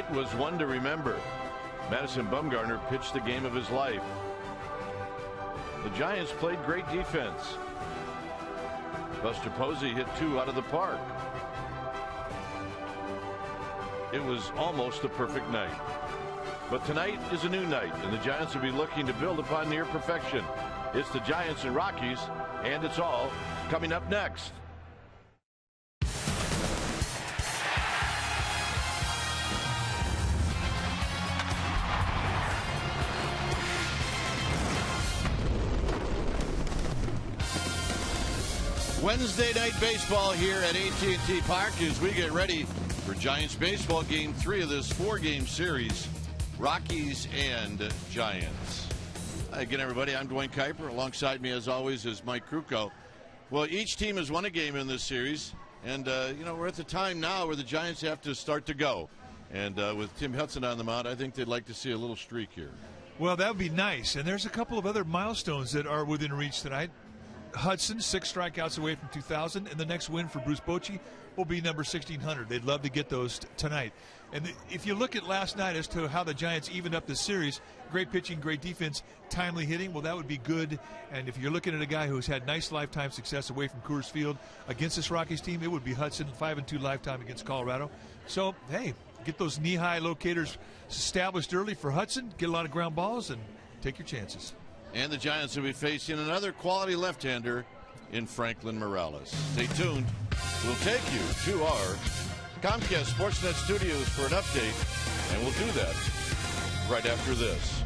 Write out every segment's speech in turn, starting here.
Tonight was one to remember. Madison Bumgarner pitched the game of his life. The Giants played great defense. Buster Posey hit 2 out of the park. It was almost a perfect night. But tonight is a new night, and the Giants will be looking to build upon near perfection. It's the Giants and Rockies, and it's all coming up next. Wednesday night baseball here at AT&T Park as we get ready for Giants baseball game 3 of this 4-game series. Rockies and Giants. Hi again, everybody. I'm Dwayne Kuiper. Alongside me, as always, is Mike Krukow. Well, each team has won a game in this series, and we're at the time now where the Giants have to start to go. And with Tim Hudson on the mound, I think they'd like to see a little streak here. Well, that would be nice. And there's a couple of other milestones that are within reach tonight. Hudson, 6 strikeouts away from 2,000, and the next win for Bruce Bochy will be number 1,600. They'd love to get those tonight. And if you look at last night as to how the Giants evened up this series, great pitching, great defense, timely hitting, well, that would be good. And if you're looking at a guy who's had nice lifetime success away from Coors Field against this Rockies team, it would be Hudson, 5-2 lifetime against Colorado. So, hey, get those knee-high locators established early for Hudson, get a lot of ground balls, and take your chances. And the Giants will be facing another quality left-hander in Franklin Morales. Stay tuned. We'll take you to our Comcast Sportsnet studios for an update, and we'll do that right after this.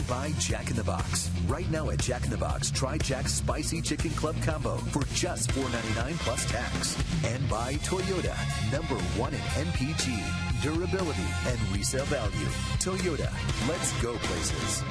by Jack in the Box. Right now at Jack in the Box, try Jack's Spicy Chicken Club Combo for just $4.99 plus tax. And by Toyota, #1 in MPG, durability, and resale value. Toyota, let's go places.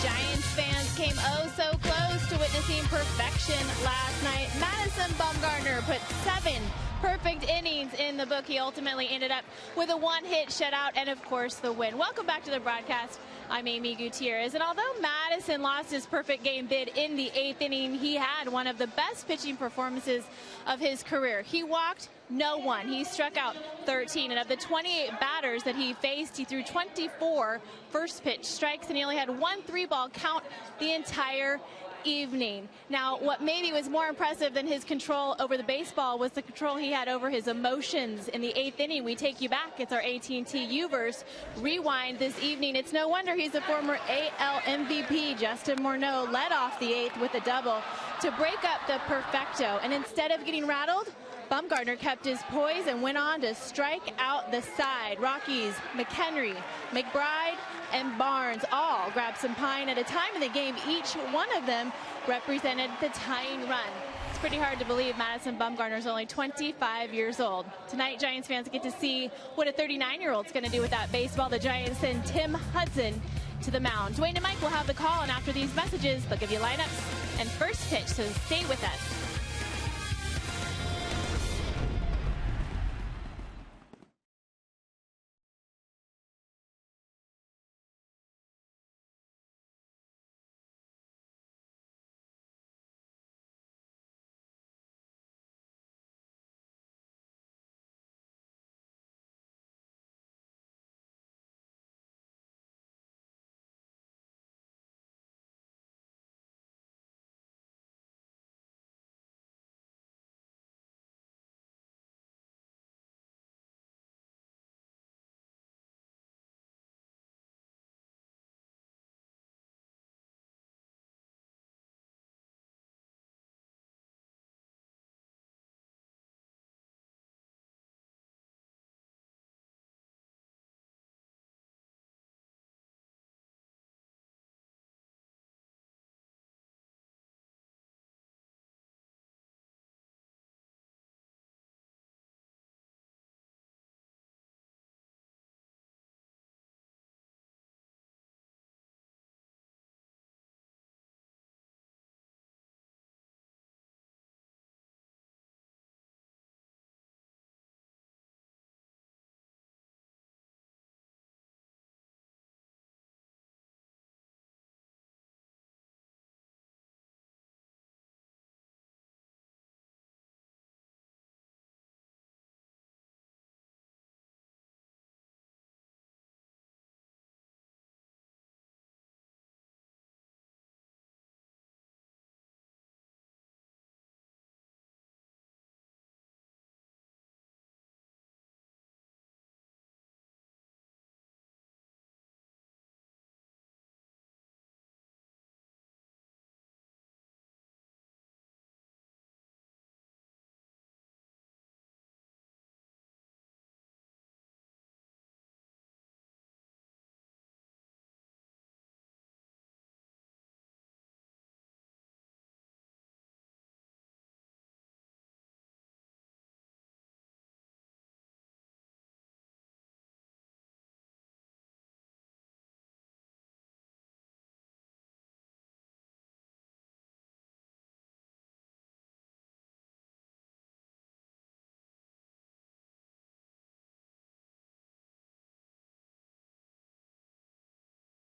Giants fans came oh so close to witnessing perfection last night. Madison Bumgarner put 7 perfect innings in the book. He ultimately ended up with a 1-hit shutout and, of course, the win. Welcome back to the broadcast. I'm Amy Gutierrez. And although Madison lost his perfect game bid in the 8th inning, he had one of the best pitching performances of his career. He walked no one. He struck out 13. And of the 28 batters that he faced, he threw 24 first pitch strikes, and he only had 1 3-ball count the entire evening. Now, what maybe was more impressive than his control over the baseball was the control he had over his emotions in the 8th inning. We take you back. It's our AT&T U-verse rewind this evening. It's no wonder he's a former AL MVP. Justin Morneau led off the 8th with a double to break up the perfecto. And instead of getting rattled, Bumgarner kept his poise and went on to strike out the side. Rockies, McHenry, McBride, and Barnes all grabbed some pine at a time in the game. Each one of them represented the tying run. It's pretty hard to believe Madison Bumgarner is only 25 years old. Tonight, Giants fans get to see what a 39-year-old's going to do with that baseball. The Giants send Tim Hudson to the mound. Dwayne and Mike will have the call, and after these messages, they'll give you lineups and first pitch, so stay with us.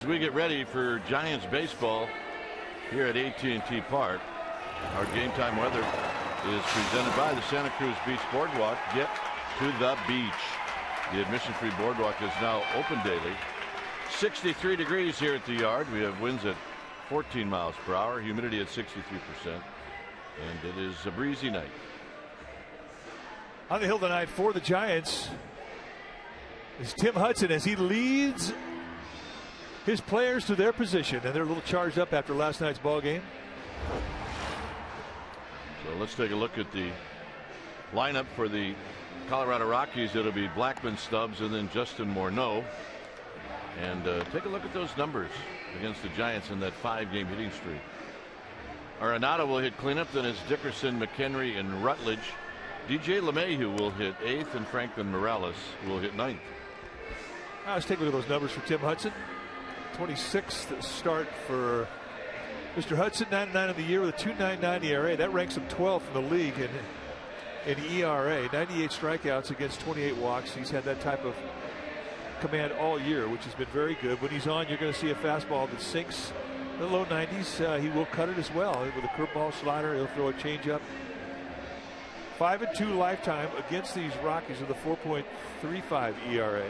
As we get ready for Giants baseball here at AT&T Park, our game time weather is presented by the Santa Cruz Beach Boardwalk. Get to the beach. The admission-free boardwalk is now open daily. 63 degrees here at the yard. We have winds at 14 miles per hour, humidity at 63%, and it is a breezy night. On the hill tonight for the Giants is Tim Hudson as he leads his players to their position, and they're a little charged up after last night's ball game. So let's take a look at the lineup for the Colorado Rockies. It'll be Blackman, Stubbs, and then Justin Morneau. And take a look at those numbers against the Giants in that 5-game hitting streak. Arenado will hit cleanup, then it's Dickerson, McHenry, and Rutledge. DJ LeMahieu will hit 8th, and Franklin Morales will hit 9th. Let's take a look at those numbers for Tim Hudson. 26th start for Mr. Hudson, 9-9 of the year with a 2.99 ERA. That ranks him 12th in the league in ERA. 98 strikeouts against 28 walks. He's had that type of command all year, which has been very good. When he's on, you're going to see a fastball that sinks in the low 90s. He will cut it as well with a curveball, slider. He'll throw a changeup. 5-2 lifetime against these Rockies with a 4.35 ERA.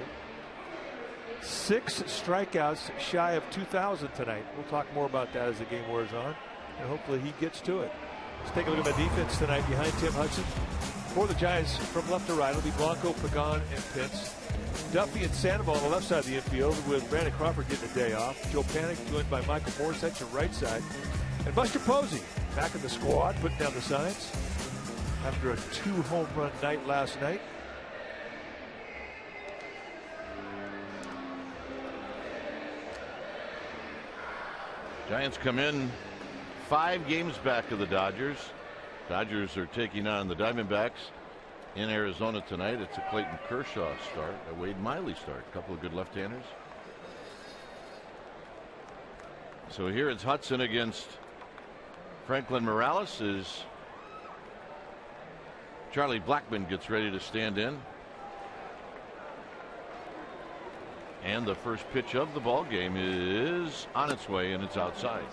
6 strikeouts shy of 2,000 tonight. We'll talk more about that as the game wears on, and hopefully he gets to it. Let's take a look at the defense tonight behind Tim Hudson. For the Giants, from left to right, it'll be Blanco, Pagan, and Pitts. Duffy and Sandoval on the left side of the infield, with Brandon Crawford getting a day off. Joe Panik joined by Michael Morris at your right side. And Buster Posey back in the squad, putting down the signs after a 2-home run night last night. Giants come in 5 games back of the Dodgers. Dodgers are taking on the Diamondbacks in Arizona tonight. It's a Clayton Kershaw start, a Wade Miley start. A couple of good left-handers. So here it's Hudson against Franklin Morales as Charlie Blackmon gets ready to stand in. And the first pitch of the ball game is on its way, and it's outside.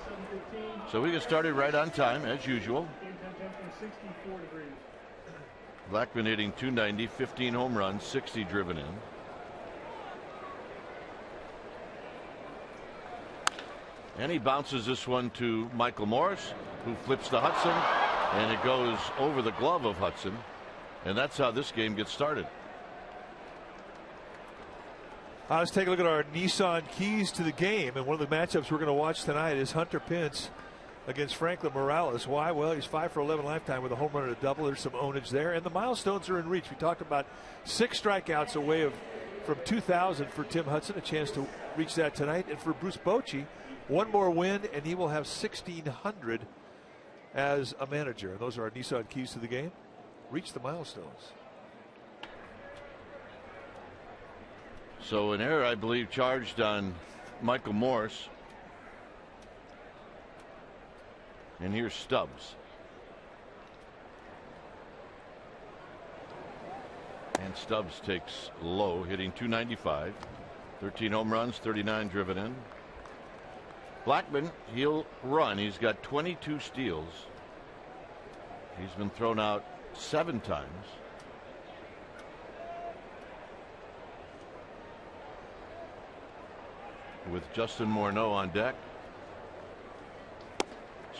So we get started right on time as usual. Blackmon hitting .290, 15 home runs, 60 driven in. And he bounces this one to Michael Morris, who flips to Hudson, and it goes over the glove of Hudson. And that's how this game gets started. Let's take a look at our Nissan keys to the game. And one of the matchups we're going to watch tonight is Hunter Pence against Franklin Morales. Why? Well, he's 5 for 11 lifetime with a home run and a double. There's some ownage there. And the milestones are in reach. We talked about 6 strikeouts away from 2,000 for Tim Hudson. A chance to reach that tonight. And for Bruce Bochy, 1 more win, and he will have 1,600 as a manager. And those are our Nissan keys to the game. Reach the milestones. So an error, I believe, charged on Michael Morris. And here's Stubbs. And Stubbs takes low, hitting .295. 13 home runs, 39 driven in. Blackmon, he'll run. He's got 22 steals. He's been thrown out 7 times. With Justin Morneau on deck.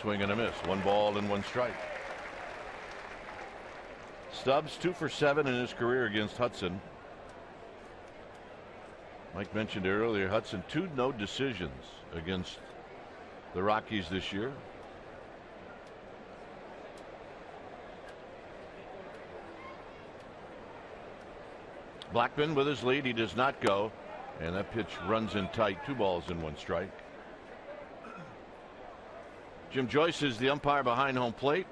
Swing and a miss. 1 ball and 1 strike. Stubbs 2 for 7 in his career against Hudson. Mike mentioned earlier, Hudson 2 no decisions against the Rockies this year. Blackmon with his lead. He does not go. And that pitch runs in tight. 2 balls and 1 strike. Jim Joyce is the umpire behind home plate.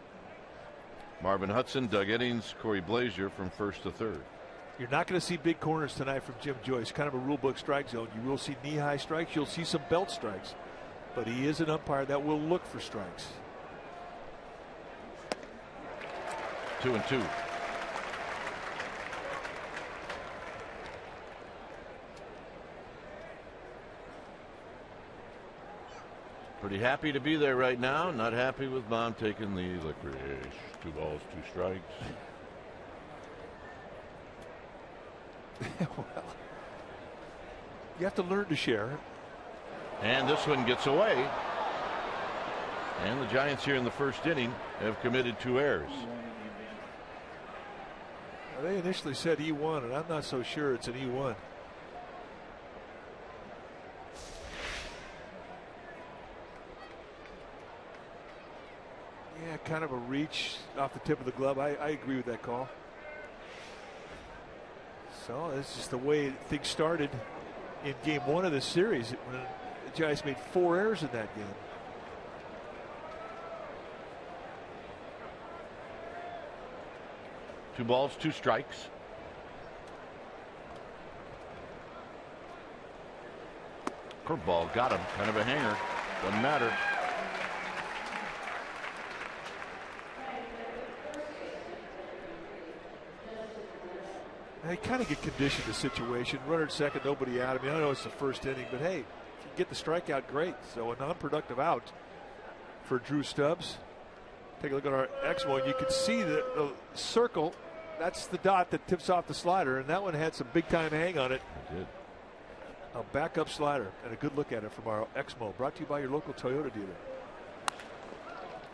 Marvin Hudson, Doug Eddings, Corey Blazier from first to third. You're not going to see big corners tonight from Jim Joyce. Kind of a rule book strike zone. You will see knee-high strikes. You'll see some belt strikes. But he is an umpire that will look for strikes. 2-2. Pretty happy to be there right now. Not happy with Mom taking the licorice. 2 balls, 2 strikes. Well, you have to learn to share. And this one gets away. And the Giants here in the first inning have committed 2 errors. They initially said E1, and I'm not so sure it's an E1. Yeah, kind of a reach off the tip of the glove. I agree with that call. So it's just the way things started. in game 1 of this series when the Giants made 4 errors in that game. Two balls, 2 strikes. Curveball got him. Kind of a hanger. Doesn't matter. They kind of get conditioned to the situation. Runner at second, nobody out. I mean, I know it's the first inning, but hey, if you get the strikeout, great. So a non-productive out for Drew Stubbs. Take a look at our Exmo, and you can see the circle. That's the dot that tips off the slider, and that one had some big-time hang on it. It did. A backup slider, and a good look at it from our Exmo. Brought to you by your local Toyota dealer.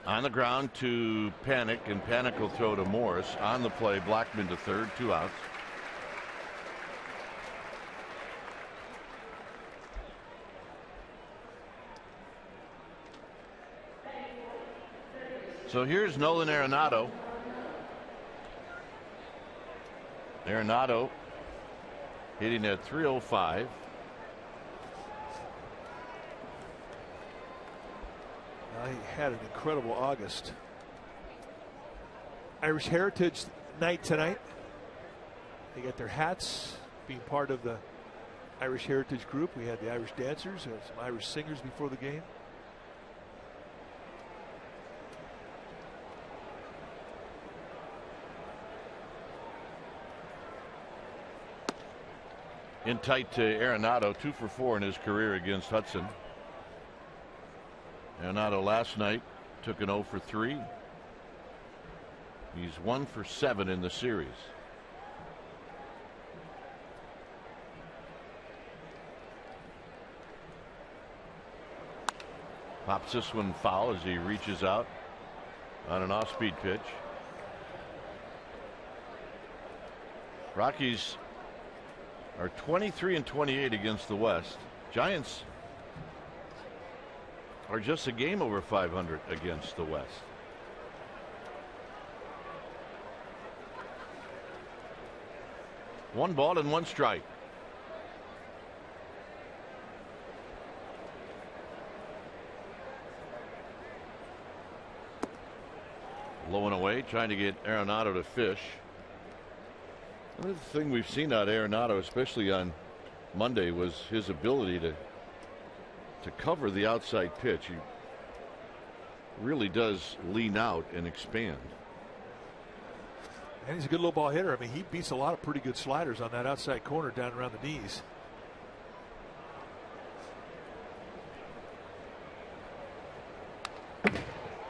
On the ground to Panic, and Panic will throw to Morris. On the play, Blackman to third, 2 outs. So here's Nolan Arenado. Arenado hitting at 305. He had an incredible August. Irish Heritage night tonight. They got their hats, being part of the Irish Heritage group. We had the Irish dancers, some Irish singers before the game. In tight to Arenado, 2 for 4 in his career against Hudson. Arenado last night took an 0 for 3. He's 1 for 7 in the series. Pops this one foul as he reaches out on an off-speed pitch. Rockies are 23 and 28 against the West. Giants are just a game over 500 against the West. One ball and 1 strike. Low and away, trying to get Arenado to fish. Another thing we've seen out of Arenado, especially on Monday, was his ability to cover the outside pitch. He really does lean out and expand. And he's a good low ball hitter. I mean, he beats a lot of pretty good sliders on that outside corner down around the knees.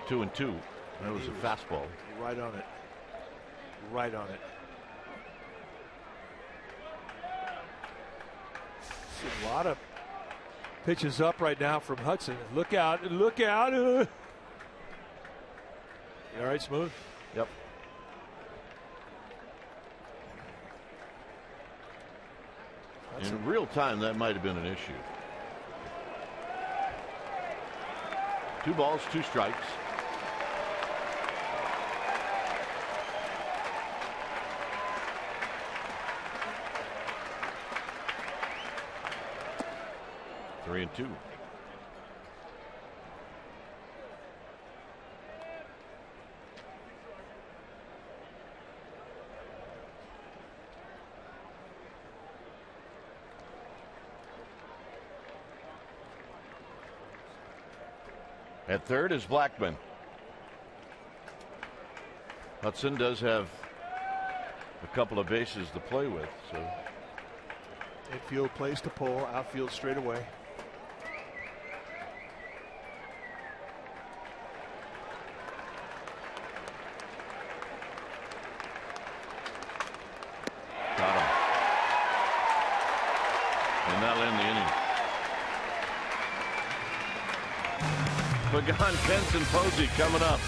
Two and two. That was a fastball. Right on it. Right on it. A lot of pitches up right now from Hudson. Look out. Look out. You all right, Smooth? Yep. In real time, that might have been an issue. 2 balls, 2 strikes. Three and 2. At third is Blackman. Hudson does have a couple of bases to play with, so. Infield plays to pull, outfield straight away. Got him. And that'll end the inning. Pagan, Pence, and Posey coming up.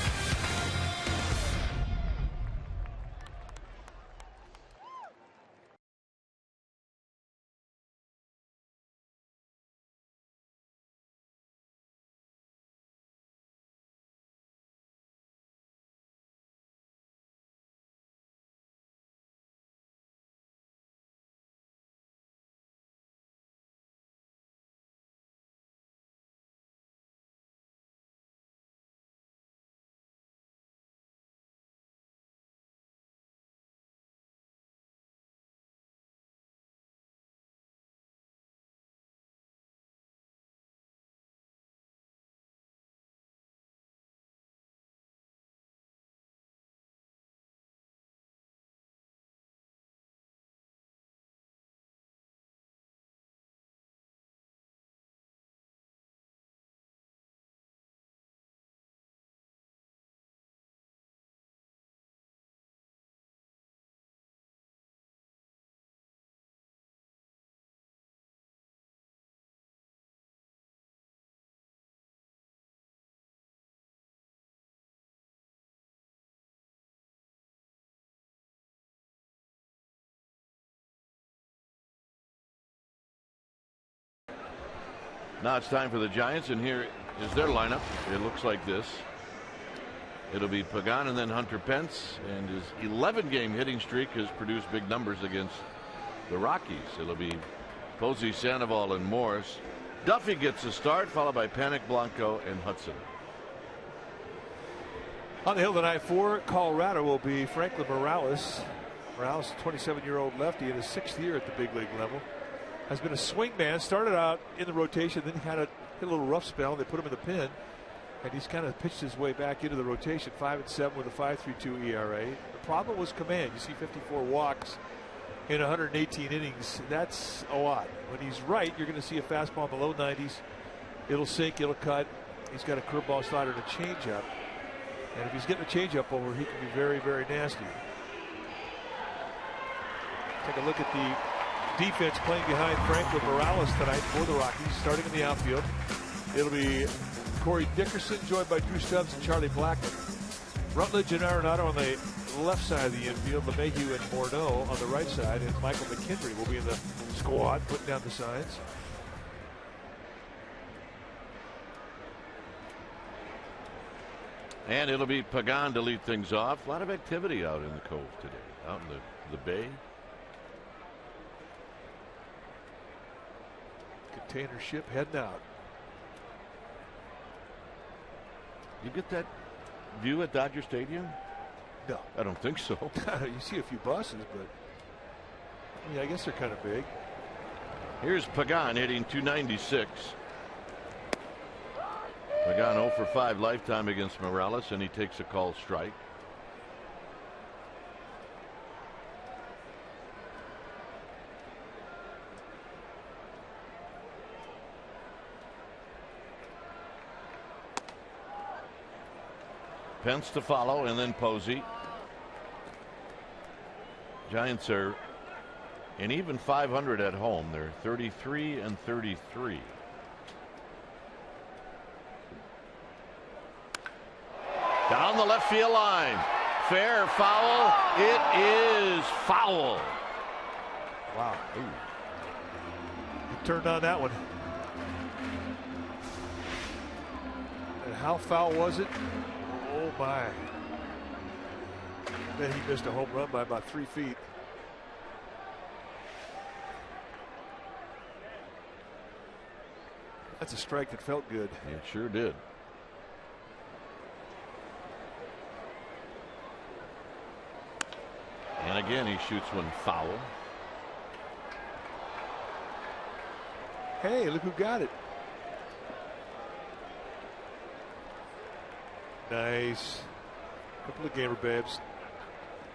Now it's time for the Giants, and here is their lineup. It looks like this. It'll be Pagan and then Hunter Pence, and his 11-game hitting streak has produced big numbers against the Rockies. It'll be Posey, Sandoval, and Morris. Duffy gets a start, followed by Panic, Blanco, and Hudson. On the hill tonight for Colorado will be Franklin Morales. Morales, a 27-year-old lefty in his 6th year at the big league level. Has been a swing man, started out in the rotation, then he kind of hit a little rough spell. They put him in the pen, and he's kind of pitched his way back into the rotation. 5-7 with a 5.32 ERA. The problem was command. You see 54 walks in 118 innings. That's a lot. When he's right, you're going to see a fastball in the low 90s. It'll sink, it'll cut. He's got a curveball slider and a changeup. And if he's getting a changeup over, he can be very, very nasty. Take a look at the defense playing behind Franklin Morales tonight for the Rockies. Starting in the outfield, it'll be Corey Dickerson, joined by Drew Stubbs and Charlie Blackmon. Rutledge and Arenado on the left side of the infield, LeMahieu and Morneau on the right side, and Michael McKendry will be in the squad, putting down the signs. And it'll be Pagan to lead things off. A lot of activity out in the Cove today, out in the Bay. Container ship heading out. You get that view at Dodger Stadium? No. I don't think so. You see a few buses, but yeah, I guess they're kind of big. Here's Pagan hitting .296. Pagan 0 for 5 lifetime against Morales, and he takes a called strike. Pence to follow, and then Posey. Giants are an even 500 at home. They're 33 and 33. Down the left field line. Fair, foul. It is foul. Wow. Ooh. He turned on that one. And how foul was it? Oh my. Then he missed a home run by about 3 feet. That's a strike that felt good. It sure did. And again, he shoots one foul. Hey, look who got it. Nice. Couple of gamer babes.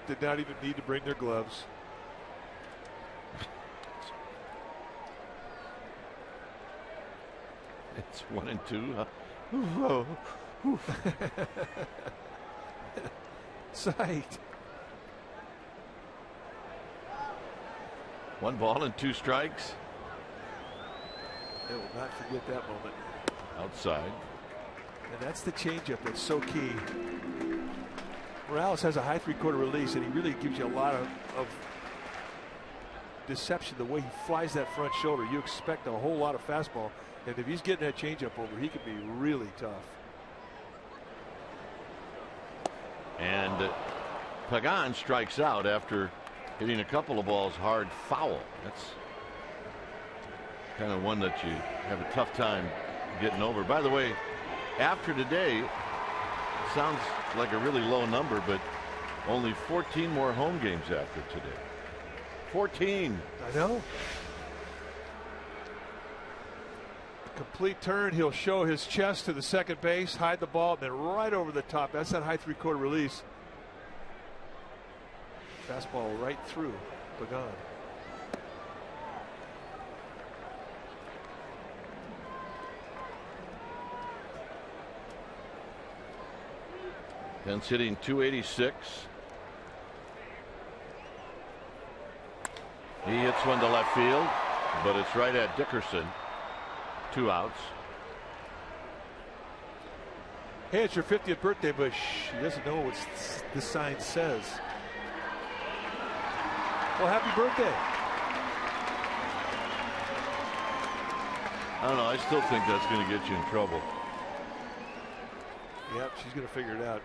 Did not even need to bring their gloves. It's 1 and 2. Huh? Sight. 1 ball and 2 strikes. They will not forget that moment. Outside. And that's the changeup that's so key. Morales has a high 3/4 release, and he really gives you a lot of deception the way he flies that front shoulder. You expect a whole lot of fastball, and if he's getting that changeup over, he could be really tough. And Pagan strikes out after hitting a couple of balls hard foul. That's kind of one that you have a tough time getting over. By the way, after today, it sounds like a really low number, but only 14 more home games after today. 14. I know. Complete turn. He'll show his chest to the second base, hide the ball, and then right over the top. That's that high 3/4 release. Fastball right through Pagan. Pence hitting .286. He hits one to left field, but it's right at Dickerson. 2 outs. Hey, it's your 50th birthday, but he doesn't know what this sign says. Well, happy birthday. I don't know. I still think that's going to get you in trouble. Yep, she's going to figure it out.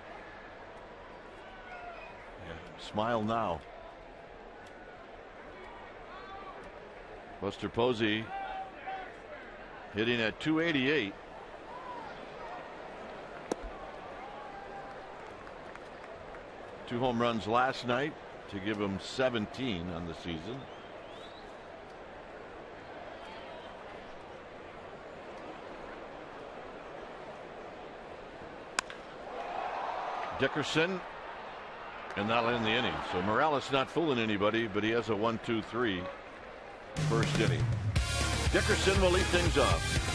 Yeah, smile now. Buster Posey hitting at 288. Two home runs last night to give him 17 on the season. Dickerson, and that'll end the inning. So Morales not fooling anybody, but he has a 1-2-3 first inning. Dickerson will lead things off.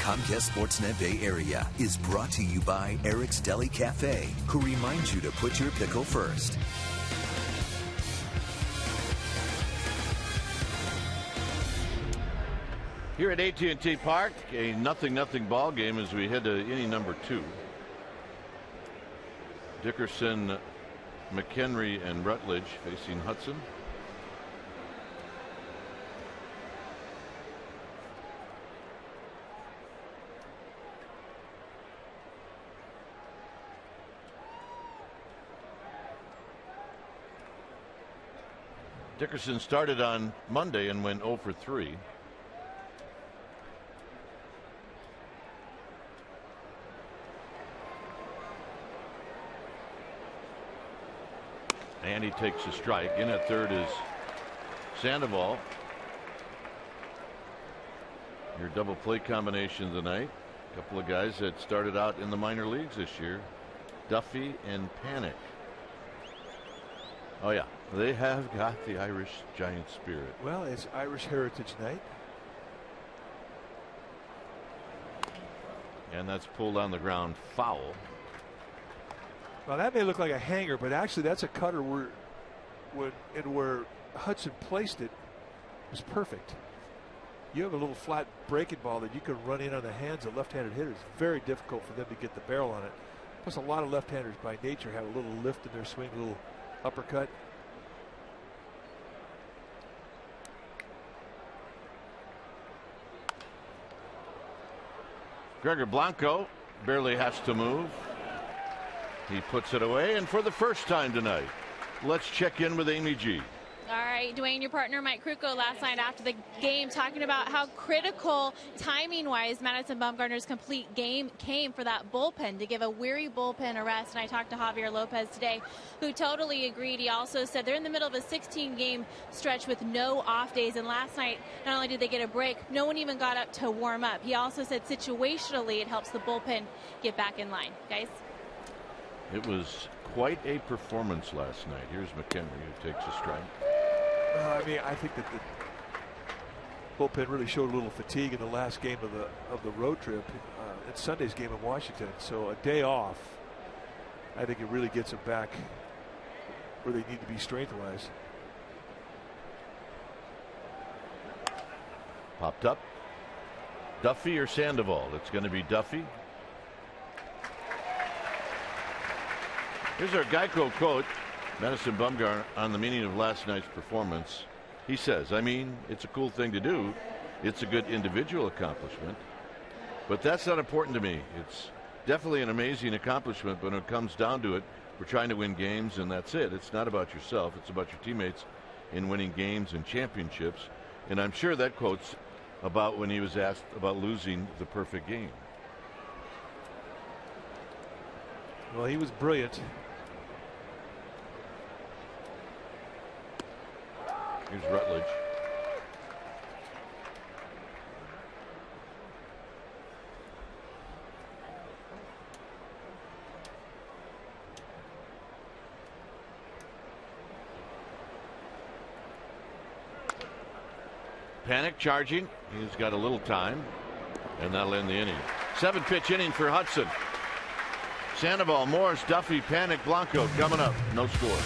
Comcast Sportsnet Bay Area is brought to you by Eric's Deli Cafe, who reminds you to put your pickle first. Here at AT&T Park, a 0-0 ball game as we head to inning number 2. Dickerson, McHenry, and Rutledge facing Hudson. Dickerson started on Monday and went 0 for 3. And he takes a strike. In at third is Sandoval. Your double play combination tonight. A couple of guys that started out in the minor leagues this year. Duffy and Panic. Oh yeah, they have got the Irish Giant spirit. Well, it's Irish Heritage Night. And that's pulled on the ground foul. Well, that may look like a hanger, but actually that's a cutter where Hudson placed it was perfect. You have a little flat breaking ball that you can run in on the hands of left-handed hitters. Very difficult for them to get the barrel on it. Plus, a lot of left-handers by nature have a little lift in their swing, a little uppercut. Gregor Blanco barely has to move. He puts it away, and for the first time tonight, let's check in with Amy G. All right, Dwayne, your partner Mike Krukow last night after the game talking about how critical timing-wise Madison Bumgarner's complete game came for that bullpen to give a weary bullpen a rest. And I talked to Javier Lopez today, who totally agreed. He also said they're in the middle of a 16-game stretch with no off days. And last night, not only did they get a break, no one even got up to warm up. He also said situationally it helps the bullpen get back in line. Guys? It was quite a performance last night. Here's McHenry, who takes a strike. I mean, I think that the bullpen really showed a little fatigue in the last game of the road trip at Sunday's game in Washington. So a day off, I think it really gets them back where they need to be strength-wise. Popped up. Duffy or Sandoval? It's going to be Duffy. Here's our Geico quote, Madison Bumgarner, on the meaning of last night's performance. He says, I mean, it's a cool thing to do. It's a good individual accomplishment. But that's not important to me. It's definitely an amazing accomplishment, but when it comes down to it, we're trying to win games, and that's it. It's not about yourself. It's about your teammates in winning games and championships. And I'm sure that quote's about when he was asked about losing the perfect game. Well, he was brilliant. Here's Rutledge. Panic charging. He's got a little time, and that'll end the inning. 7-pitch inning for Hudson. Sandoval, Morris, Duffy, Panic, Blanco coming up. No score.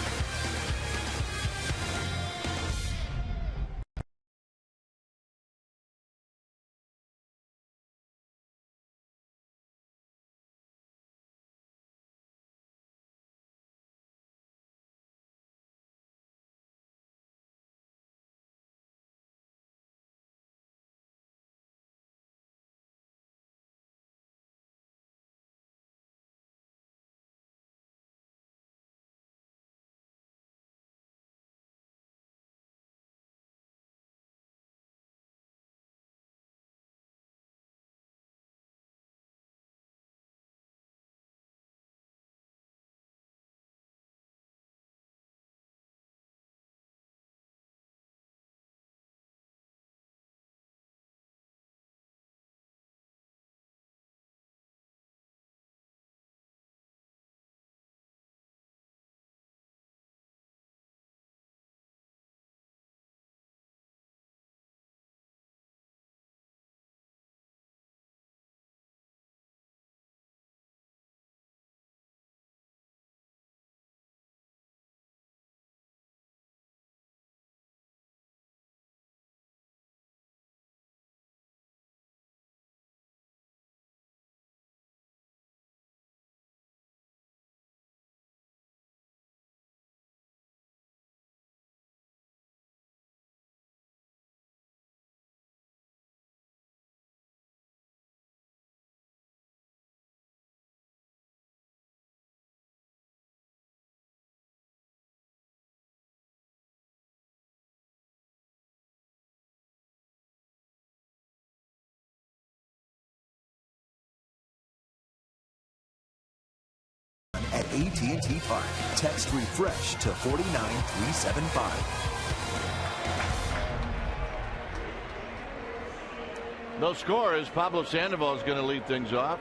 At AT&T Park, text refresh to 49375. No score as Pablo Sandoval is going to lead things off.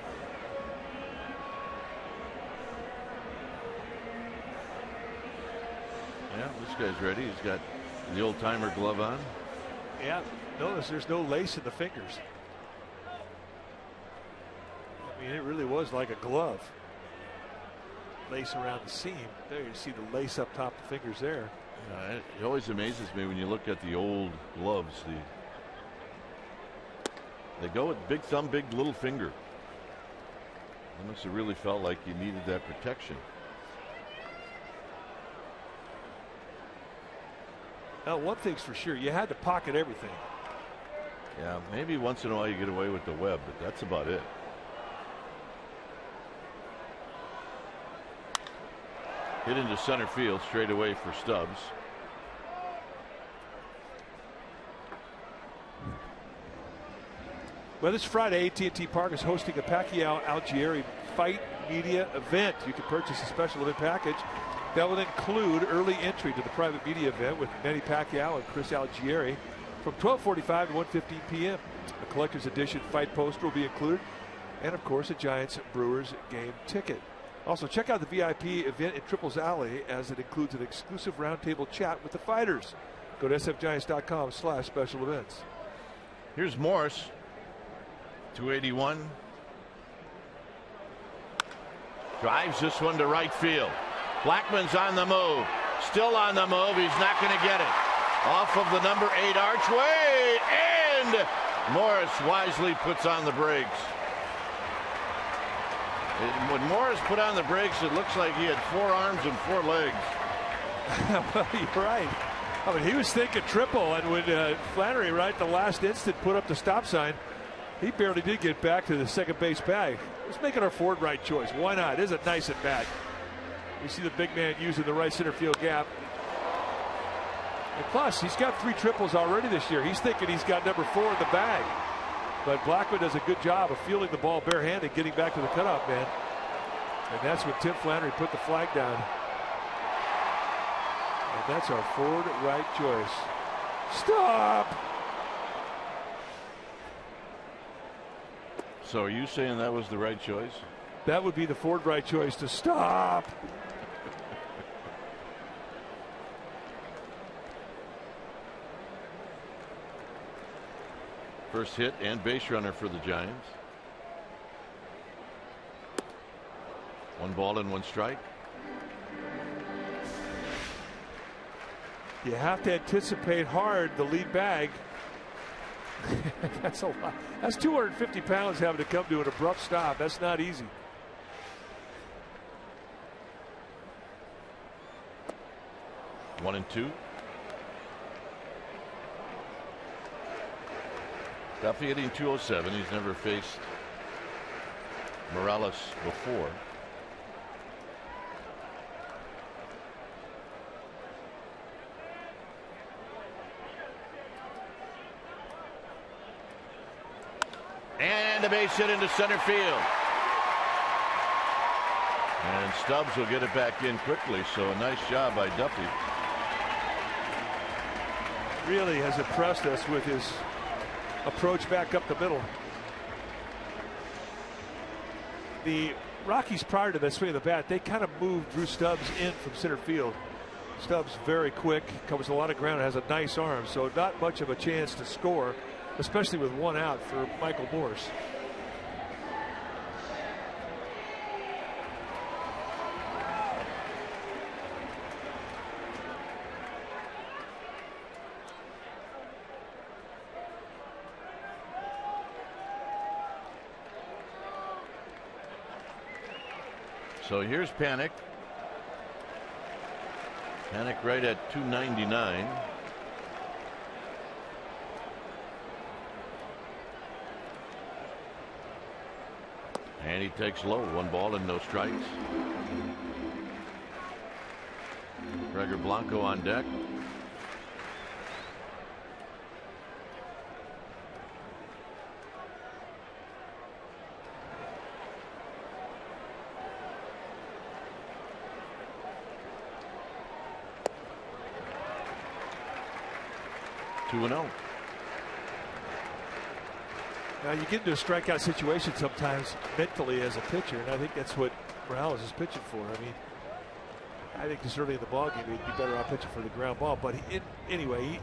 Yeah, this guy's ready. He's got the old timer glove on. Yeah, notice there's no lace in the fingers. I mean, it really was like a glove. Lace around the seam. There you see the lace up top of the fingers there. It always amazes me when you look at the old gloves. They go with big thumb, big little finger. They must have really felt like you needed that protection. Now, one thing's for sure, you had to pocket everything. Yeah, maybe once in a while you get away with the web, but that's about it. Hit into center field straight away for Stubbs. Well, this Friday, AT&T Park is hosting a Pacquiao-Algieri fight media event. You can purchase a special event package that will include early entry to the private media event with Manny Pacquiao and Chris Algieri from 12:45 to 1:15 p.m. A collector's edition fight poster will be included, and of course a Giants-Brewers game ticket. Also, check out the VIP event in Triples Alley, as it includes an exclusive roundtable chat with the fighters. Go to sfgiants.com/special events. Here's Morris. 281. Drives this one to right field. Blackman's on the move. Still on the move. He's not going to get it. Off of the number 8 archway. And Morris wisely puts on the brakes. When Morris put on the brakes, it looks like he had 4 arms and 4 legs. Well, you're right. I mean, he was thinking triple, and when Flannery, right at the last instant, put up the stop sign, he barely did get back to the second base bag. Let's make it our Ford right choice. Why not? It is a nice at bat. You see the big man using the right center field gap. And plus, he's got 3 triples already this year. He's thinking he's got number 4 in the bag. But Blackman does a good job of fielding the ball barehanded, getting back to the cutoff man. And that's when Tim Flannery put the flag down. And that's our Ford right choice. Stop! So are you saying that was the right choice? That would be the Ford right choice, to stop. First hit and base runner for the Giants. 1 ball and 1 strike. You have to anticipate hard the lead bag. That's a lot. That's 250 pounds having to come to an abrupt stop. That's not easy. One and 2. Duffy hitting 207. He's never faced Morales before. And a base hit into center field. And Stubbs will get it back in quickly, so a nice job by Duffy. Really has impressed us with his approach back up the middle. The Rockies, prior to that swing of the bat, they kind of moved Drew Stubbs in from center field. Stubbs very quick, covers a lot of ground, has a nice arm, so not much of a chance to score, especially with 1 out for Michael Morse. So here's Panic. Panic right at 299. And he takes low. 1 ball and no strikes. Gregor Blanco on deck. Two and 0. Now you get into a strikeout situation sometimes mentally as a pitcher, and I think that's what Morales is pitching for. I mean, I think this early in the ballgame he'd be better off pitching for the ground ball. But anyway,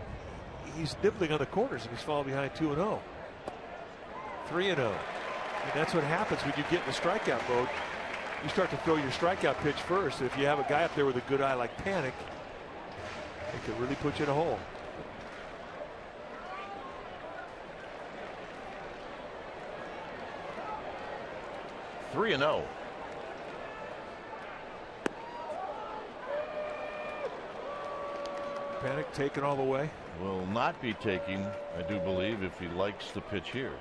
he's nibbling on the corners and he's falling behind 2-0. 3-0. And that's what happens when you get in the strikeout mode. You start to throw your strikeout pitch first. If you have a guy up there with a good eye like Panic, it could really put you in a hole. Three and 0. Panic taken all the way. Will not be taking, I do believe, if he likes the pitch here.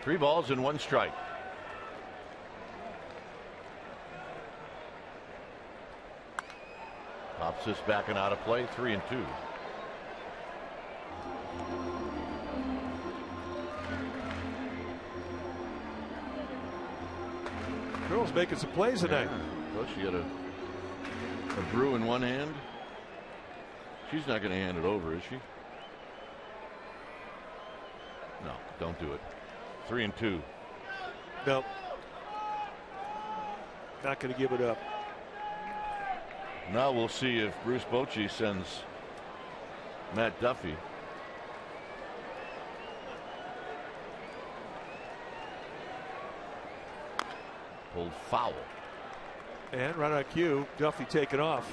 Three balls and 1 strike. Pops this back and out of play. 3-2. Girls making some plays tonight. Yeah. Well, she got a brew in one hand. She's not going to hand it over, is she? No, don't do it. 3-2. Nope. not going to give it up. Now we'll see if Bruce Bochy sends Matt Duffy. Pulled foul. And right on cue, Duffy taken off.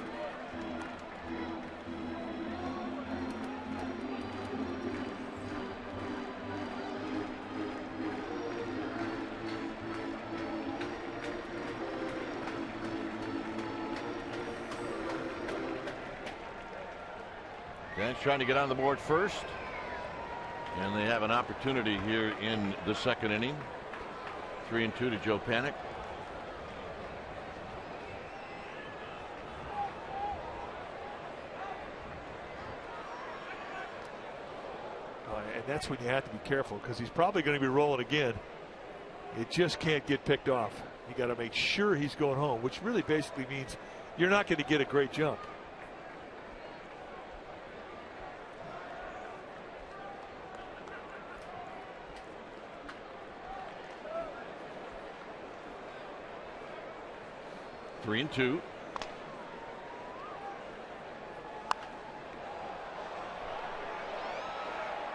Giants trying to get on the board first. And they have an opportunity here in the second inning. 3-2 to Joe Panik. And that's when you have to be careful, because he's probably going to be rolling again. It just can't get picked off. You got to make sure he's going home, which really basically means you're not going to get a great jump. Three and two.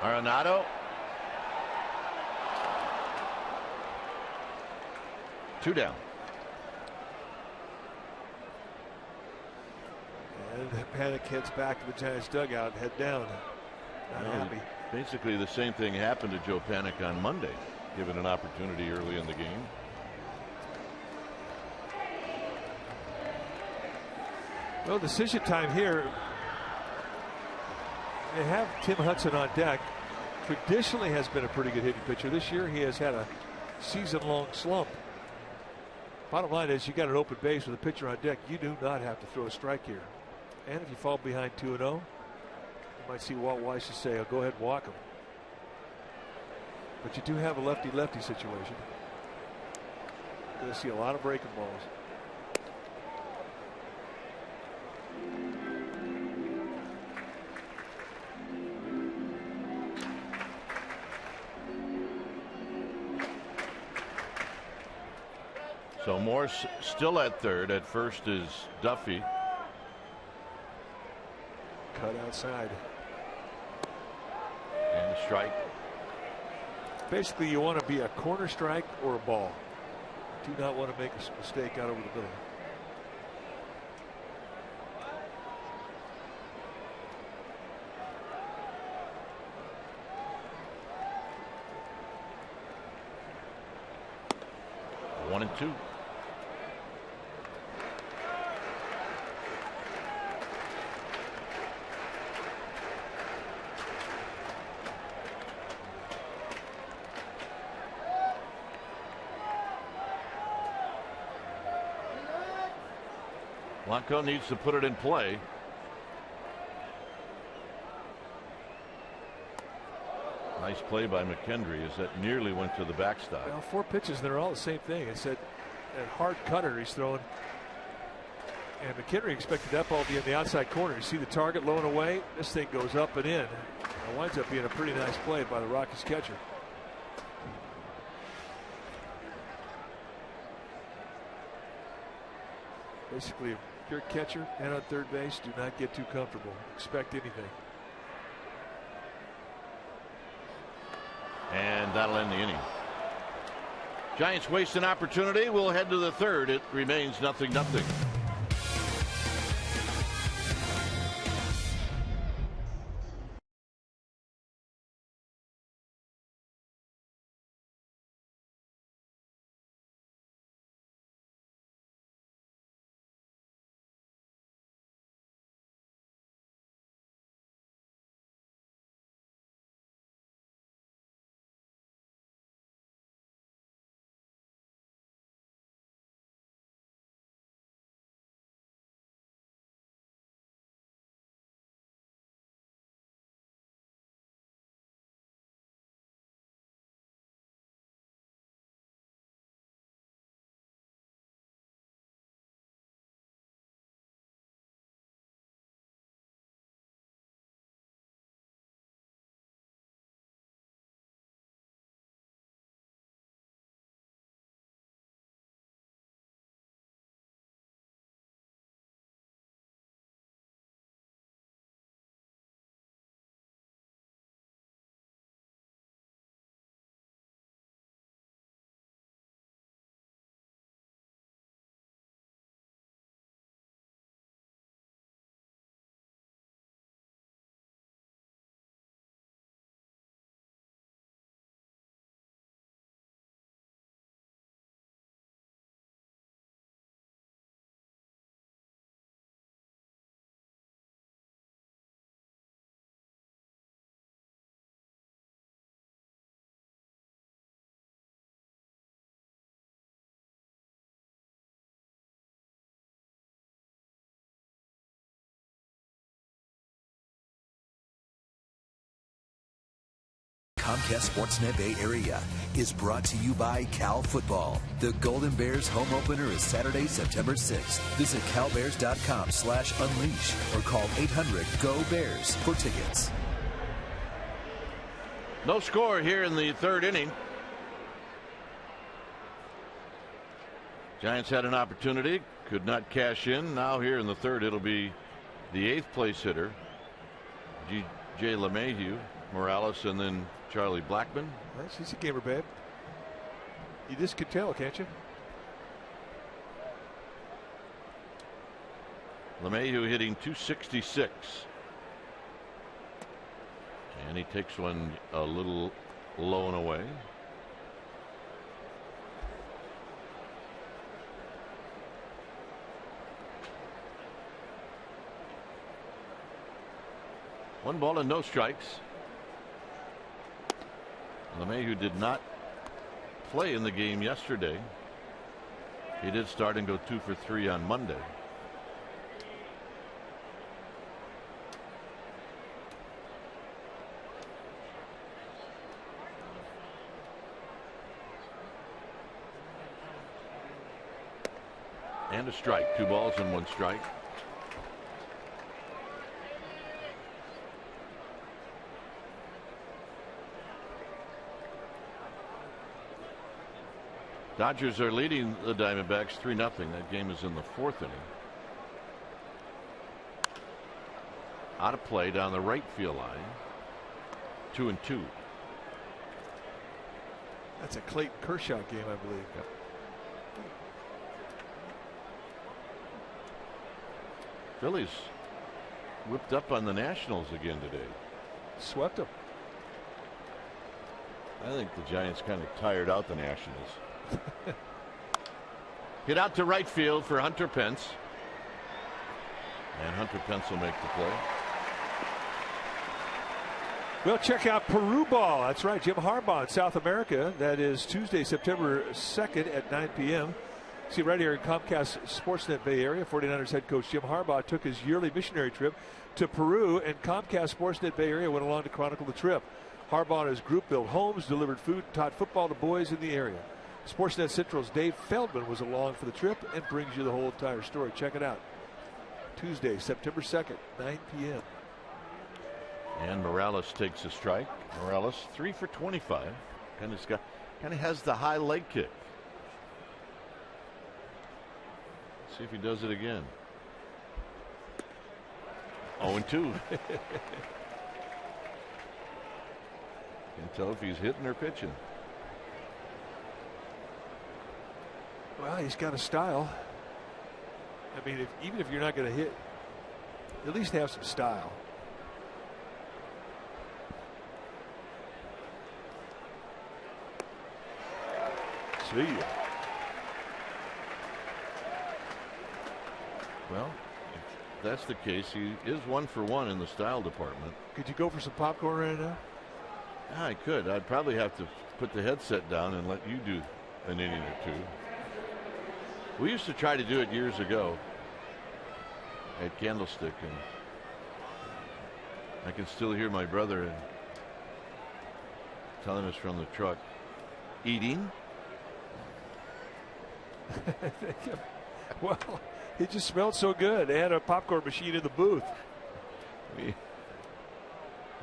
Arenado. Two down. And Panik heads back to the Giants dugout, head down. Not happy. Basically the same thing happened to Joe Panik on Monday, given an opportunity early in the game. Well, decision time here. They have Tim Hudson on deck. Traditionally has been a pretty good hitting pitcher. This year he has had a season-long slump. Bottom line is, you got an open base with a pitcher on deck. You do not have to throw a strike here. And if you fall behind 2-0, you might see Walt Weiss just say, "Oh, go ahead and walk him." But you do have a lefty-lefty situation. You're going to see a lot of breaking balls. So Morse still at third. At first is Duffy. Cut outside. And a strike. Basically, you want to be a corner strike or a ball. Do not want to make a mistake out over the middle. One and two. Blanco needs to put it in play. Nice play by McKendry as that nearly went to the backstop. Well, 4 pitches, they're all the same thing. It's that hard cutter he's throwing. And McKendry expected that ball to be in the outside corner. You see the target low and away. This thing goes up and in. It winds up being a pretty nice play by the Rockies catcher. Basically, if you're a catcher and on third base, do not get too comfortable. Expect anything. And that'll end the inning. Giants waste an opportunity. We'll head to the third. It remains 0-0. Comcast Sportsnet Bay Area is brought to you by Cal Football. The Golden Bears home opener is Saturday, September 6th. Visit calbears.com/unleash or call 800-GO-BEARS for tickets. No score here in the third inning. Giants had an opportunity, could not cash in. Now here in the third, it'll be the 8th place hitter, J. LeMahieu, Morales, and then Charlie Blackmon. Well, she's a gamer, babe. You just could tell, can't you? LeMahieu hitting .266. And he takes one a little low and away. One ball and no strikes. LeMahieu did not play in the game yesterday. He did start and go 2 for 3 on Monday. And a strike. 2 balls and 1 strike. Dodgers are leading the Diamondbacks 3-0. That game is in the 4th inning. Out of play down the right field line. 2-2. That's a Clayton Kershaw game, I believe. Yep. Phillies whipped up on the Nationals again today. Swept them. I think the Giants kind of tired out the Nationals. Hit out to right field for Hunter Pence. And Hunter Pence will make the play. Well, check out Peru ball. That's right, Jim Harbaugh in South America. That is Tuesday, September 2nd at 9 p.m. See right here in Comcast Sportsnet Bay Area, 49ers head coach Jim Harbaugh took his yearly missionary trip to Peru, and Comcast Sportsnet Bay Area went along to chronicle the trip. Harbaugh and his group built homes, delivered food, and taught football to boys in the area. Sportsnet Central's Dave Feldman was along for the trip and brings you the whole entire story. Check it out. Tuesday, September 2nd, 9 p.m. And Morales takes a strike. Morales 3 for 25. Kind of has the high leg kick. See if he does it again. 0-2. Can't tell if he's hitting or pitching. Well, he's got a style. I mean, even if you're not going to hit, at least have some style. See ya. Well, if that's the case, he is 1 for 1 in the style department. Could you go for some popcorn right now? Yeah, I could. I'd probably have to put the headset down and let you do an inning or two. We used to try to do it years ago at Candlestick, and I can still hear my brother telling us from the truck, eating. Well, it just smelled so good. They had a popcorn machine in the booth.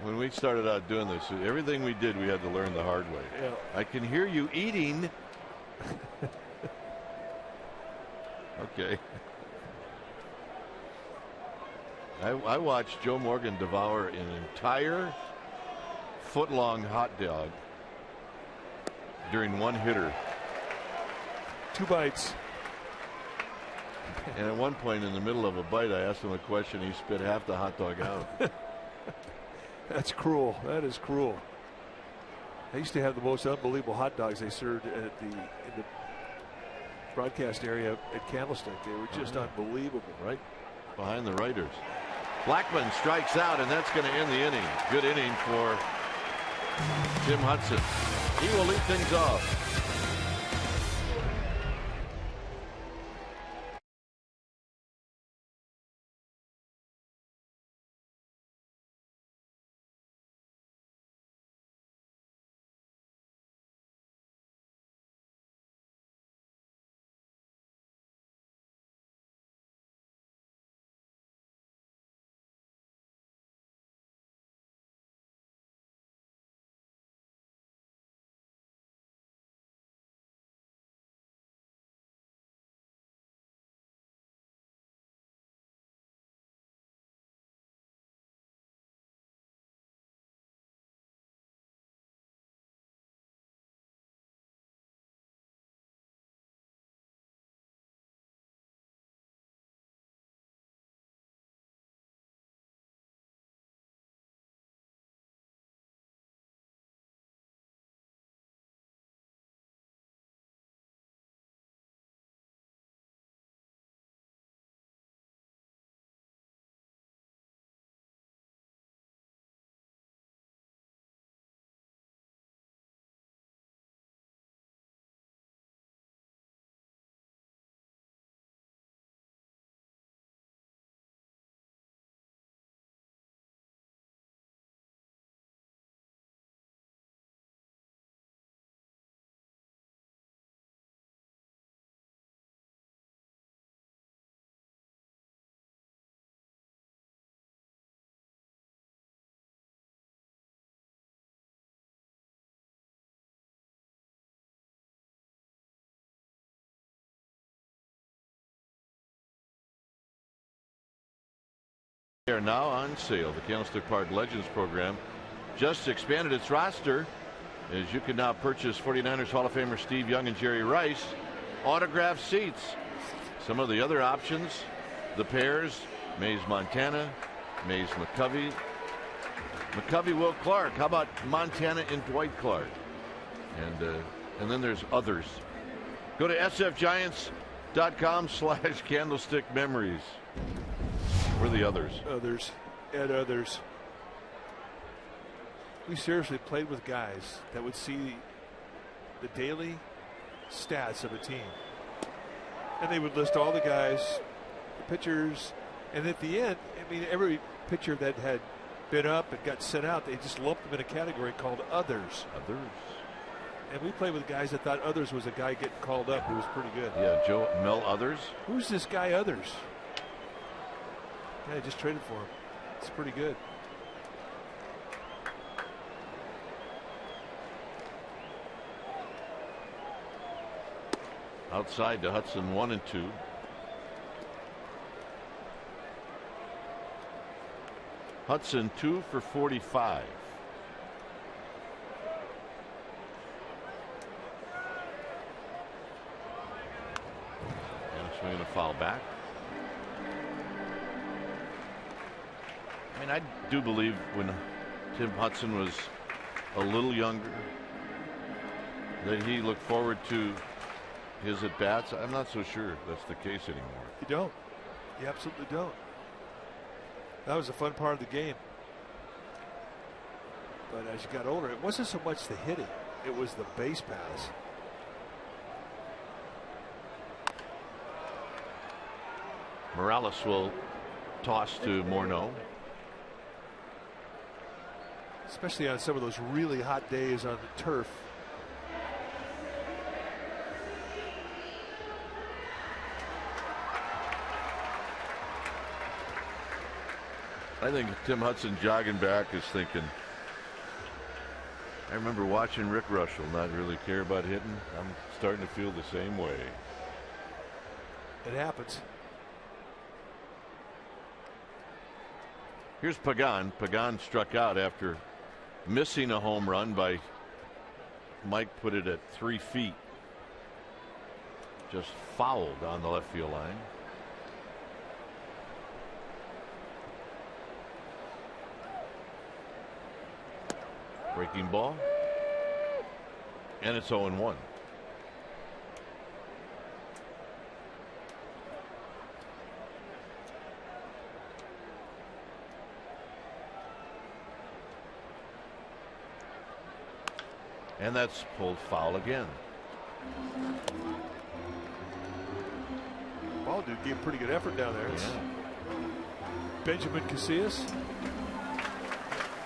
When we started out doing this, everything we did, we had to learn the hard way. Yeah. I can hear you eating. Okay. I watched Joe Morgan devour an entire foot-long hot dog during one hitter. 2 bites. And at one point in the middle of a bite, I asked him a question. He spit half the hot dog out. That's cruel. That is cruel. I used to have the most unbelievable hot dogs they served in the broadcast area at Candlestick. They were just unbelievable. Right behind the writers. Blackmon strikes out, and that's going to end the inning. Good inning for Jim Hudson. He will lead things off. They are now on sale. The Candlestick Park Legends program just expanded its roster, as you can now purchase 49ers Hall of Famer Steve Young and Jerry Rice autographed seats. Some of the other options, the pairs, Mays Montana, Mays McCovey, Will Clark. How about Montana and Dwight Clark? And then there's others. Go to sfgiants.com/candlestick memories. We're the others. Others. We seriously played with guys that would see the daily stats of a team, and they would list all the guys, the pitchers, and at the end, I mean, every pitcher that had been up and got sent out, they just lumped them in a category called others. And we played with guys that thought others was a guy getting called up who was pretty good. Yeah, Mel Others. Who's this guy Others? Yeah, I just traded for him. It's pretty good. Outside to Hudson, 1 and 2. Hudson 2 for 45. And a swing and a foul back. I mean, I do believe when Tim Hudson was a little younger that he looked forward to his at-bats. I'm not so sure that's the case anymore. You don't. You absolutely don't. That was a fun part of the game. But as you got older, it wasn't so much the hitting. It was the base pass. Morales will toss to Morneau. Especially on some of those really hot days on the turf. I think Tim Hudson jogging back is thinking, I remember watching Rick Russell not really care about hitting. I'm starting to feel the same way. It happens. Here's Pagan. Pagan struck out after missing a home run by Mike put it at 3 feet. Just fouled on the left field line. Breaking ball. And it's 0-1. And that's pulled foul again. Ball dude gave pretty good effort down there. Yeah. Benjamin Casillas.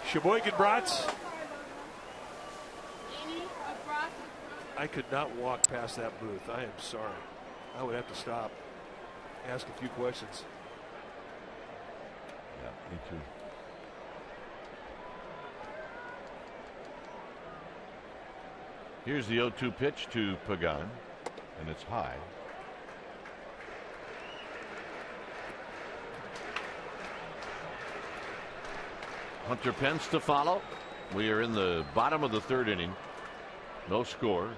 Sheboygan Bratz. I could not walk past that booth. I am sorry. I would have to stop, ask a few questions. Yeah, me too. Here's the 0-2 pitch to Pagan, and it's high. Hunter Pence to follow. We are in the bottom of the 3rd inning. No score.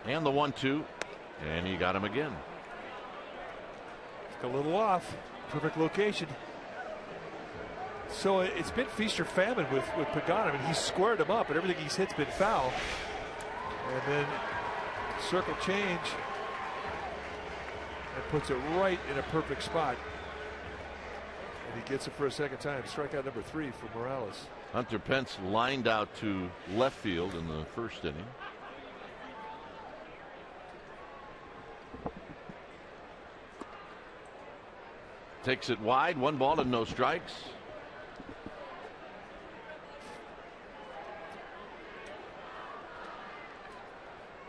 And the 1-2, and he got him again. A little off. Perfect location. So it's been feast or famine with Pagan. I mean, he's squared him up, and everything he's hit's been foul. And then circle change and puts it right in a perfect spot. And he gets it for a second time. Strikeout number 3 for Morales. Hunter Pence lined out to left field in the 1st inning. Takes it wide, 1 ball and no strikes.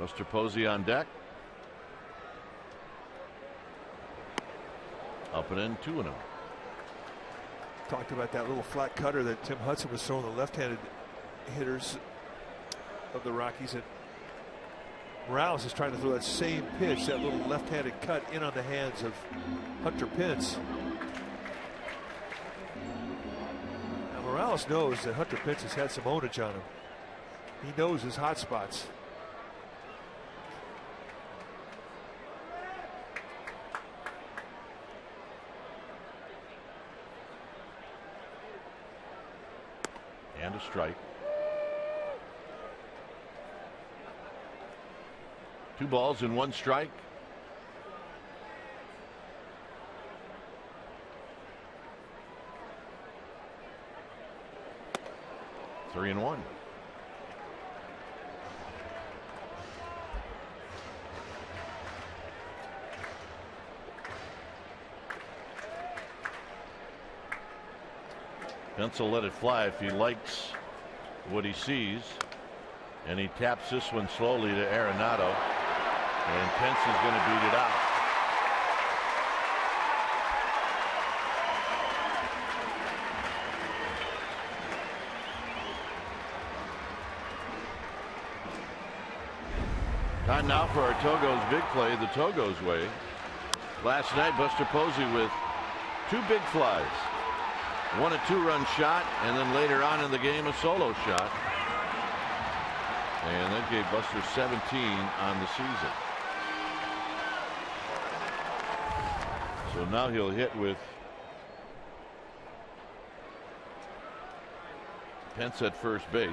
Buster Posey on deck. Up and in, 2-0. Talked about that little flat cutter that Tim Hudson was throwing the left-handed hitters of the Rockies, and Morales is trying to throw that same pitch, that little left-handed cut, in on the hands of Hunter Pence. Now Morales knows that Hunter Pence has had some ownage on him. He knows his hot spots. And a strike. 2 balls and 1 strike. Three and 1. Pence will let it fly if he likes what he sees. And he taps this one slowly to Arenado. And Pence is going to beat it out. Time now for our Togo's big play, the Togo's way. Last night, Buster Posey with 2 big flies. One a 2-run shot, and then later on in the game, a solo shot. And that gave Buster 17 on the season. So now he'll hit with Pence at first base.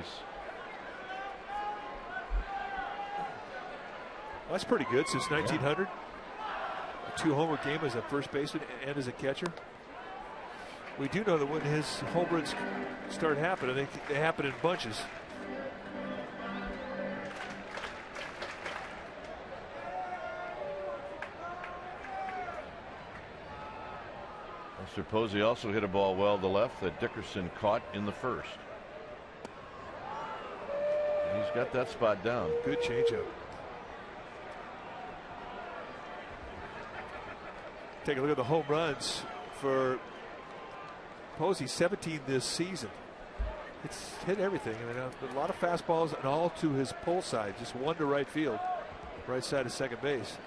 Well, that's pretty good since 1900. A 2-homer game as a first baseman and as a catcher. We do know that when his home runs start happening, they happen in bunches. Mr. Posey also hit a ball well to left that Dickerson caught in the first. He's got that spot down. Good changeup. Take a look at the home runs for Posey. 17 this season. It's hit everything. I mean, a lot of fastballs and all to his pull side. Just one to right field, right side of second base.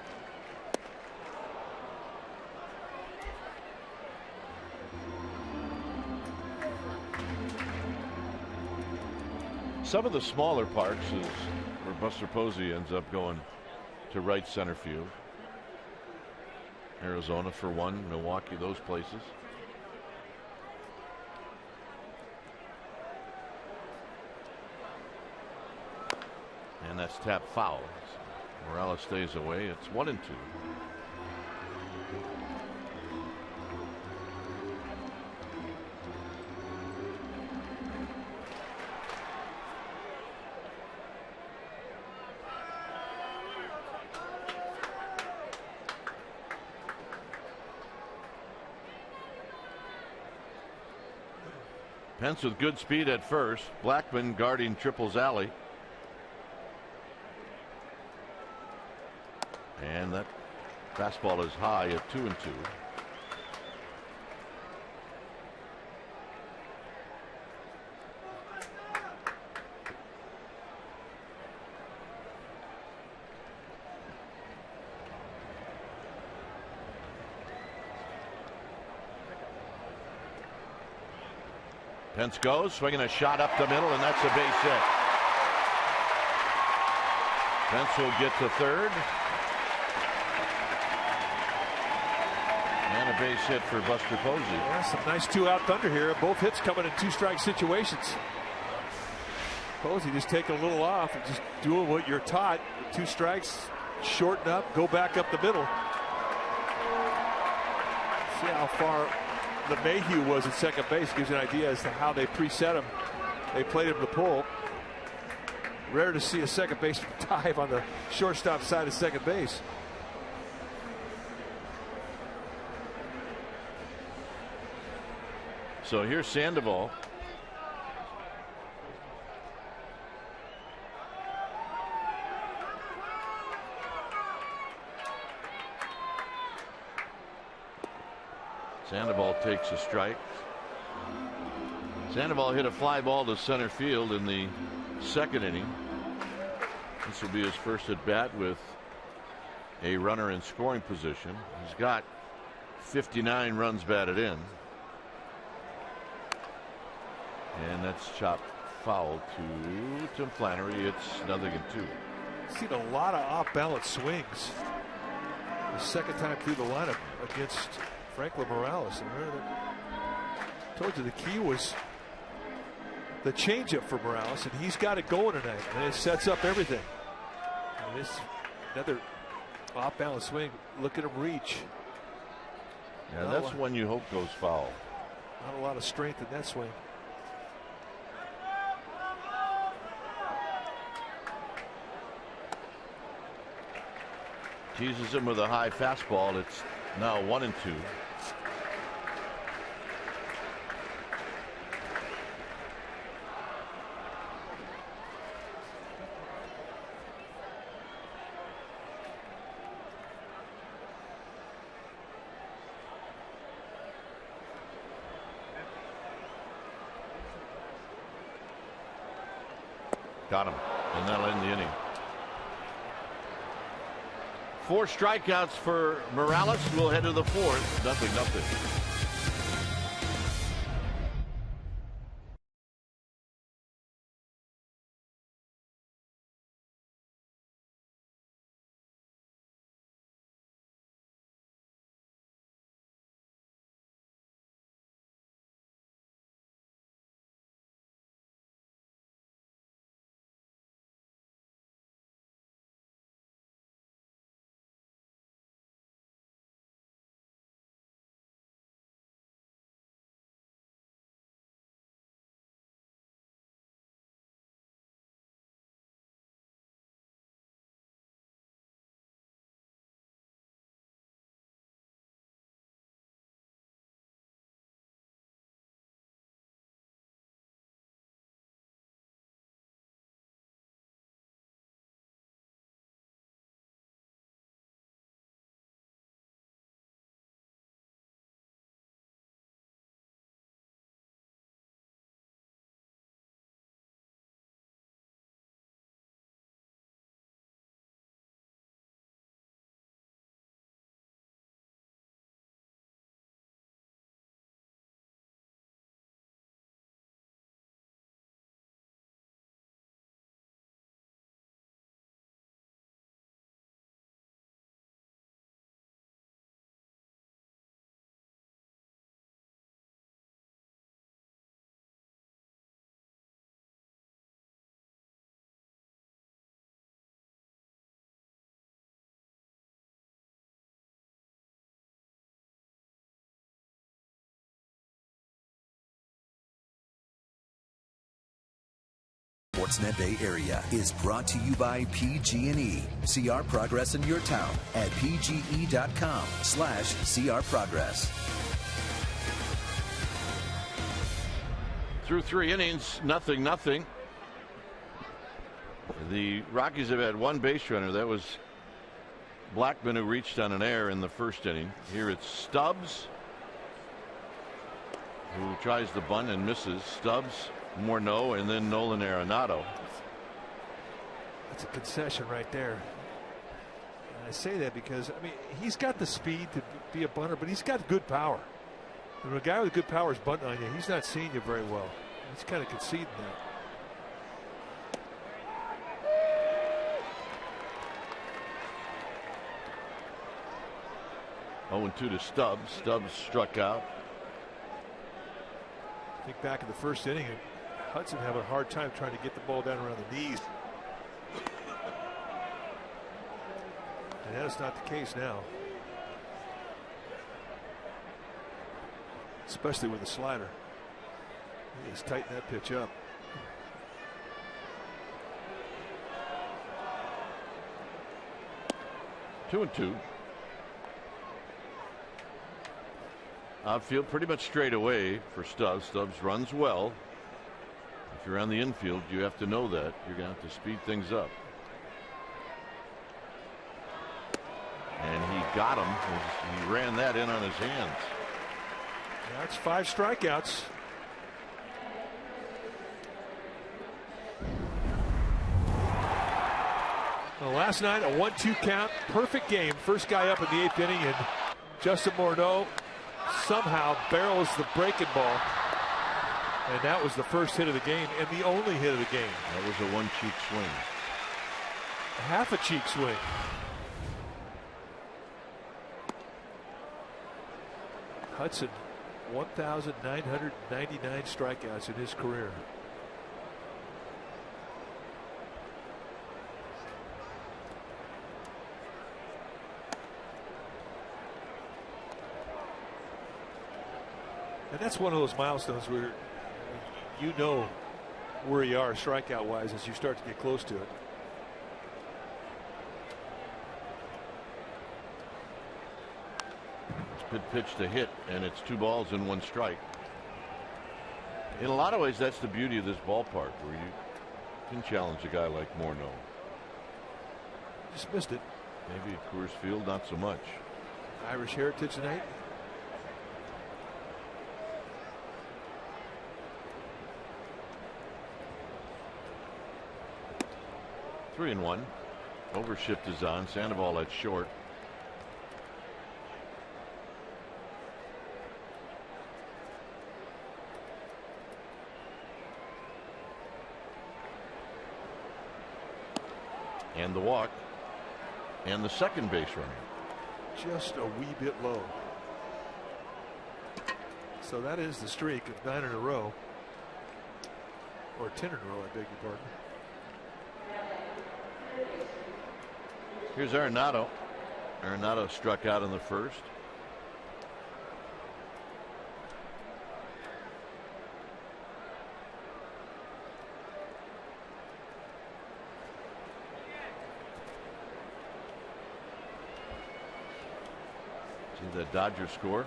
Some of the smaller parks is where Buster Posey ends up going to right center field. Arizona for one, Milwaukee, those places. And that's tapped foul. Morales stays away. It's 1-2. Pence with good speed at first. Blackman guarding Triple's alley. And that fastball is high at 2-2. Pence goes, swinging a shot up the middle, and that's a base hit. Pence will get to third. And a base hit for Buster Posey. Yeah, some nice 2-out thunder here. Both hits coming in 2-strike situations. Posey just taking a little off and just doing what you're taught. 2 strikes, shorten up, go back up the middle. See how far LeMahieu was at second base. Gives you an idea as to how they preset him. They played him to pull. Rare to see a second baseman dive on the shortstop side of second base. So here's Sandoval. Sandoval takes a strike. Sandoval hit a fly ball to center field in the second inning. This will be his first at bat with a runner in scoring position. He's got 59 runs batted in. And that's chopped foul to Tim Flannery. It's 0-2. Seen a lot of off-balance swings. The second time through the lineup against Franklin Morales. And I told you the key was the changeup for Morales, and he's got it going tonight, and it sets up everything. And this another off-balance swing. Look at him reach. Yeah, that's one you hope goes foul. Not a lot of strength in that swing. Teases him with a high fastball. It's now 1-2. Got him, and that'll end the inning. 4 strikeouts for Morales. We'll head to the 4th. 0-0. Sportsnet Bay Area is brought to you by PG&E. See our progress in your town at pge.com/crprogress. Through 3 innings, 0-0. The Rockies have had 1 base runner. That was Blackman, who reached on an error in the first inning. Here it's Stubbs, who tries the bunt and misses. Stubbs, Morneau, and then Nolan Arenado. That's a concession right there. And I say that because, I mean, he's got the speed to be a bunter, but he's got good power. And when a guy with good power is bunting on you, he's not seeing you very well. He's kind of conceding that. Oh, 0-2 to Stubbs. Stubbs struck out. I think back in the first inning, Hudson having a hard time trying to get the ball down around the knees. And that is not the case now. Especially with the slider. He has tightened that pitch up. Two and two. Outfield pretty much straight away for Stubbs. Stubbs runs well. If you're on the infield, you have to know that. You're going to have to speed things up. And he got him. He ran that in on his hands. That's 5 strikeouts. last night, a 1-2 count, perfect game. First guy up in the 8th inning, and Justin Morneau somehow barrels the breaking ball. And that was the first hit of the game and the only hit of the game. That was a one-cheek swing. Half a cheek swing. Hudson, 1,999 strikeouts in his career. And that's one of those milestones where you know where you are strikeout wise as you start to get close to it. Good pitch to hit, and it's 2 balls and 1 strike. In a lot of ways, that's the beauty of this ballpark, where you can challenge a guy like Morneau. Just missed it. Maybe at Coors Field, not so much. Irish heritage tonight. Three and 1. Overshift is on. Sandoval at short. And the walk. And the second base runner. Just a wee bit low. So that is the streak of 9 in a row. Or 10 in a row, I beg your pardon. Here's Arenado. Arenado struck out in the first. See the Dodgers score.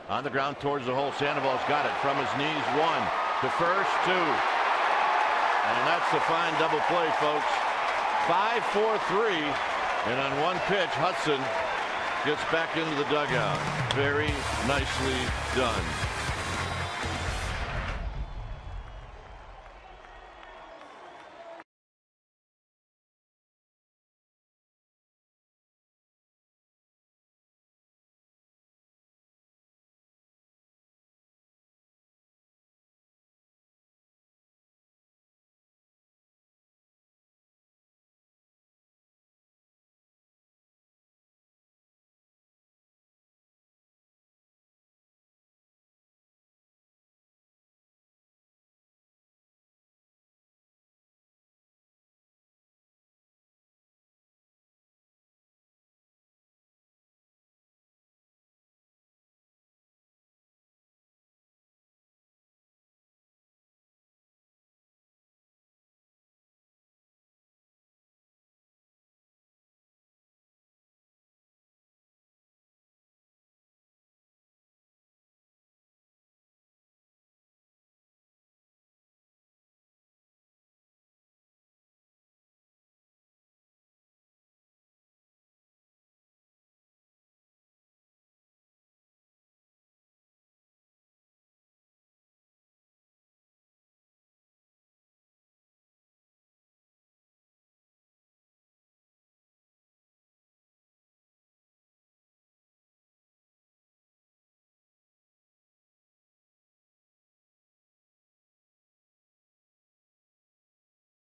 On the ground towards the hole. Sandoval's got it from his knees. 1 to first, 2. And that's the fine double play, folks. 5-4-3. And on one pitch, Hudson gets back into the dugout. Very nicely done.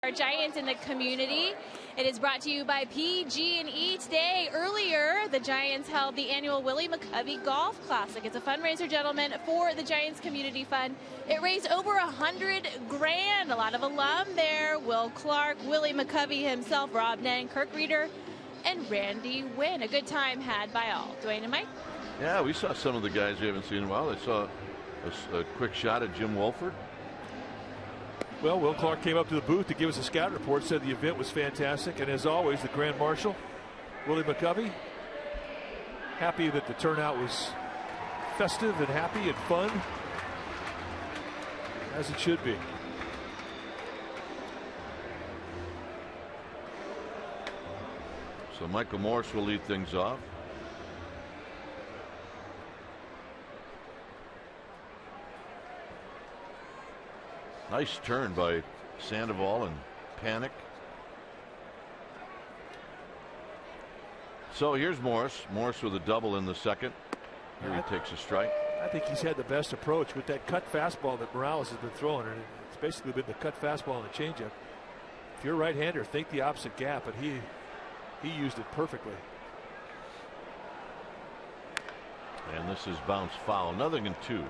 Our Giants in the community. It is brought to you by PG&E. Today, earlier, the Giants held the annual Willie McCovey Golf Classic. It's a fundraiser, gentlemen, for the Giants Community Fund. It raised over $100 grand. A lot of alum there. Will Clark, Willie McCovey himself, Rob Nen, Kirk Reeder, and Randy Wynn. A good time had by all. Dwayne and Mike? Yeah, we saw some of the guys we haven't seen in a while. I saw a quick shot at Jim Wolford. Well, Will Clark came up to the booth to give us a scout report, said the event was fantastic, and as always, the Grand Marshal, Willie McCovey, happy that the turnout was festive and happy and fun, as it should be. So Michael Morse will lead things off. Nice turn by Sandoval and Panic. So here's Morris. Morris with a double in the second. Here he takes a strike. I think he's had the best approach with that cut fastball that Morales has been throwing. And it's basically been the cut fastball and the changeup. If you're a right-hander, think the opposite gap, but he used it perfectly. And this is bounced foul. 0-2.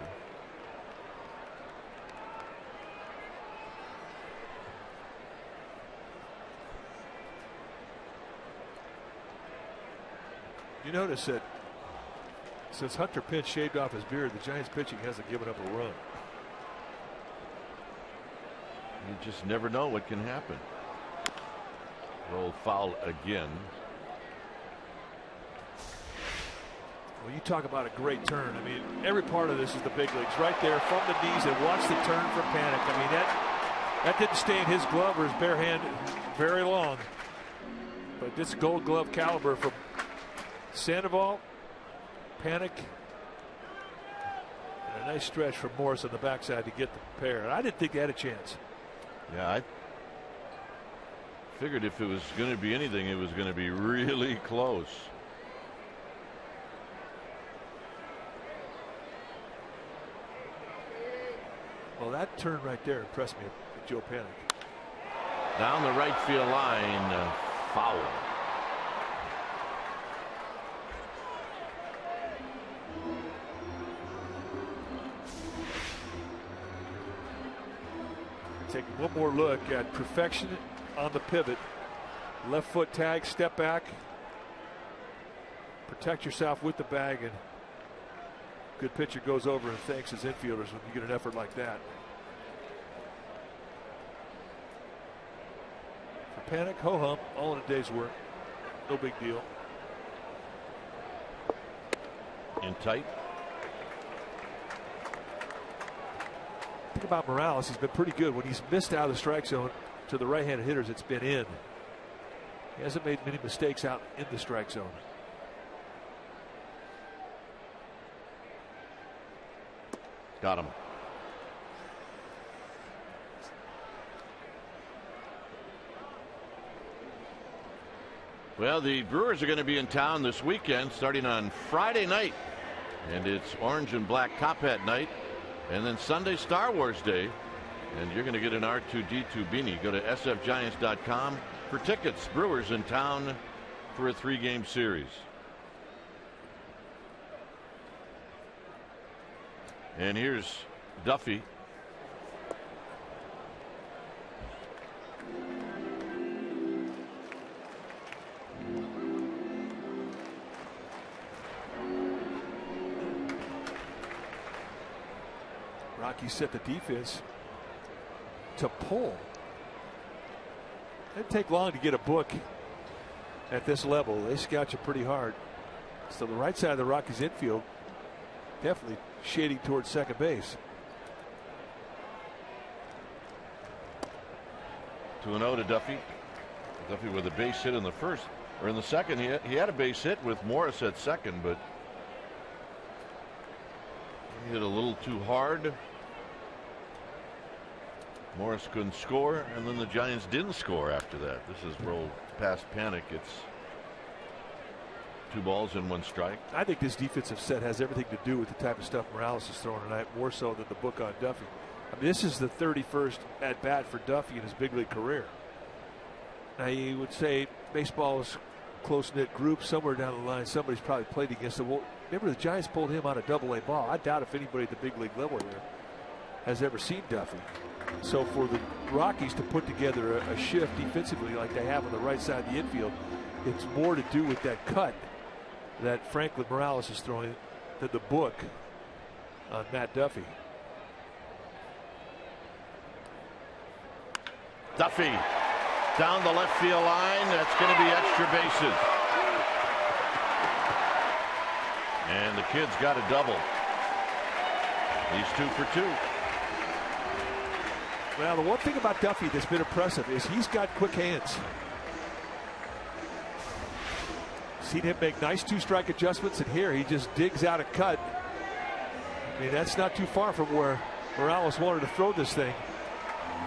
You notice that since Hunter Pence shaved off his beard, the Giants pitching hasn't given up a run. You just never know what can happen. Roll foul again. Well, you talk about a great turn. I mean, every part of this is the big leagues right there from the knees, and watch the turn from Panic. I mean, that didn't stay in his glove or his bare hand very long. But this Gold Glove caliber from Sandoval, Panic, and a nice stretch from Morris on the backside to get the pair. And I didn't think they had a chance. Yeah, I figured if it was going to be anything, it was going to be really close. Well, that turn right there impressed me with Joe Panic. Down the right field line, foul. Take one more look at perfection on the pivot. Left foot tag, step back. Protect yourself with the bag, and good pitcher goes over and thanks his infielders when you get an effort like that. For Panic, ho-hum, all in a day's work. No big deal. In tight. Think about Morales. He's been pretty good. When he's missed out of the strike zone to the right-handed hitters, it's been in. He hasn't made many mistakes out in the strike zone. Got him. Well, the Brewers are going to be in town this weekend starting on Friday night. And it's orange and black top hat night. And then Sunday, Star Wars Day. And you're going to get an R2-D2 beanie. Go to sfgiants.com for tickets. Brewers in town for a 3-game series. And here's Duffy. Rockies set the defense to pull. It didn't take long to get a book at this level. They scout you pretty hard. So the right side of the Rockies infield definitely shading towards second base. 2-0 to Duffy. Duffy with a base hit in the first, or in the second. He had a base hit with Morris at second, but he hit a little too hard. Morris couldn't score, and then the Giants didn't score after that. This is rolled past Panic. It's 2 balls and 1 strike. I think this defensive set has everything to do with the type of stuff Morales is throwing tonight, more so than the book on Duffy. I mean, this is the 31st at bat for Duffy in his big league career. Now, you would say baseball is close-knit group. Somewhere down the line, somebody's probably played against him. Well, remember, the Giants pulled him out of Double-A ball. I doubt if anybody at the big league level here has ever seen Duffy. So for the Rockies to put together a shift defensively like they have on the right side of the infield, it's more to do with that cut that Franklin Morales is throwing than the book on Matt Duffy. Duffy down the left field line. That's going to be extra bases. And the kid's got a double. He's 2 for 2. Well, the one thing about Duffy that's been impressive is he's got quick hands. Seen him make nice 2-strike adjustments, and here he just digs out a cut. I mean, that's not too far from where Morales wanted to throw this thing.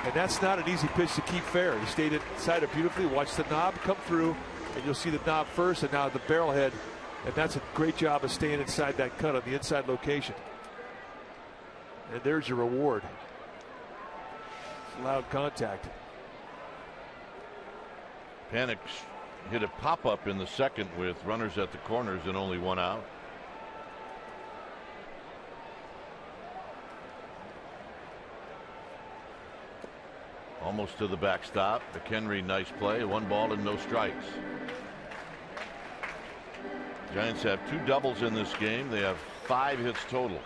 And that's not an easy pitch to keep fair. He stayed inside it beautifully. Watch the knob come through, and you'll see the knob first, and now the barrel head. And that's a great job of staying inside that cut on the inside location. And there's your reward. It's loud contact. Panik hit a pop-up in the second with runners at the corners and only one out. Almost to the backstop. McHenry, nice play. 1 ball and no strikes. Giants have 2 doubles in this game. They have 5 hits total.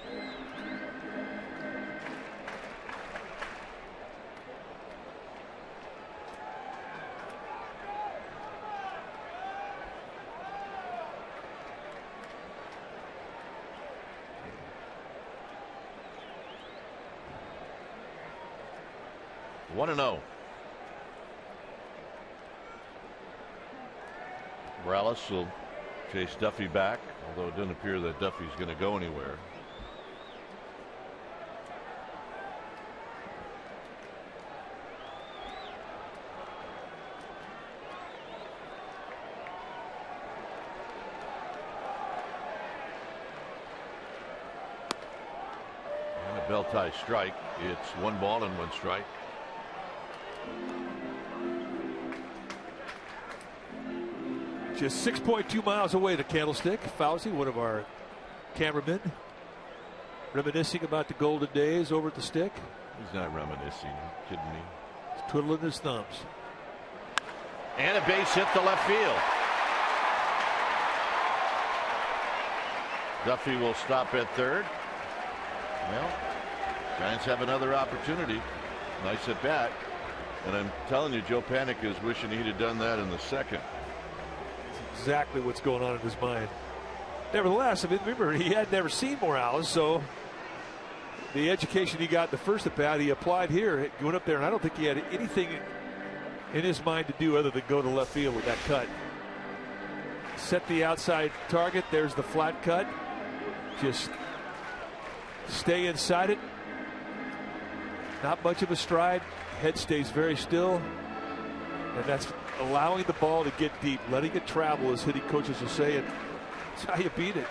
One and 0. Morales will chase Duffy back, although it doesn't appear that Duffy's going to go anywhere. And a bell tie strike. It's 1 ball and 1 strike. Just 6.2 miles away to Candlestick. Fauci, one of our cameramen, reminiscing about the golden days over at the stick. He's not reminiscing. Kidding me? He's twiddling his thumbs. And a base hit to left field. Duffy will stop at third. Well, Giants have another opportunity. Nice at bat. And I'm telling you, Joe Panik is wishing he'd have done that in the second. Exactly what's going on in his mind. Nevertheless, I mean, remember, he had never seen Morales, so the education he got in the first at bat, he applied here, going up there, and I don't think he had anything in his mind to do other than go to left field with that cut. Set the outside target. There's the flat cut. Just stay inside it. Not much of a stride. Head stays very still. And that's allowing the ball to get deep, letting it travel, as hitting coaches will say, and that's how you beat it.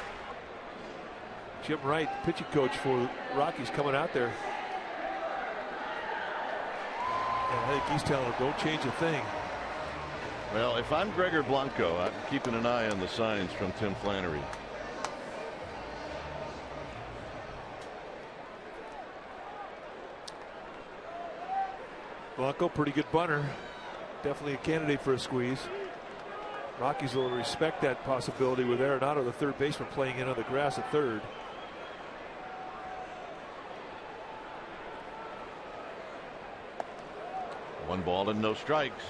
Jim Wright, pitching coach for Rockies, coming out there. And I think he's telling him, don't change a thing. Well, if I'm Gregor Blanco, I'm keeping an eye on the signs from Tim Flannery. Blanco, pretty good bunter. Definitely a candidate for a squeeze. Rockies will respect that possibility with Arenado, the third baseman, playing in on the grass at third. One ball and no strikes.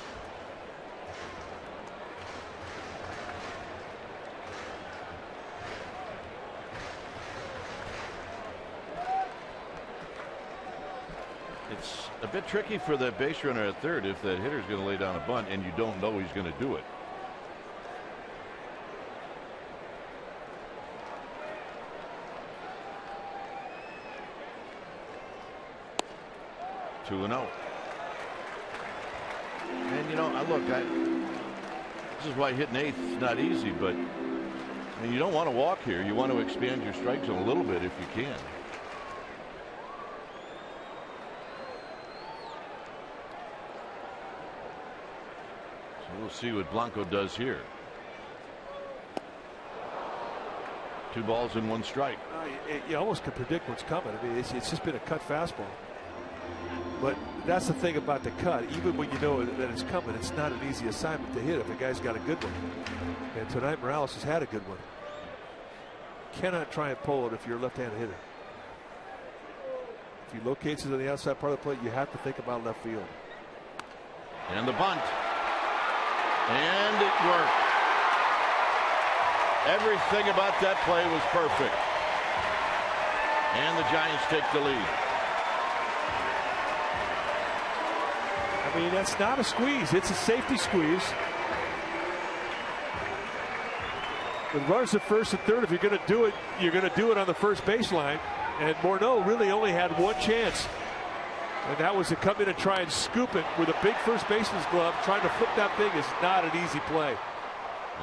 It's a bit tricky for that base runner at third if that hitter's going to lay down a bunt and you don't know he's going to do it. Two and 0. And you know, this is why hitting eighth is not easy, but I mean, you don't want to walk here. You want to expand your strike zone a little bit if you can. We'll see what Blanco does here. 2 balls and 1 strike. You almost can predict what's coming. I mean, it's just been a cut fastball. But that's the thing about the cut. Even when you know that it's coming, it's not an easy assignment to hit if a guy's got a good one. And tonight Morales has had a good one. Cannot try and pull it if you're a left-handed hitter. If he locates it on the outside part of the plate, you have to think about left field. And the bunt. And it worked. Everything about that play was perfect. And the Giants take the lead. I mean, that's not a squeeze. It's a safety squeeze. With runners at first and third, if you're going to do it, you're going to do it on the first baseline. And Morneau really only had one chance. And that was to come in and try and scoop it with a big first baseman's glove. Trying to flip that thing is not an easy play.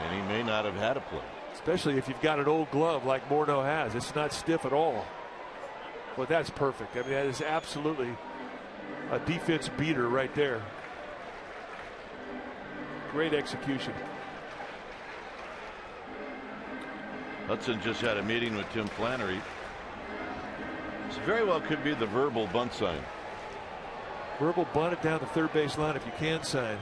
And he may not have had a play. Especially if you've got an old glove like Morneau has. It's not stiff at all. But that's perfect. I mean, that is absolutely a defense beater right there. Great execution. Hudson just had a meeting with Tim Flannery. This very well could be the verbal bunt sign. Verbal bunt it down the third base line if you can sign.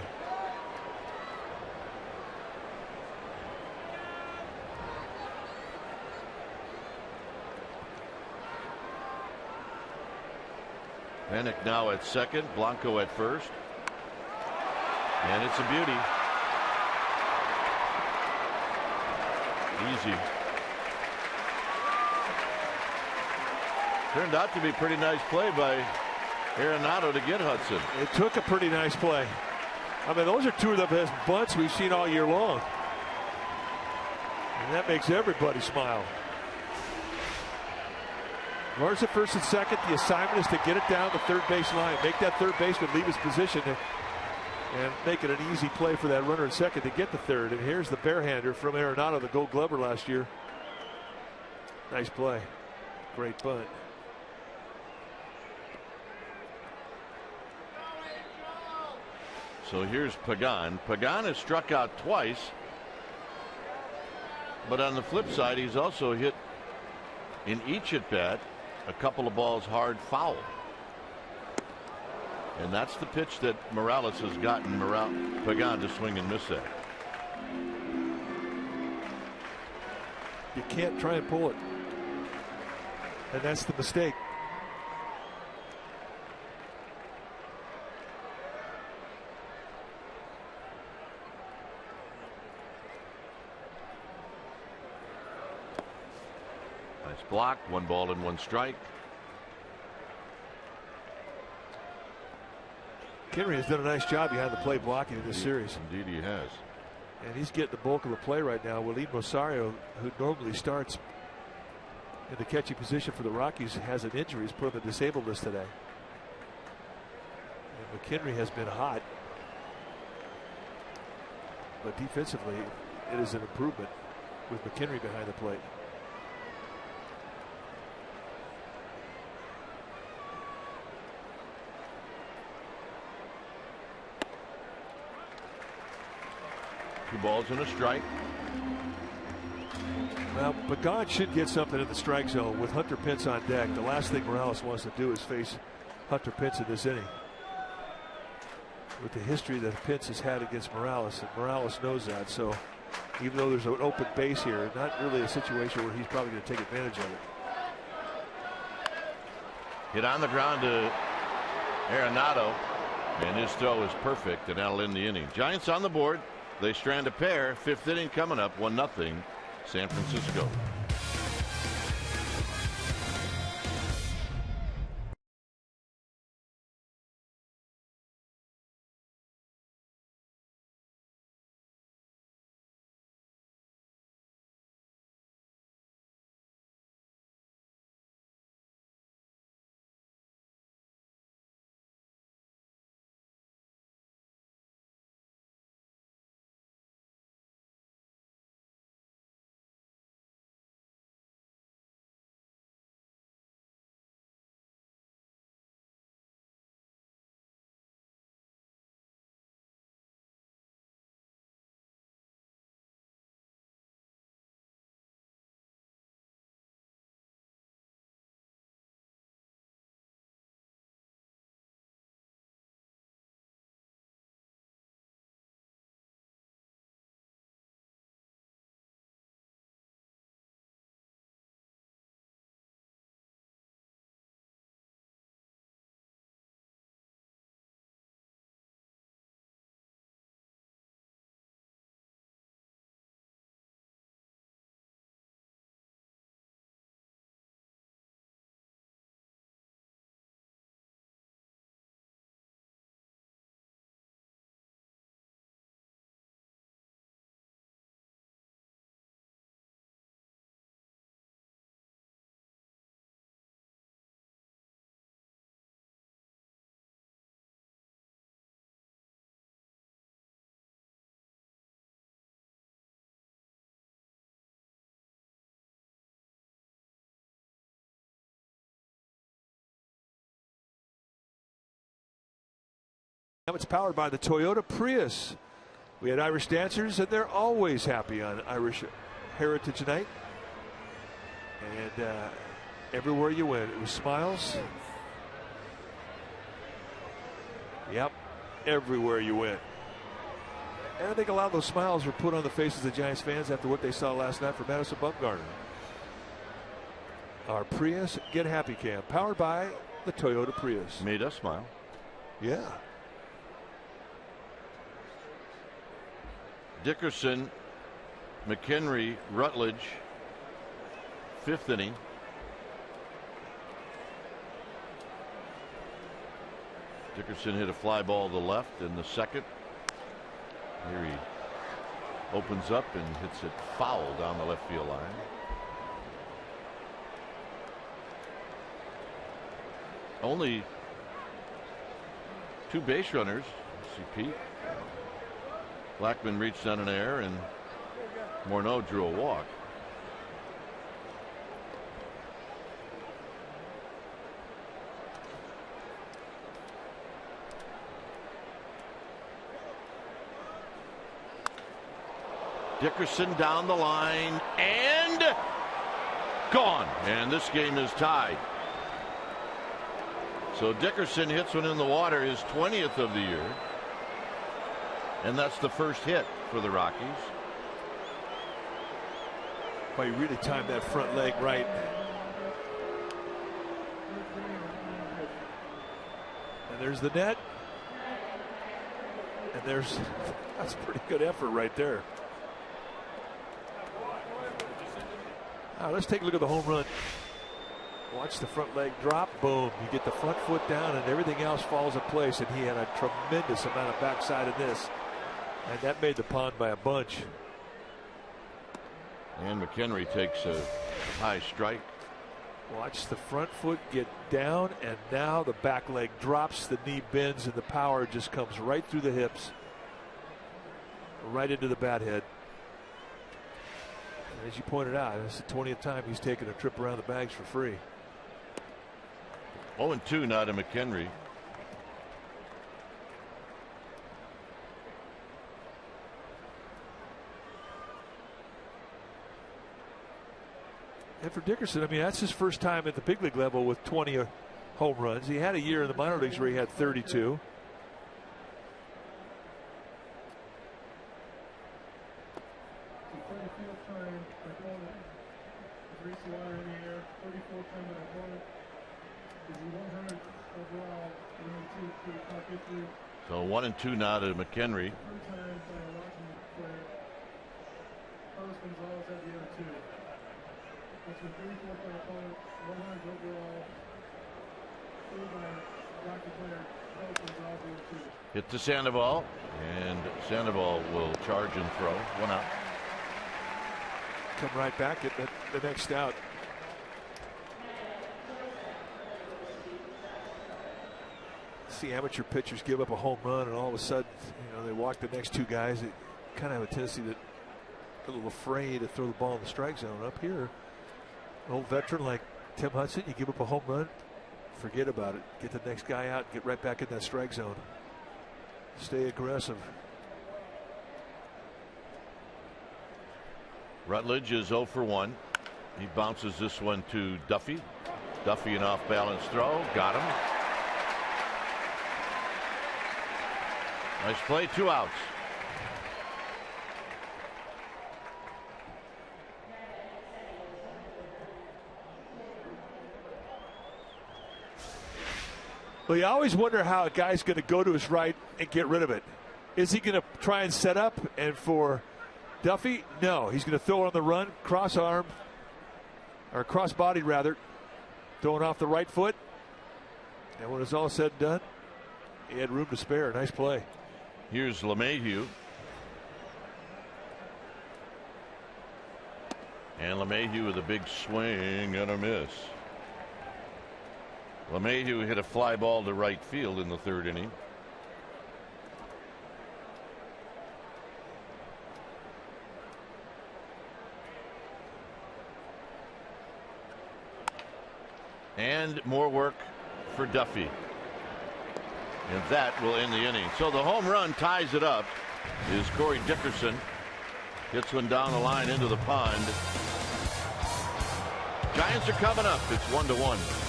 Vanek now at second, Blanco at first. And it's a beauty. Easy. Turned out to be a pretty nice play by Arenado to get Hudson. It took a pretty nice play. I mean, those are two of the best bunts we've seen all year long. And that makes everybody smile. Runners at first and second. The assignment is to get it down the third base line. Make that third baseman leave his position and make it an easy play for that runner at second to get the third. And here's the barehander from Arenado, the Gold Glover last year. Nice play. Great bunt. So here's Pagan. Pagan has struck out twice. But on the flip side, he's also hit in each at bat a couple of balls hard foul. And that's the pitch that Morales has gotten Pagan to swing and miss at. You can't try and pull it. And that's the mistake. Nice block, 1 ball and 1 strike. Henry has done a nice job behind the plate blocking in this series. Indeed he has. And he's getting the bulk of the play right now. Waleed Rosario, who normally starts in the catching position for the Rockies, has an injury. He's put on the disabled list today. And McHenry has been hot. But defensively, it is an improvement with McHenry behind the plate. Two balls and a strike. Well, Pagan should get something in the strike zone with Hunter Pence on deck. The last thing Morales wants to do is face Hunter Pence in this inning. With the history that Pence has had against Morales, and Morales knows that. So even though there's an open base here, not really a situation where he's probably going to take advantage of it. Hit on the ground to Arenado, and his throw is perfect, and that'll end the inning. Giants on the board. They strand a pair. 5th inning coming up, 1-0 San Francisco. It's powered by the Toyota Prius. We had Irish dancers, and they're always happy on Irish Heritage Night. And everywhere you went, it was smiles. Yep, everywhere you went. And I think a lot of those smiles were put on the faces of Giants fans after what they saw last night from Madison Bumgarner. Our Prius Get Happy Cam, powered by the Toyota Prius. Made us smile. Yeah. Dickerson, McHenry, Rutledge, 5th inning. Dickerson hit a fly ball to the left in the 2nd. Here he opens up and hits it foul down the left field line. Only 2 base runners. Let's see Pete. Blackman reached on an error, and Morneau drew a walk. Dickerson down the line and gone. And this game is tied. So Dickerson hits one in the water, his 20th of the year. And that's the first hit for the Rockies. Well, you really timed that front leg right. And there's the net. And that's a pretty good effort right there. Now let's take a look at the home run. Watch the front leg drop. Boom. You get the front foot down and everything else falls in place. And he had a tremendous amount of backside in this. And that made the pond by a bunch. And McHenry takes a high strike. Watch the front foot get down, and now the back leg drops, the knee bends, and the power just comes right through the hips, right into the bat head. And as you pointed out, it's the 20th time he's taken a trip around the bags for free. 0-2 now to McHenry. And for Dickerson, I mean, that's his first time at the big league level with 20 home runs. He had a year in the minor leagues where he had 32. So 1-2 now to McHenry. Hit to Sandoval, and Sandoval will charge and throw. 1 out. Come right back at the next out. See amateur pitchers give up a home run, and all of a sudden, they walk the next 2 guys. They kind of have a tendency to a little afraid to throw the ball in the strike zone. Up here, an old veteran like Tim Hudson, you give up a home run, forget about it. Get the next guy out, get right back in that strike zone. Stay aggressive. Rutledge is 0 for 1. He bounces this one to Duffy. Duffy, an off balance throw, got him. Nice play, 2 outs. Well, you always wonder how a guy's going to go to his right and get rid of it. Is he going to try and set up? And for Duffy, no. He's going to throw it on the run, cross arm, or cross body rather, throwing off the right foot. And when it's all said and done, he had room to spare. Nice play. Here's LeMahieu. And LeMahieu with a big swing and a miss. LeMahieu hit a fly ball to right field in the 3rd inning. And more work for Duffy. And that will end the inning. So the home run ties it up is Corey Dickerson. Hits one down the line into the pond. Giants are coming up. It's 1-1.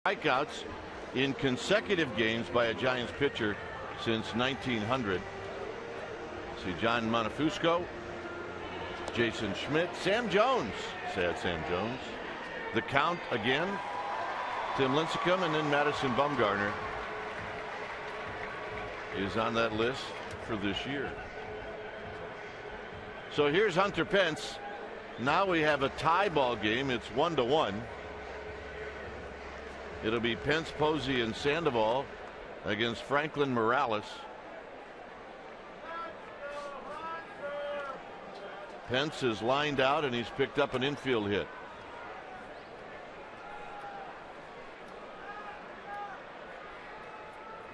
Strikeouts in consecutive games by a Giants pitcher since 1900. See John Montefiusco, Jason Schmidt, Sam Jones. Sad Sam Jones. The count again. Tim Lincecum, and then Madison Bumgarner is on that list for this year. So here's Hunter Pence. Now we have a tie ball game. It's 1-1. It'll be Pence, Posey, and Sandoval against Franklin Morales. Pence is lined out, and he's picked up an infield hit.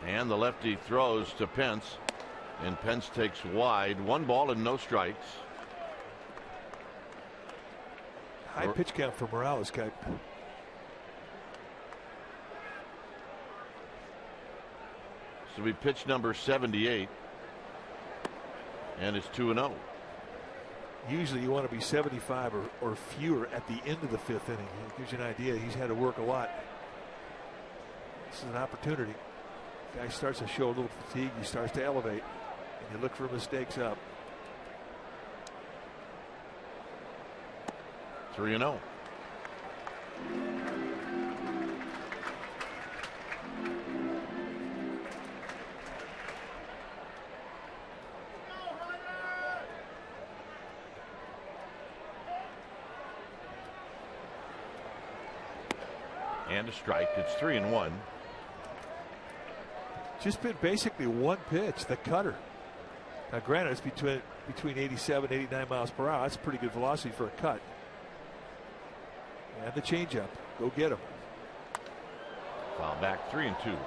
And the lefty throws to Pence, and Pence takes wide. 1 ball and no strikes. High pitch count for Morales, Kite. So we pitch number 78, and it's 2-0. Usually you want to be 75 or fewer at the end of the 5th inning. It gives you an idea. He's had to work a lot. This is an opportunity. Guy starts to show a little fatigue. He starts to elevate, and you look for mistakes up. 3-0. And a strike. It's 3-1. Just been basically one pitch, the cutter. Now granted, it's between 87 and 89 miles per hour. That's pretty good velocity for a cut. And the changeup. Go get him. Foul back, 3-2.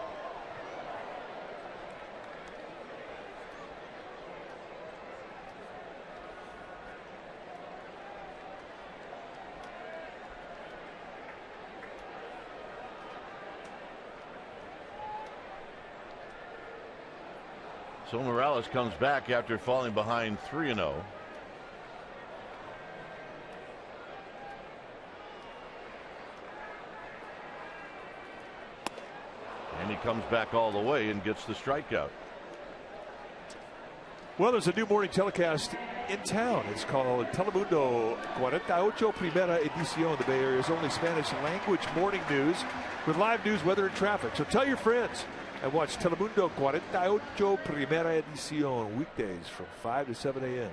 So Morales comes back after falling behind 3-0. And he comes back all the way and gets the strikeout. Well, there's a new morning telecast in town. It's called Telemundo 48 Primera Edición, the Bay Area's only Spanish language morning news with live news, weather, and traffic. So tell your friends and watch Telemundo 48 Primera Edición weekdays from 5 to 7 a.m.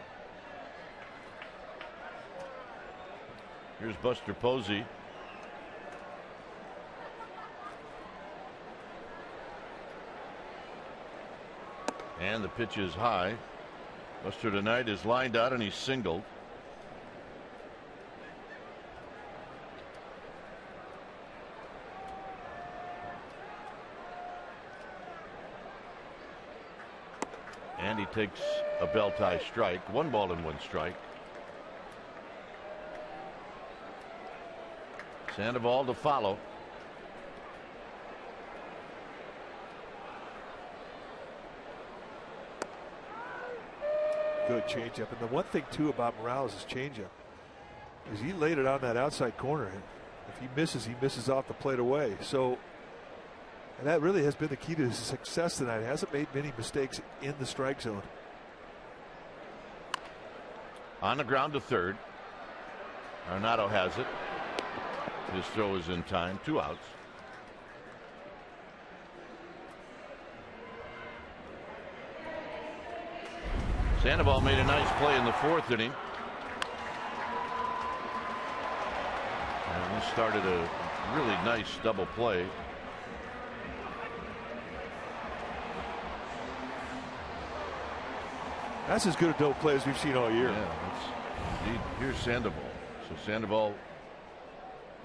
Here's Buster Posey. And the pitch is high. Buster tonight is lined out and he's singled. And he takes a bell tie strike. 1 ball and 1 strike. Sandoval to follow. Good changeup. And the one thing too about Morales' changeup is he laid it on that outside corner. If he misses off the plate away. So, and that really has been the key to his success tonight. He hasn't made many mistakes in the strike zone. On the ground to third. Arenado has it. His throw is in time. 2 outs. Sandoval made a nice play in the 4th inning. And he started a really nice double play. That's as good a double play as we've seen all year. Yeah, indeed. Here's Sandoval. So Sandoval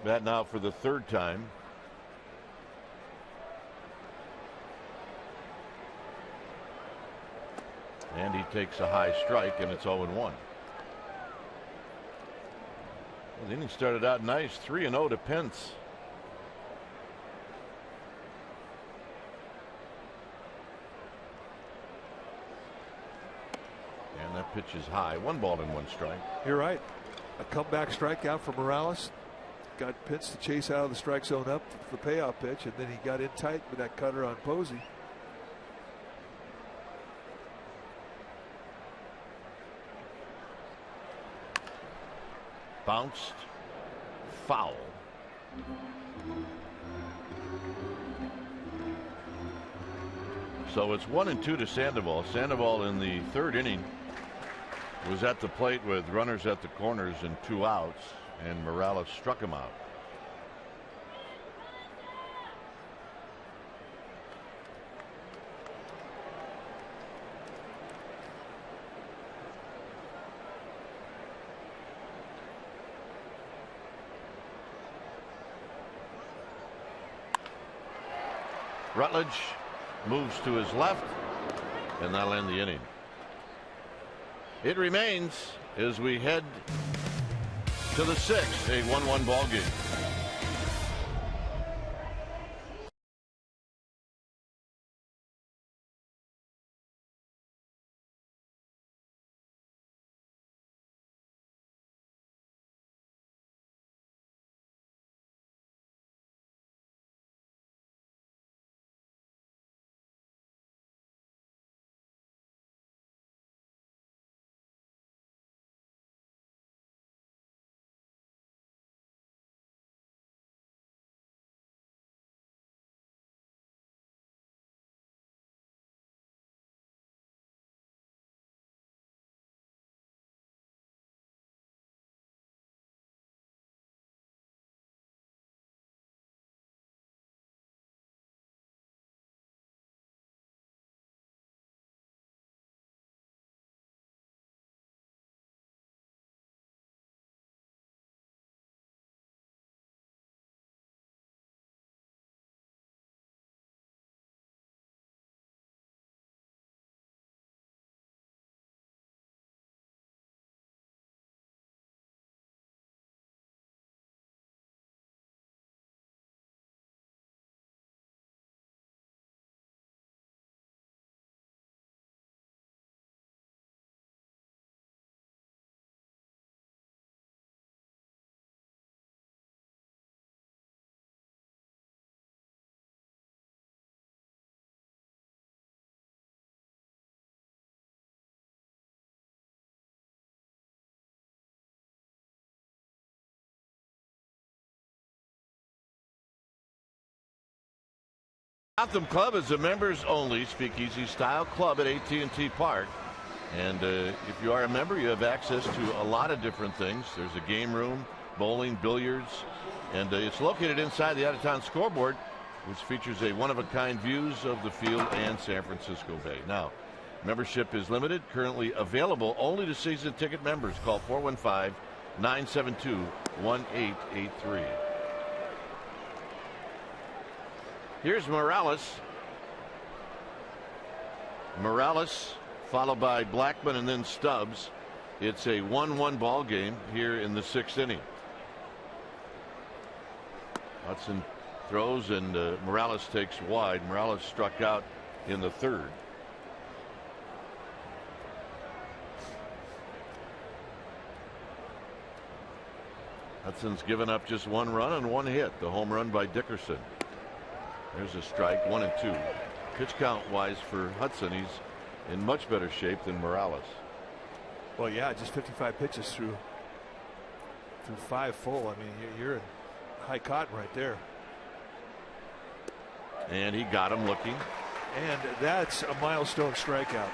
bat now for the 3rd time. And he takes a high strike, and it's 0-1. Well, the inning started out nice, 3-0 to Pence. And that pitch is high. 1 ball and 1 strike. You're right. A comeback strikeout for Morales. Got Pence to chase out of the strike zone up for the payoff pitch, and then he got in tight with that cutter on Posey. Bounced, foul. So it's 1-2 to Sandoval. Sandoval in the 3rd inning was at the plate with runners at the corners and 2 outs, and Morales struck him out. Rutledge moves to his left, and that'll end the inning. It remains as we head to the 6th, a 1-1 ball game. Gotham Club is a members-only speakeasy-style club at AT&T Park. And if you are a member, you have access to a lot of different things. There's a game room, bowling, billiards, and it's located inside the out-of-town scoreboard, which features a one-of-a-kind views of the field and San Francisco Bay. Now, membership is limited, currently available only to season ticket members. Call 415-972-1883. Here's Morales. Morales followed by Blackman and then Stubbs. It's a 1-1 ball game here in the 6th inning. Hudson throws and Morales takes wide. Morales struck out in the 3rd. Hudson's given up just 1 run and 1 hit. The home run by Dickerson. There's a strike, 1-2. Pitch count wise for Hudson, he's in much better shape than Morales. Well, yeah, just 55 pitches through 5 full. I mean, you're in high cotton right there. And he got him looking. And that's a milestone strikeout.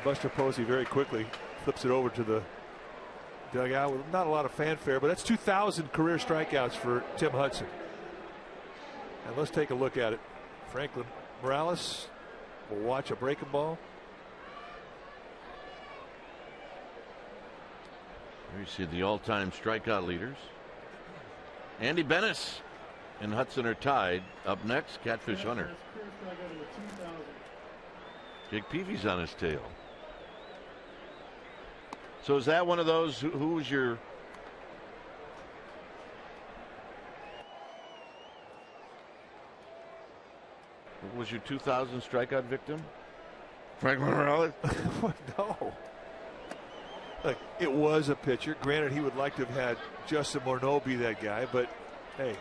Buster Posey very quickly flips it over to the dugout with not a lot of fanfare, but that's 2,000 career strikeouts for Tim Hudson. And let's take a look at it. Franklin Morales will watch a breaking ball. Here you see the all-time strikeout leaders. Andy Bennis and Hudson are tied. Up next, Catfish Hunter. Jake Peavy's on his tail. So is that one of those? Who was your? What was your 2000 strikeout victim? Franklin Morales? No. Look, it was a pitcher. Granted, he would like to have had Justin Morneau be that guy, but hey,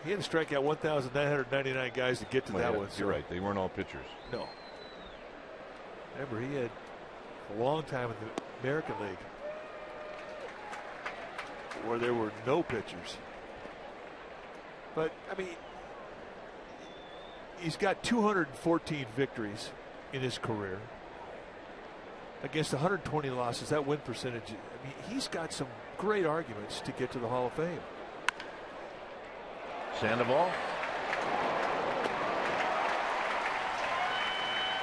he had to strike out 1,999 guys to get to that one. You're right. They weren't all pitchers. No. Remember, he had a long time in the American League where there were no pitchers. But, I mean, he's got 214 victories in his career against 120 losses. That win percentage, I mean, he's got some great arguments to get to the Hall of Fame. Sandoval.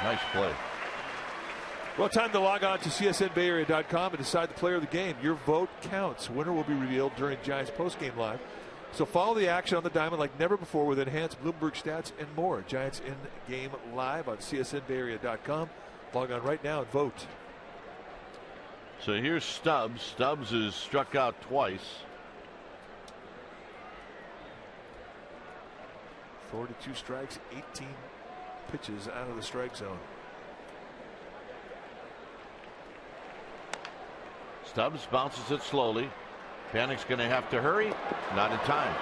Nice play. Well, time to log on to csnbayarea.com and decide the player of the game. Your vote counts. Winner will be revealed during Giants postgame live. So follow the action on the diamond like never before with enhanced Bloomberg stats and more. Giants in game live on csnbayarea.com. Log on right now and vote. So here's Stubbs. Stubbs is struck out twice. 42 strikes, 18 pitches out of the strike zone. Stubbs bounces it slowly. Panic's going to have to hurry. Not in time.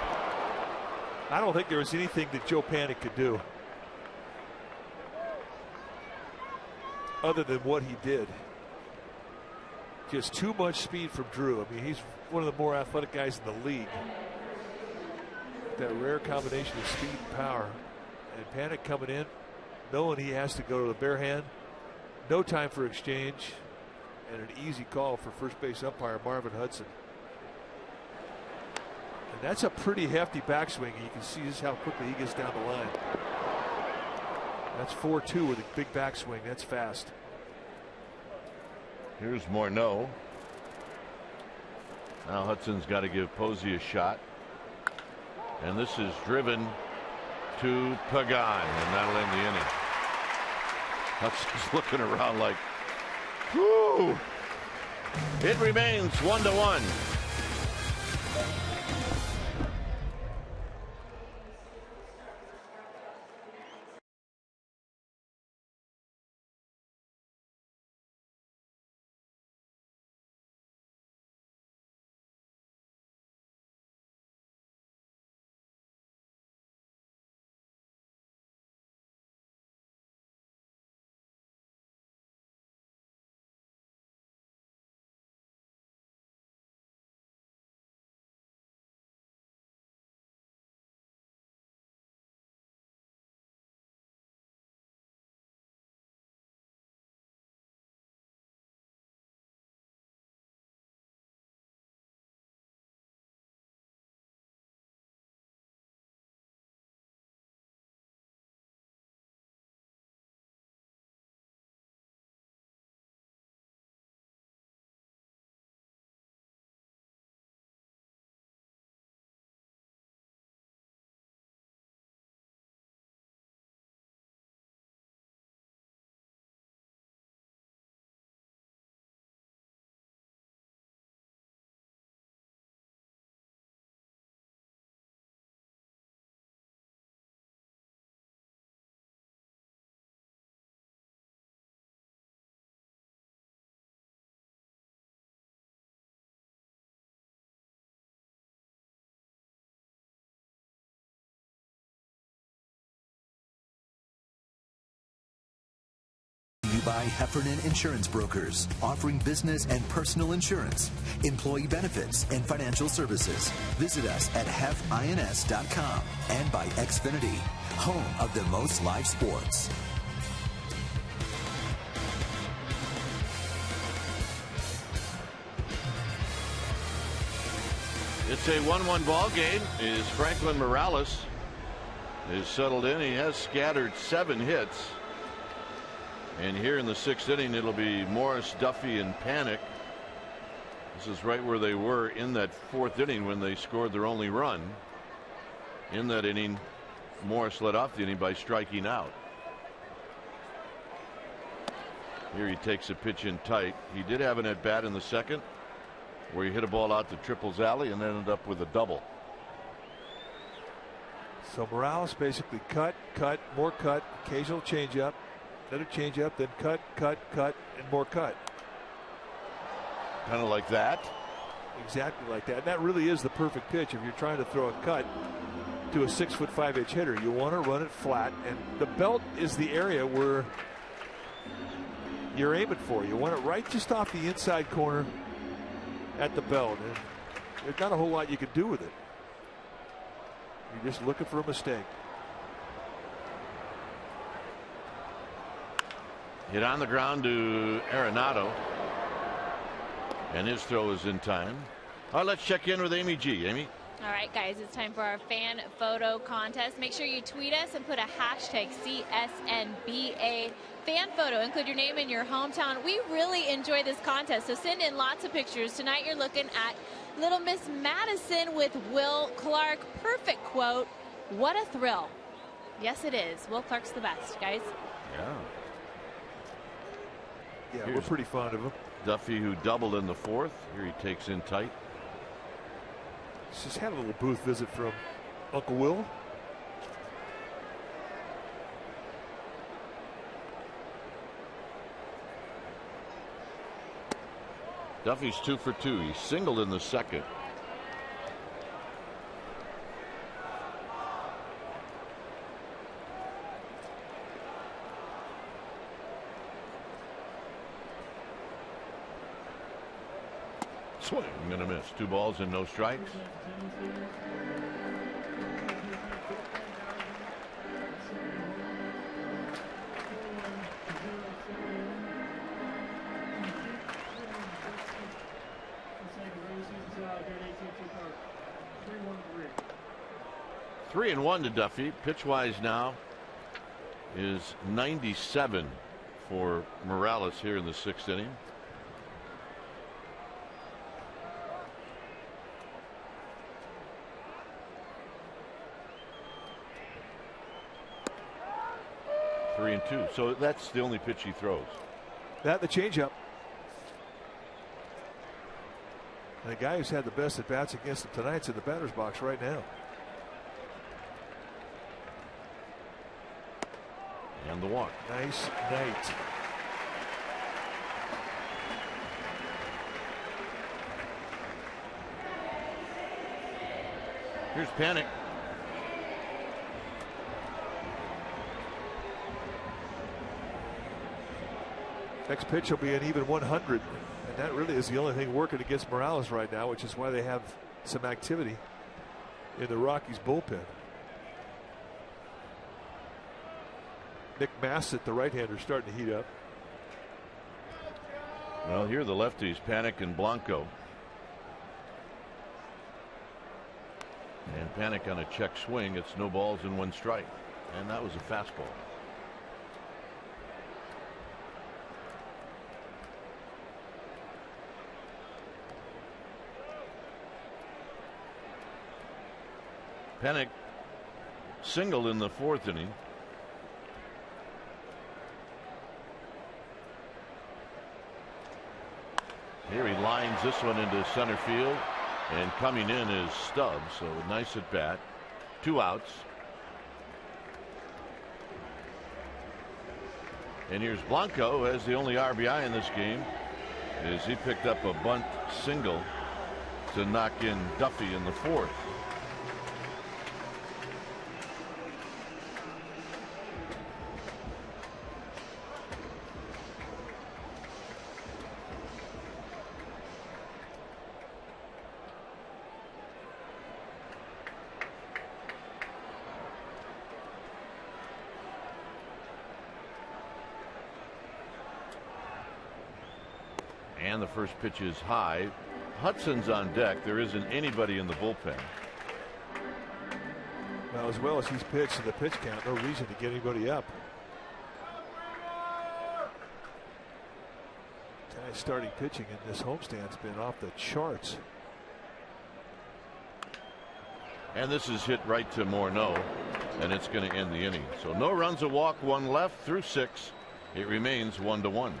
I don't think there was anything that Joe Panic could do other than what he did. Just too much speed from Drew. I mean, he's one of the more athletic guys in the league. That rare combination of speed and power. And Panic coming in, knowing he has to go to the bare hand. No time for exchange. And an easy call for first base umpire Marvin Hudson. And that's a pretty hefty backswing. You can see just how quickly he gets down the line. That's 4-2 with a big backswing. That's fast. Here's Morneau. Now Hudson's got to give Posey a shot. And this is driven to Pagan, and that'll end the inning. Hudson's looking around like, whoo! It remains 1-1. by Heffernan Insurance Brokers, offering business and personal insurance, employee benefits, and financial services. Visit us at hefins.com and by Xfinity, home of the most live sports. It's a 1-1 ball game. Is Franklin Morales is settled in. He has scattered 7 hits. And here in the 6th inning, it'll be Morris, Duffy, and Panic. This is right where they were in that 4th inning when they scored their only run. In that inning, Morris led off the inning by striking out. Here he takes a pitch in tight. He did have an at-bat in the 2nd where he hit a ball out to Triple's alley and ended up with a double. So Morales basically cut, more cut, occasional changeup, then a changeup, then cut, and more cut. Kind of like that. Exactly like that. And that really is the perfect pitch if you're trying to throw a cut to a 6'5" hitter. You want to run it flat, and the belt is the area where you're aiming for. You want it right just off the inside corner at the belt, and there's not a whole lot you can do with it. You're just looking for a mistake. Hit on the ground to Arenado, and his throw is in time. All right, let's check in with Amy G. Amy. All right, guys, it's time for our fan photo contest. Make sure you tweet us and put a hashtag CSNBA fan photo. Include your name and your hometown. We really enjoy this contest, so send in lots of pictures. Tonight you're looking at Little Miss Madison with Will Clark. Perfect quote. What a thrill. Yes, it is. Will Clark's the best, guys. Yeah, we're pretty fond of him. Duffy, who doubled in the 4th. Here he takes in tight. Just had a little booth visit from Uncle Will. Duffy's 2 for 2. He singled in the 2nd. Swing and a miss. 2 balls and no strikes. Three and 1 to Duffy. Pitch-wise now is 97 for Morales here in the 6th inning. Three and 2. So that's the only pitch he throws. That, the changeup. And the guy who's had the best at bats against him tonight's in the batter's box right now. And the walk. Nice night. Here's Panic. Next pitch will be an even 100, and that really is the only thing working against Morales right now, which is why they have some activity in the Rockies bullpen. Nick Massett, the right-hander, starting to heat up. Well, here are the lefties, Panic and Blanco. And Panic on a check swing. It's no balls and 1 strike. And that was a fastball. Panic singled in the 4th inning. Here he lines this one into center field, and coming in is Stubbs. So nice at bat. 2 outs. And here's Blanco, who has the only RBI in this game, as he picked up a bunt single to knock in Duffy in the 4th. And the first pitch is high. Hudson's on deck. There isn't anybody in the bullpen. Well, as well as he's pitched to the pitch count, no reason to get anybody up. Guy's starting pitching in this homestand's been off the charts. And this is hit right to Morneau, and it's going to end the inning. So no runs, a walk, one left through 6. It remains 1-1.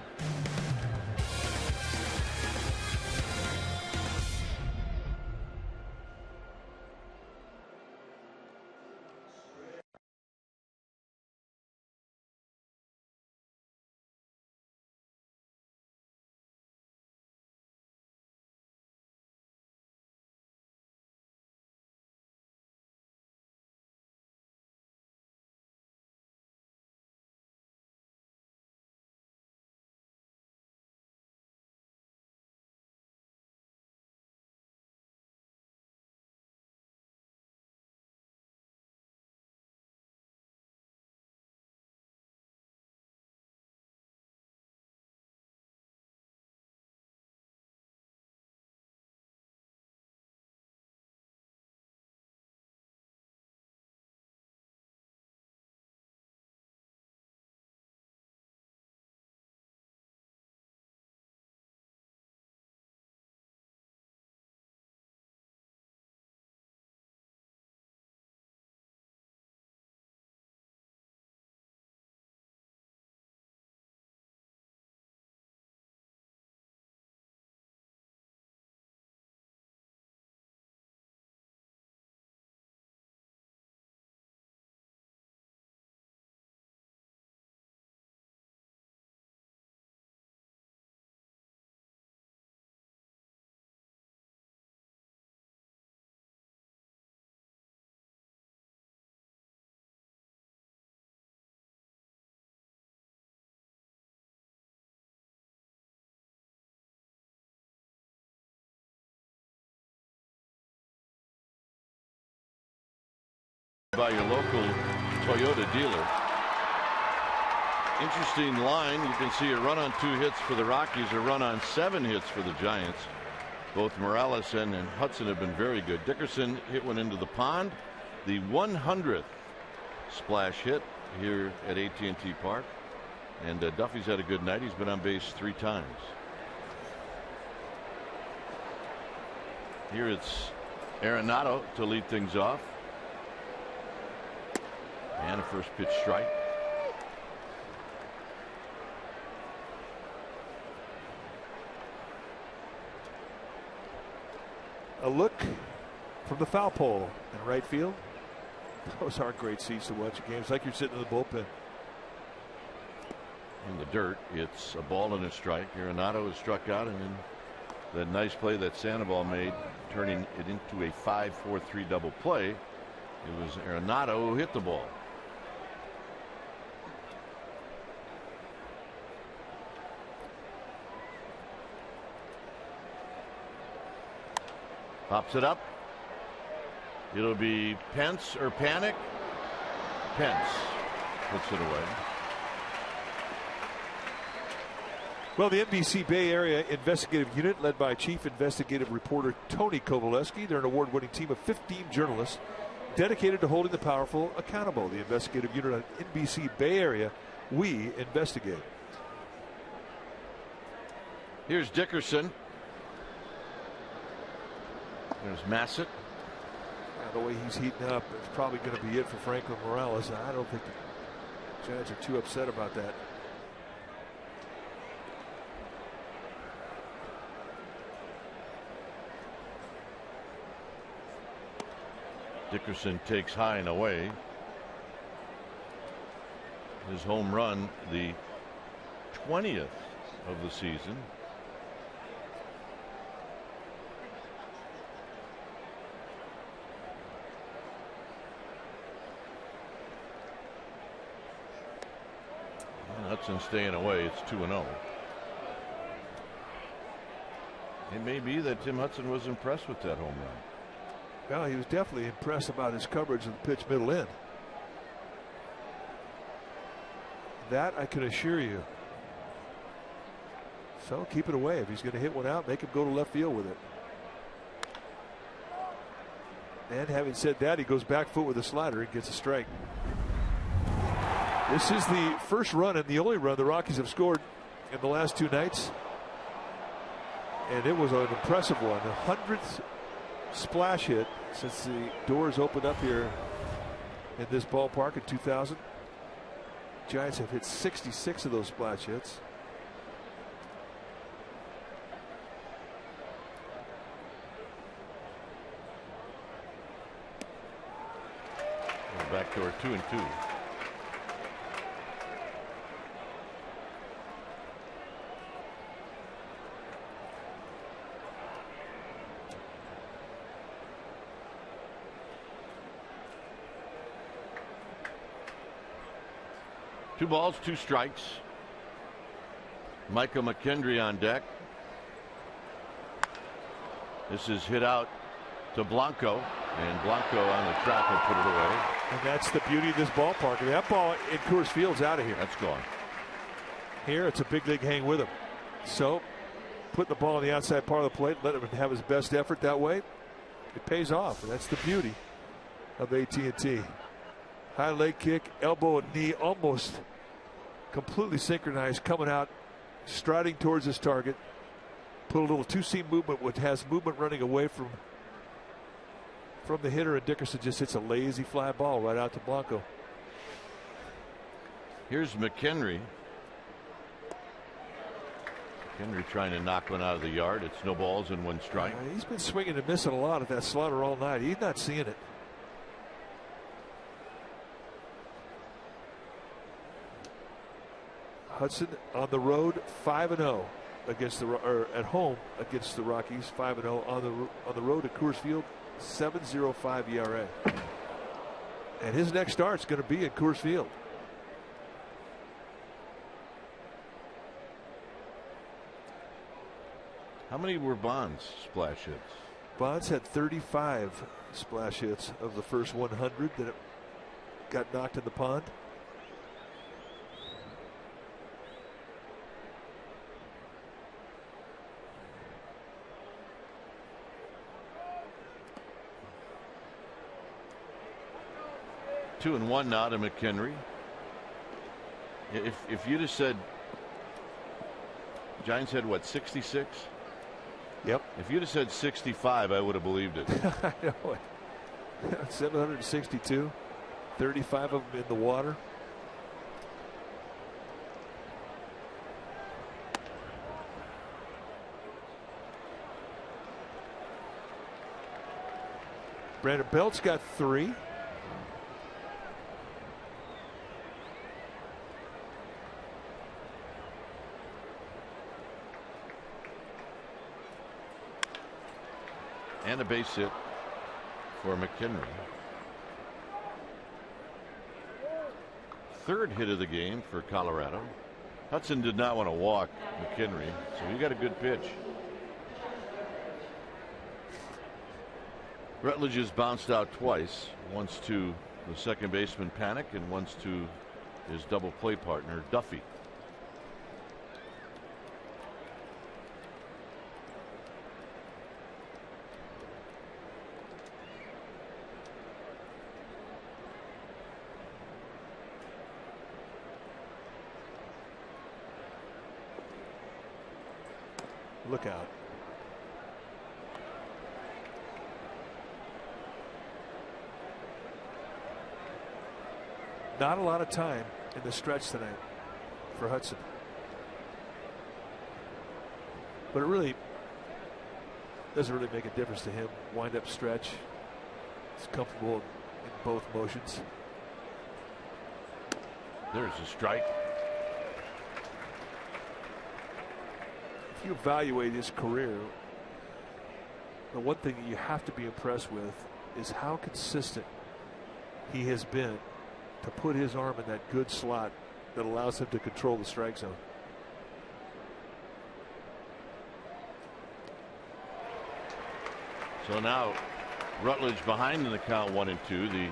By your local Toyota dealer. Interesting line. You can see a run on 2 hits for the Rockies, a run on 7 hits for the Giants. Both Morales and Hudson have been very good. Dickerson hit one into the pond. The 100th splash hit here at AT&T Park. And Duffy's had a good night. He's been on base 3 times. Here it's Arenado to lead things off. And a first pitch strike. A look from the foul pole in right field. Those are great seats to watch games, like you're sitting in the bullpen. In the dirt, it's a ball and a strike. Arenado is struck out, and then that nice play that Sandoval made, turning it into a 5-4-3 double play. It was Arenado who hit the ball. Pops it up. It'll be Pence or Panic. Pence puts it away. Well, the NBC Bay Area Investigative Unit, led by Chief Investigative Reporter Tony Kowaleski, they're an award-winning team of 15 journalists dedicated to holding the powerful accountable. The Investigative Unit on NBC Bay Area, we investigate. Here's Dickerson. There's Massett. The way he's heating up, it's probably going to be it for Franklin Morales. I don't think the Giants are too upset about that. Dickerson takes high and away. His home run, the 20th of the season. Hudson staying away. It's 2-0. It may be that Tim Hudson was impressed with that home run. Well, he was definitely impressed about his coverage of the pitch middle in. That I can assure you. So keep it away. If he's going to hit one out, make him go to left field with it. And having said that, he goes back foot with a slider and gets a strike. This is the first run and the only run the Rockies have scored in the last 2 nights. And it was an impressive one. The 100th splash hit since the doors opened up here in this ballpark in 2000. Giants have hit 66 of those splash hits. Backdoor 2-2. Two balls, 2 strikes. Michael McKendry on deck. This is hit out to Blanco, and Blanco on the track will put it away. And that's the beauty of this ballpark. That ball in Coors Field's out of here. That's gone. Here, it's a big league hang with him. So, put the ball on the outside part of the plate, let him have his best effort that way. It pays off. And that's the beauty of AT&T. High leg kick, elbow and knee, almost completely synchronized, coming out, striding towards his target. Put a little two-seam movement, which has movement running away from the hitter, and Dickerson just hits a lazy fly ball right out to Blanco. Here's McHenry. McHenry trying to knock one out of the yard. It's no balls and 1 strike. He's been swinging and missing a lot at that slider all night. He's not seeing it. Hudson on the road 5-0 against at home against the Rockies. 5-0 on the road at Coors Field. 7.05 ERA. And his next start's going to be at Coors Field. How many were Bonds splash hits? Bonds had 35 splash hits of the first 100 that got knocked in the pond. Two and one now to McHenry. If you'd have said Giants had what, 66? Yep. If you'd have said 65, I would have believed it. I know it. 762, 35 of them in the water. Brandon Belt's got 3. And a base hit for McHenry. 3rd hit of the game for Colorado. Hudson did not want to walk McHenry, so he got a good pitch. Rutledge has bounced out twice, once to the second baseman Panic and once to his double play partner Duffy. Look out. Not a lot of time in the stretch tonight for Hudson. But it really doesn't really make a difference to him. Wind up stretch. He's comfortable in both motions. There's a strike. If you evaluate his career, the one thing that you have to be impressed with is how consistent he has been to put his arm in that good slot that allows him to control the strike zone. So now Rutledge behind in the count 1-2. The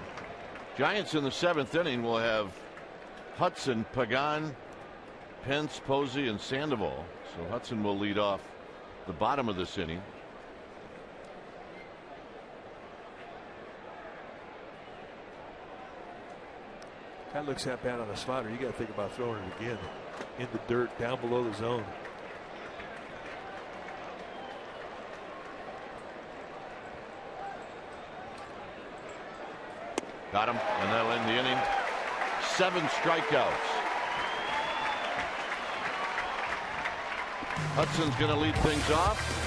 Giants in the 7th inning will have Hudson, Pagan, Pence, Posey, and Sandoval So Hudson will lead off the bottom of this inning. That looks that bad on a slider. You got to think about throwing it again in the dirt down below the zone. Got him, and that'll end the inning. 7 strikeouts. Hudson's going to lead things off.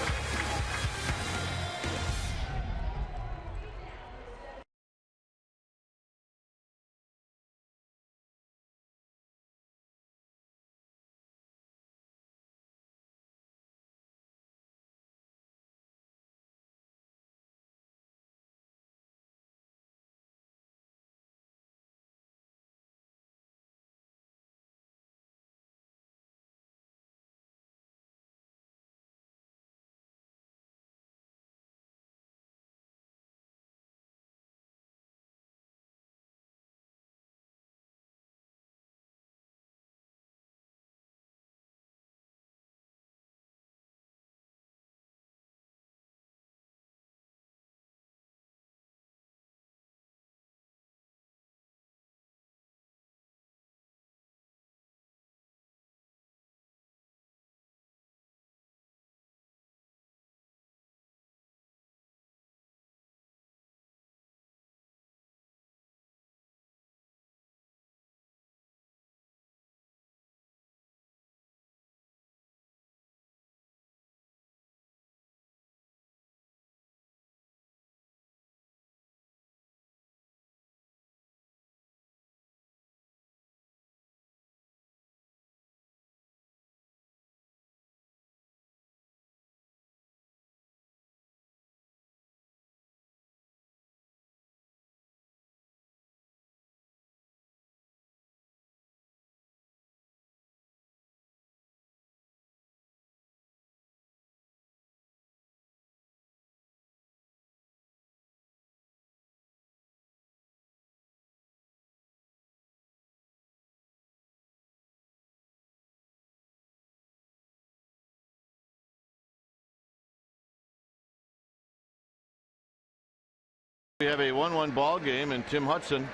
We have a 1-1 ball game, and Tim Hudson,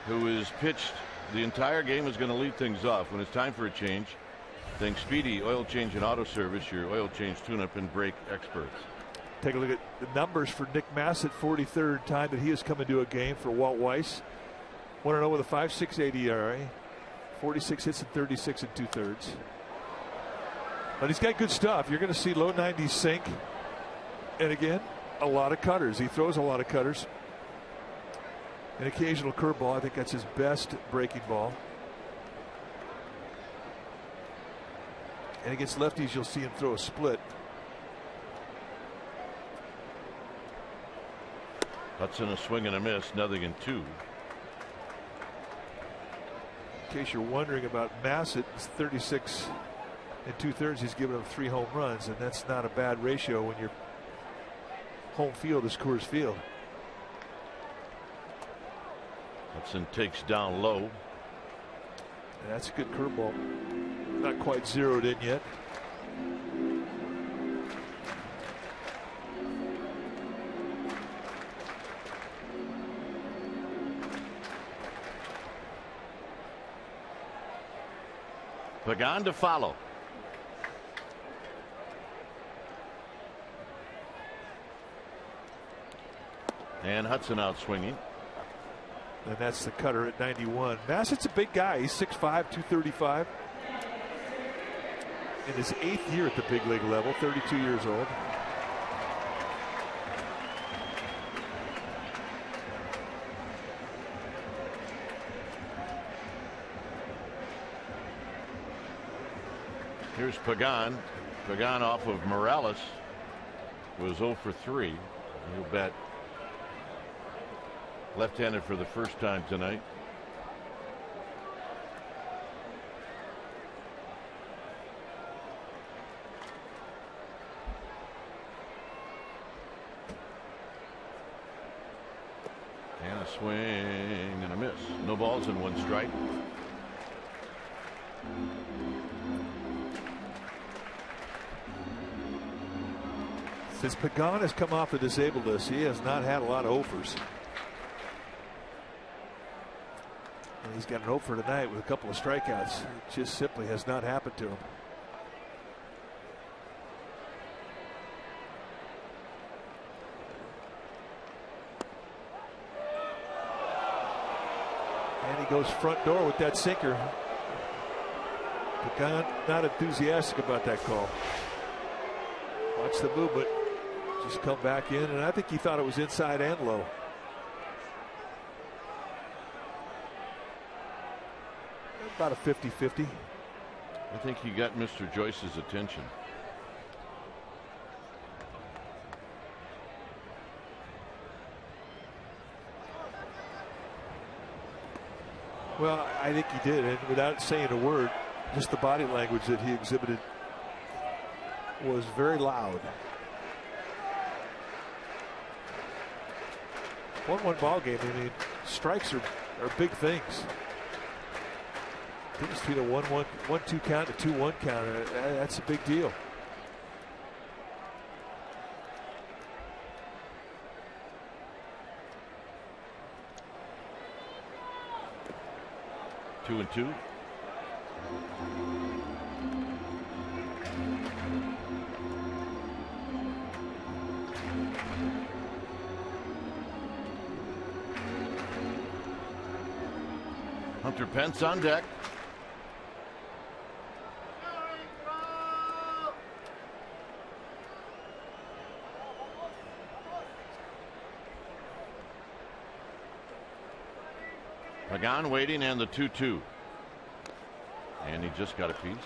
who has pitched the entire game, is going to lead things off. When it's time for a change, think Speedy Oil Change and Auto Service, your oil change tune-up and brake experts. Take a look at the numbers for Nick Massett, 43rd time that he has come into a game for Walt Weiss. 1-0 with a 5.68 ERA, 46 hits and 36 2/3. But he's got good stuff. You're going to see low 90s sink, and again, a lot of cutters. He throws a lot of cutters. An occasional curveball. I think that's his best breaking ball. And against lefties, you'll see him throw a split. Hudson a swing and a miss, 0-2. In case you're wondering about Massett, it's 36 2/3. He's given up 3 home runs, and that's not a bad ratio when you're home field is Coors Field. Hudson takes down low. And that's a good curveball. Not quite zeroed in yet. Pagan to follow. And Hudson out swinging. And that's the cutter at 91. Massett's a big guy. He's 6'5", 235. In his 8th year at the big league level, 32 years old. Here's Pagan. Pagan off of Morales was 0 for 3. He'll bat left-handed for the first time tonight. And a swing and a miss. No balls and 1 strike. Since Pagan has come off the disabled list, he has not had a lot of offers. And he's got an offer tonight with a couple of strikeouts. It just simply has not happened to him. And he goes front door with that sinker. Pagan not enthusiastic about that call. Watch the movement. Just come back in, and I think he thought it was inside and low. About a 50-50. I think he got Mr. Joyce's attention. Well, I think he did, and without saying a word, just the body language that he exhibited was very loud. 1-1 ball game. I mean, strikes are big things. The difference between a 1-2 count and a 2-1 count, that's a big deal. Two and two. Hunter Pence on deck. Pagan waiting, and the 2-2. And he just got a piece.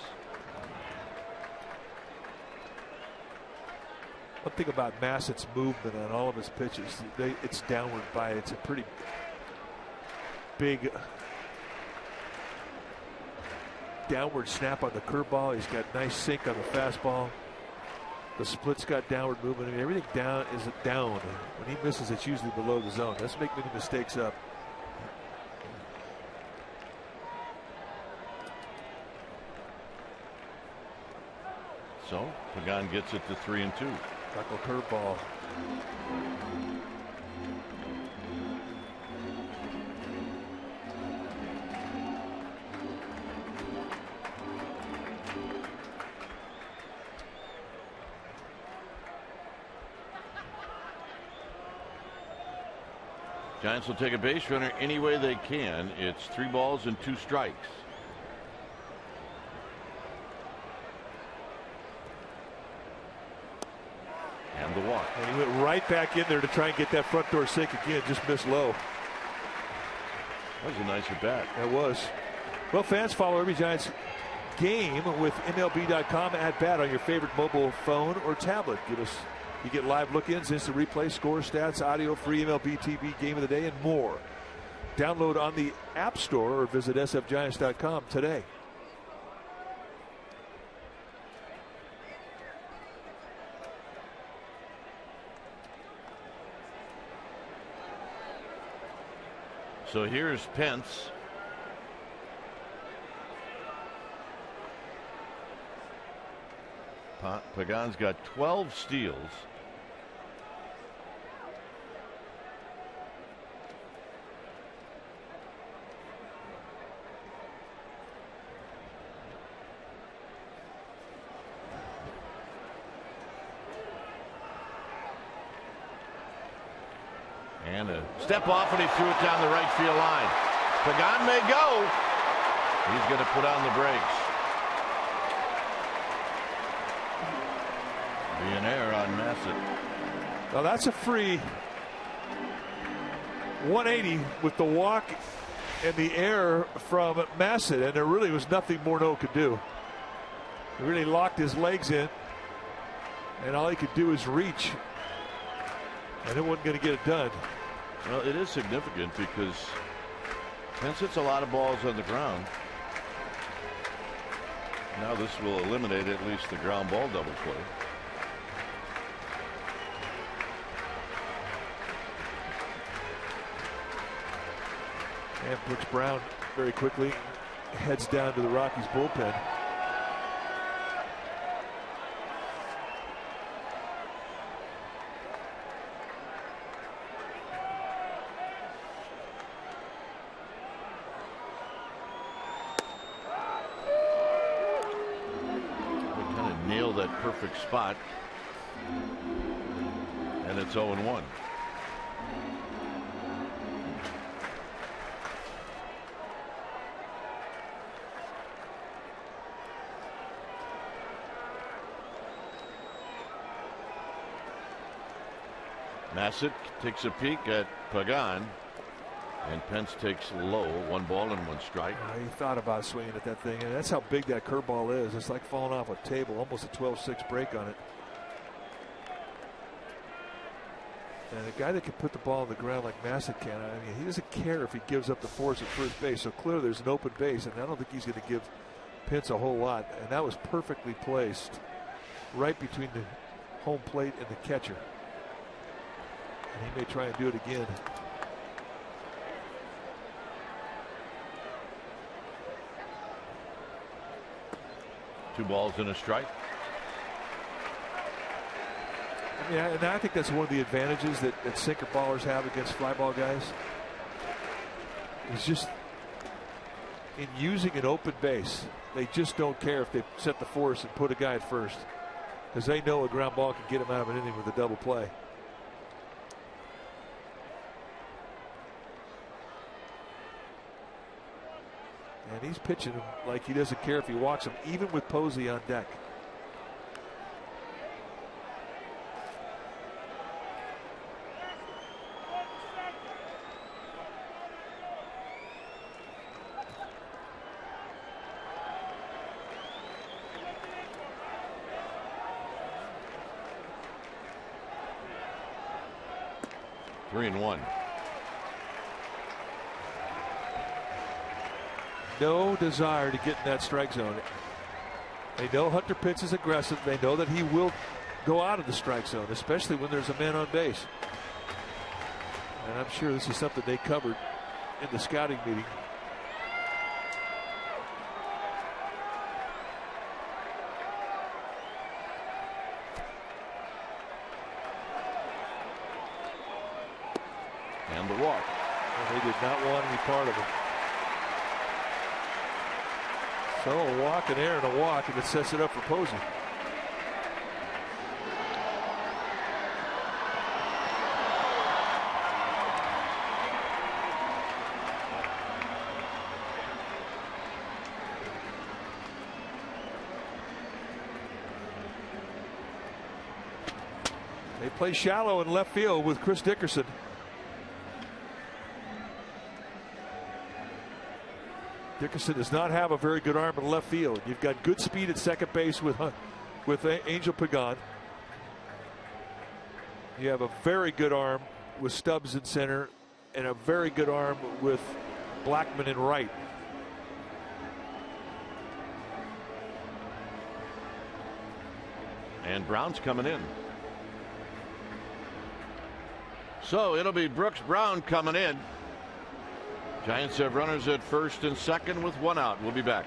One thing about Massett's movement on all of his pitches, it's downward bite. It's a pretty big downward snap on the curveball. He's got nice sink on the fastball. The split's got downward movement. I mean, everything down is down. When he misses, it's usually below the zone. Doesn't make many mistakes up. So Pagan gets it to 3-2. Knuckle curveball. Giants will take a base runner any way they can. It's 3 balls and 2 strikes. And the walk. And he went right back in there to try and get that front door sink again. Just missed low. That was a nice at bat. That was. Well, fans, follow every Giants game with MLB.com at bat on your favorite mobile phone or tablet. You get live look-ins, instant replay, score, stats, audio, free MLB TV, game of the day, and more. Download on the App Store or visit sfgiants.com today. So here's Pence. Pagan's got 12 steals. And a step off, and he threw it down the right field line. Pagan may go. He's going to put on the brakes. Be an error on Massett. Well, that's a free 180 with the walk and the error from Massett, and there really was nothing Morneau could do. He really locked his legs in, and all he could do is reach, and it wasn't going to get it done. Well, it is significant because Pence hits a lot of balls on the ground. Now this will eliminate at least the ground ball double play. And Brooks Brown very quickly heads down to the Rockies bullpen. that perfect spot. And it's 0-1. Massett takes a peek at Pagan, and Pence takes low. 1 ball and 1 strike. He thought about swinging at that thing, and that's how big that curveball is. It's like falling off a table, almost a 12-6 break on it. And a guy that can put the ball on the ground like Massett can, I mean, he doesn't care if he gives up the force at first base. So clearly there's an open base, and I don't think he's going to give Pence a whole lot. And that was perfectly placed right between the home plate and the catcher. And he may try and do it again. Two balls and a strike. Yeah, and I think that's one of the advantages that sinker ballers have against fly ball guys. Is just in using an open base, they just don't care if they set the force and put a guy at first, because they know a ground ball can get him out of an inning with a double play. And he's pitching him like he doesn't care if he walks him, even with Posey on deck. Three and one. No desire to get in that strike zone. They know Hunter Pitts is aggressive. They know that he will go out of the strike zone, especially when there's a man on base. And I'm sure this is something they covered in the scouting meeting. And the walk. And they did not want any part of it. So a walk, an error, and a walk, and it sets it up for Posey. They play shallow in left field with Chris Dickerson. Dickerson does not have a very good arm in left field. You've got good speed at second base with Angel Pagan. You have a very good arm with Stubbs in center, and a very good arm with Blackman in right. And Brown's coming in. So it'll be Brooks Brown coming in. Giants have runners at first and second with 1 out. We'll be back.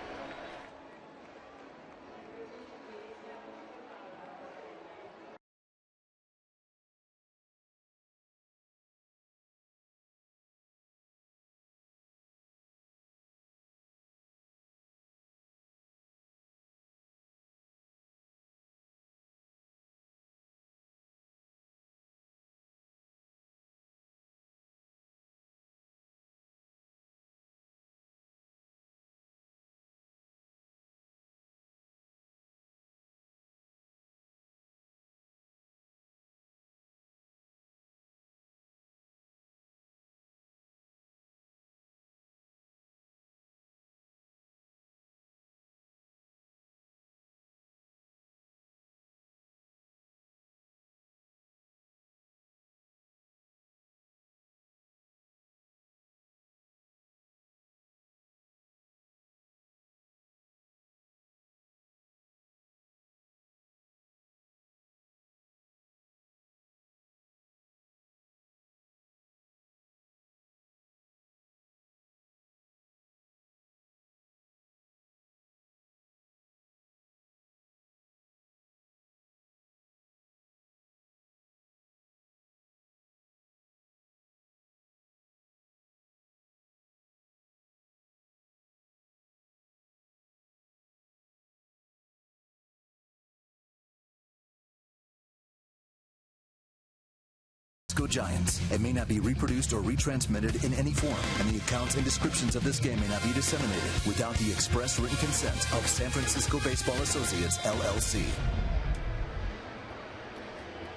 Francisco Giants and may not be reproduced or retransmitted in any form, and the accounts and descriptions of this game may not be disseminated without the express written consent of San Francisco Baseball Associates, LLC.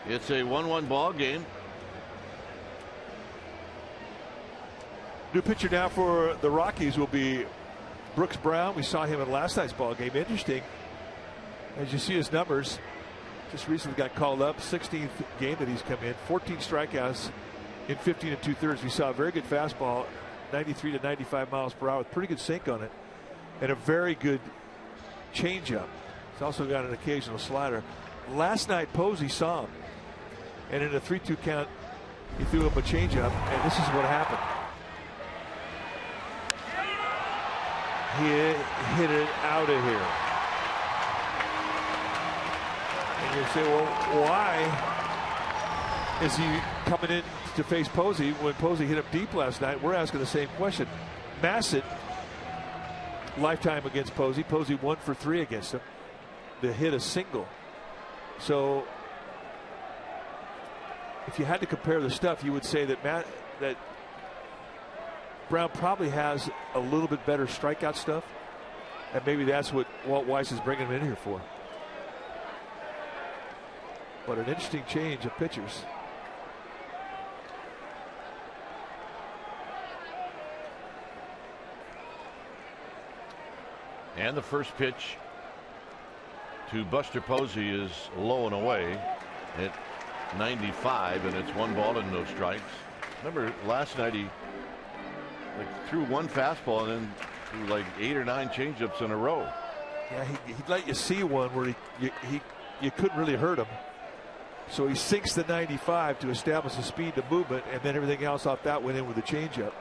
It's a 1-1 ball game. New pitcher now for the Rockies will be Brooks Brown. We saw him in last night's ball game. Interesting, as you see his numbers, just recently got called up. 16th game that he's come in. 14 strikeouts in 15 2/3. We saw a very good fastball, 93 to 95 miles per hour, with pretty good sink on it, and a very good changeup. He's also got an occasional slider. Last night, Posey saw him, and in a 3-2 count, he threw him a changeup, and this is what happened. He hit it out of here. And you say, well, why is he coming in to face Posey when Posey hit him deep last night? We're asking the same question. Massett, lifetime against Posey. Posey 1 for 3 against him. They hit a single. So if you had to compare the stuff, you would say that Brown probably has a little bit better strikeout stuff, and maybe that's what Walt Weiss is bringing him in here for. But an interesting change of pitchers. And the first pitch to Buster Posey is low and away at 95, and it's 1 ball and no strikes. Remember last night he threw 1 fastball and then threw like 8 or 9 changeups in a row. Yeah, he'd let you see one where you couldn't really hurt him. So he sinks the 95 to establish the speed, the movement, and then everything else off that went in with the changeup.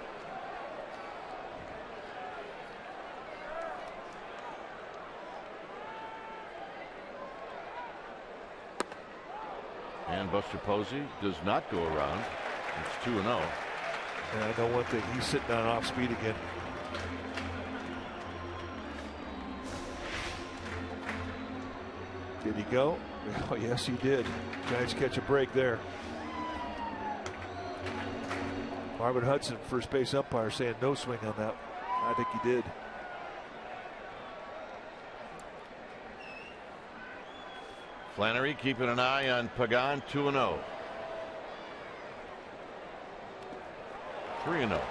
And Buster Posey does not go around. It's 2-0. And I know one thing, he's sitting on off speed again. Did he go? Oh, yes, he did. Giants catch a break there. Marvin Hudson, first base umpire, saying no swing on that. I think he did. Flannery keeping an eye on Pagan. 2-0. 3-0.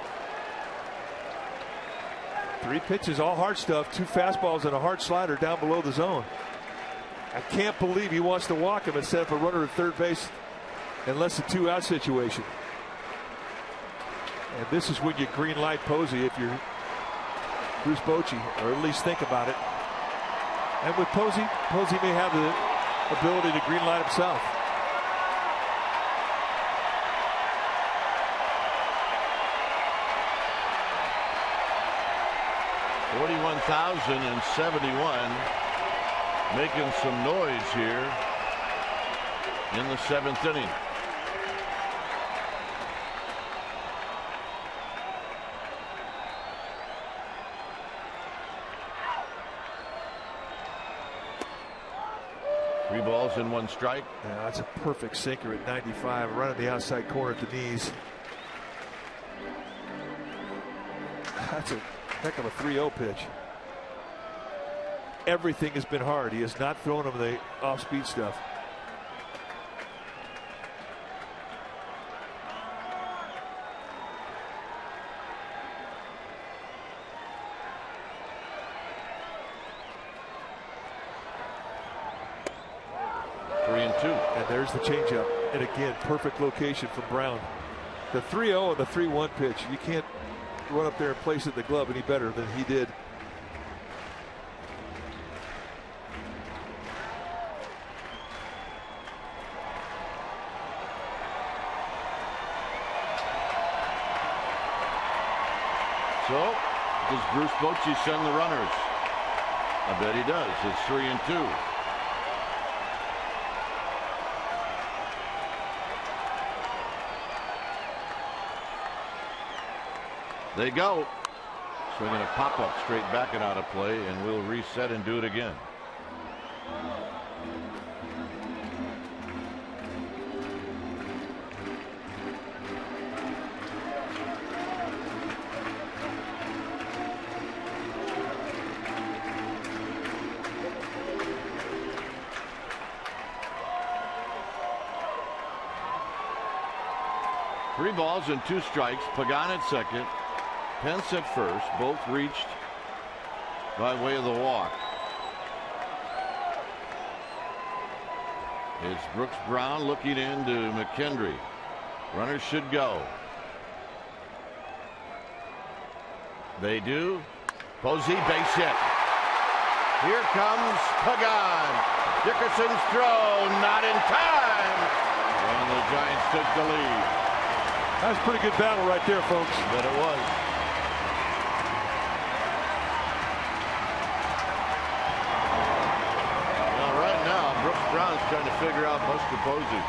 3 pitches, all hard stuff. 2 fastballs and a hard slider down below the zone. I can't believe he wants to walk him and set up a runner at third base in less than 2 out situation. And this is when you green light Posey if you're Bruce Bochy, or at least think about it. And with Posey may have the ability to green light himself. $41,071 making some noise here in the 7th inning. Three balls and 1 strike. Yeah, that's a perfect sinker at 95, running the outside corner at the knees. That's a heck of a 3-0 pitch. Everything has been hard. He has not thrown him the off-speed stuff. And there's the changeup. And again, perfect location for Brown. The 3-0 and the 3-1 pitch. You can't run up there and place it in the glove any better than he did. So, does Bruce Bochy send the runners? I bet he does. It's 3-2. They go. Swinging a pop-up straight back and out of play, and we'll reset and do it again. 3 balls and 2 strikes. Pagan at second. Pence at first. Both reached by way of the walk. It's Brooks Brown looking into McKendry. Runners should go. They do. Posey, base hit. Here comes Pagan. Dickerson's throw, not in time. And the Giants took the lead. That was a pretty good battle right there, folks. But it was. Well, right now, Brooks Brown's trying to figure out Buster Posey.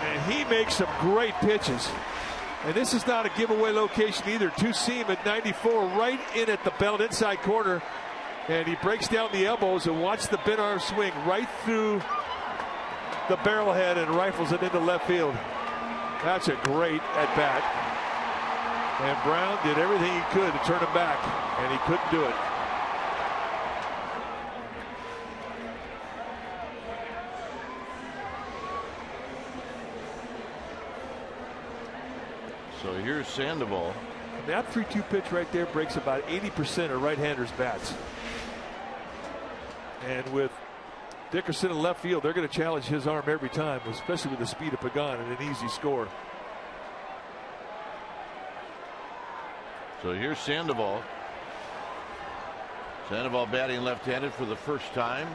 And he makes some great pitches. And this is not a giveaway location either. Two seam at 94, right in at the belt inside corner. And he breaks down the elbows and watch the bent arm swing right through the barrel head and rifles it into left field. That's a great at bat. And Brown did everything he could to turn him back, and he couldn't do it. So here's Sandoval. That 3-2 pitch right there breaks about 80% of right-handers' bats. And with Dickerson in left field, they're going to challenge his arm every time, especially with the speed of Pagan and an easy score. So here's Sandoval. Sandoval batting left-handed for the first time.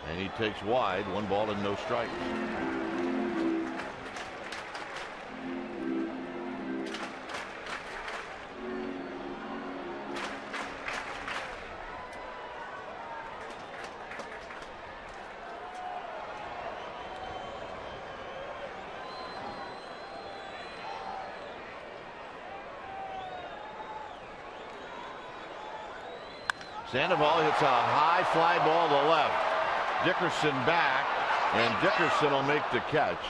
And he takes wide, 1 ball and no strikes. Sandoval hits a high fly ball to left. Dickerson back, and Dickerson will make the catch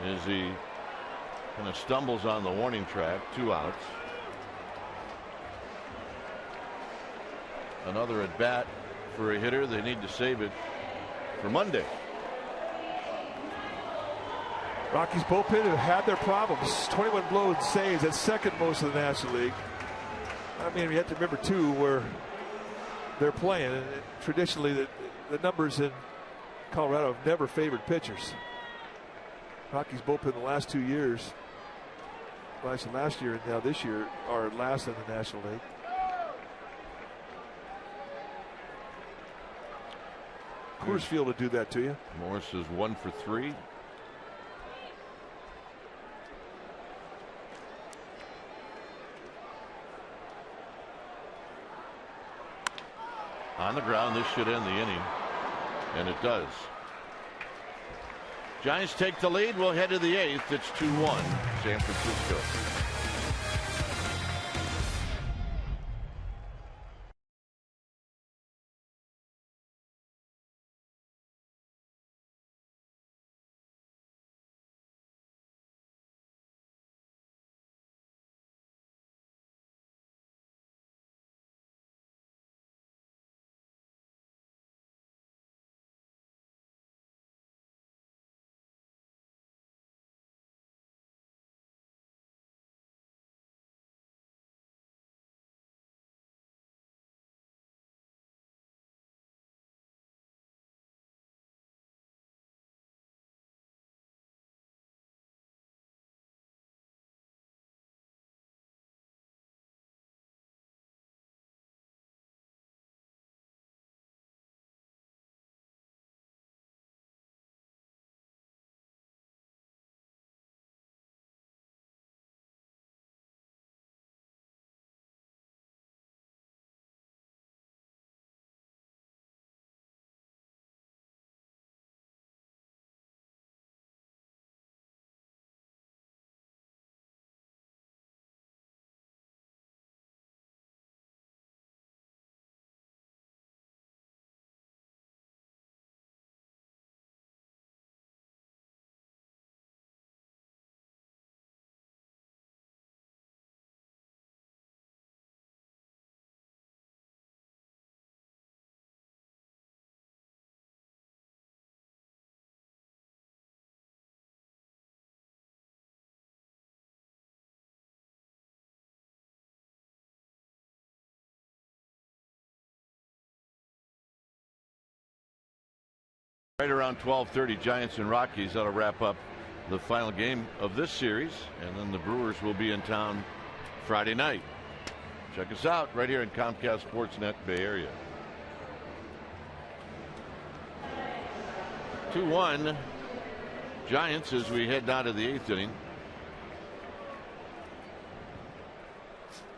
as he kind of stumbles on the warning track. 2 outs. Another at bat for a hitter. They need to save it for Monday. Rockies bullpen have had their problems. 21 blown saves. That's second most in the National League. I mean, you have to remember too where they're playing. And traditionally, the numbers in Colorado have never favored pitchers. Rockies bullpen the last 2 years, last year and now this year, are last in the National League. Coors Field will do that to you. Morris is 1 for 3. On the ground, this should end the inning, and it does. Giants take the lead. We'll head to the 8th. It's 2-1 San Francisco. Right around 12:30, Giants and Rockies. That'll wrap up the final game of this series, and then the Brewers will be in town Friday night. Check us out right here in Comcast Sportsnet Bay Area. 2-1 Giants as we head down to the 8th inning.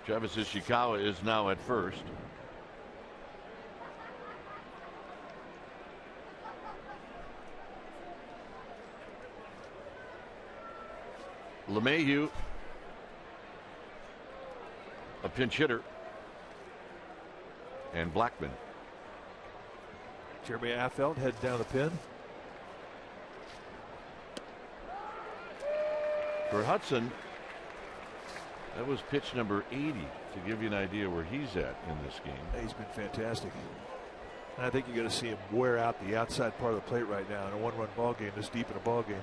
Travis Ishikawa is now at first. LeMahieu, a pinch hitter, and Blackman. Jeremy Affeldt heads down the pin. For Hudson, that was pitch number 80 to give you an idea where he's at in this game. He's been fantastic. And I think you're going to see him wear out the outside part of the plate right now in a one-run ball game, this deep in a ball game.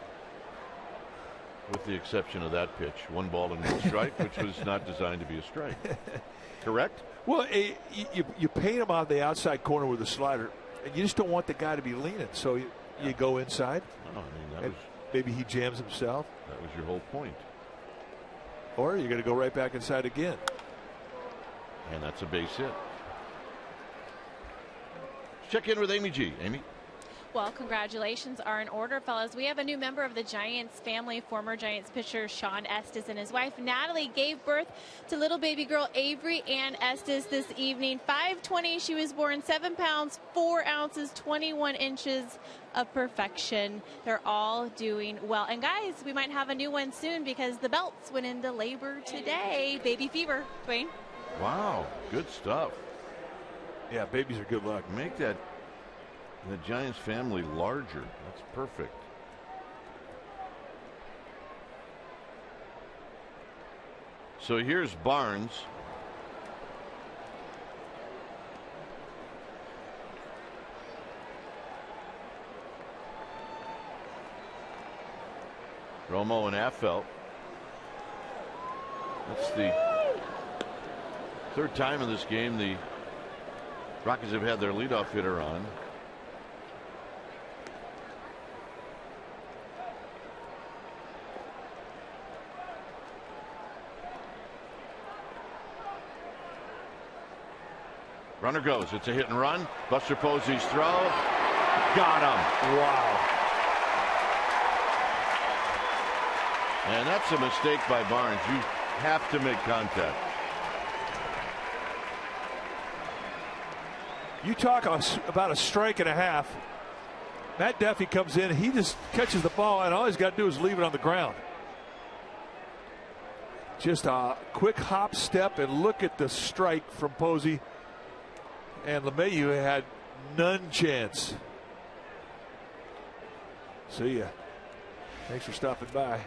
With the exception of that pitch, 1 ball and 1 strike, which was not designed to be a strike. Correct? Well, you paint him on the outside corner with a slider, and you just don't want the guy to be leaning, so you go inside. Oh, I mean, maybe he jams himself. That was your whole point. Or you're going to go right back inside again. And that's a base hit. Let's check in with Amy G. Amy? Well, congratulations are in order, fellas. We have a new member of the Giants family. Former Giants pitcher Sean Estes and his wife Natalie gave birth to little baby girl Avery Ann Estes this evening. 5'20", she was born, 7 pounds, 4 ounces, 21 inches of perfection. They're all doing well. And guys, we might have a new one soon because the belts went into labor today. Baby fever, Dwayne. Wow, good stuff. Yeah, babies are good luck. Make the Giants family larger. That's perfect. So here's Barnes. Romo and Affeldt. That's the 3rd time in this game the Rockies have had their leadoff hitter on. Runner goes. It's a hit and run. Buster Posey's throw. Got him. Wow. And that's a mistake by Barnes. You have to make contact. You talk about a strike and a half. Matt Duffy comes in. He just catches the ball, and all he's got to do is leave it on the ground. Just a quick hop step, and look at the strike from Posey. And LeMahieu had none chance. See ya. Thanks for stopping by.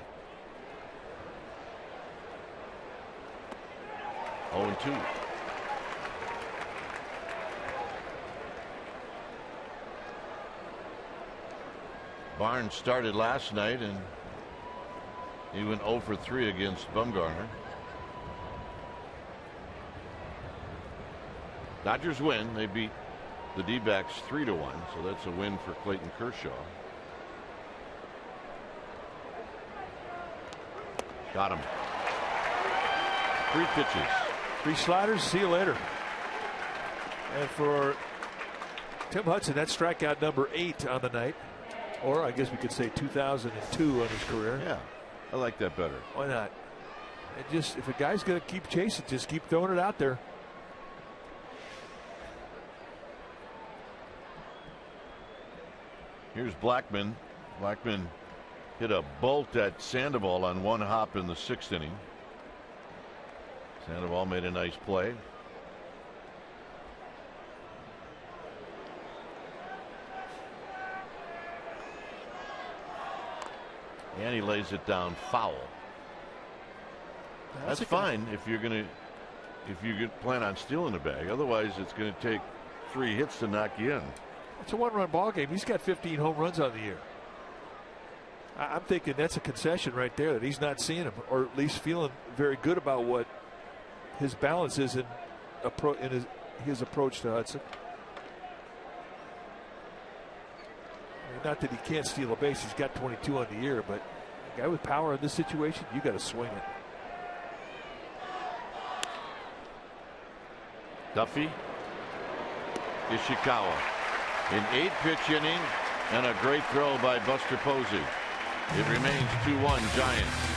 0-2. Barnes started last night and he went 0 for 3 against Bumgarner. Dodgers win. They beat the D-backs 3-1, so that's a win for Clayton Kershaw. Got him. 3 pitches. 3 sliders. See you later. And for Tim Hudson, that's strikeout number 8 on the night. Or I guess we could say 2002 on his career. Yeah, I like that better. Why not? And just if a guy's going to keep chasing, just keep throwing it out there. Here's Blackman. Blackman hit a bolt at Sandoval on 1 hop in the 6th inning. Sandoval made a nice play. And he lays it down foul. That's fine if you plan on stealing the bag. Otherwise, it's going to take 3 hits to knock you in. It's a 1-run ball game. He's got 15 home runs on the year. I'm thinking that's a concession right there, that he's not seeing him, or at least feeling very good about what his balance is in his approach to Hudson. Not that he can't steal a base. He's got 22 on the year, but a guy with power in this situation, you got to swing it. Duffy. Ishikawa. An 8-pitch inning and a great throw by Buster Posey. It remains 2-1 Giants.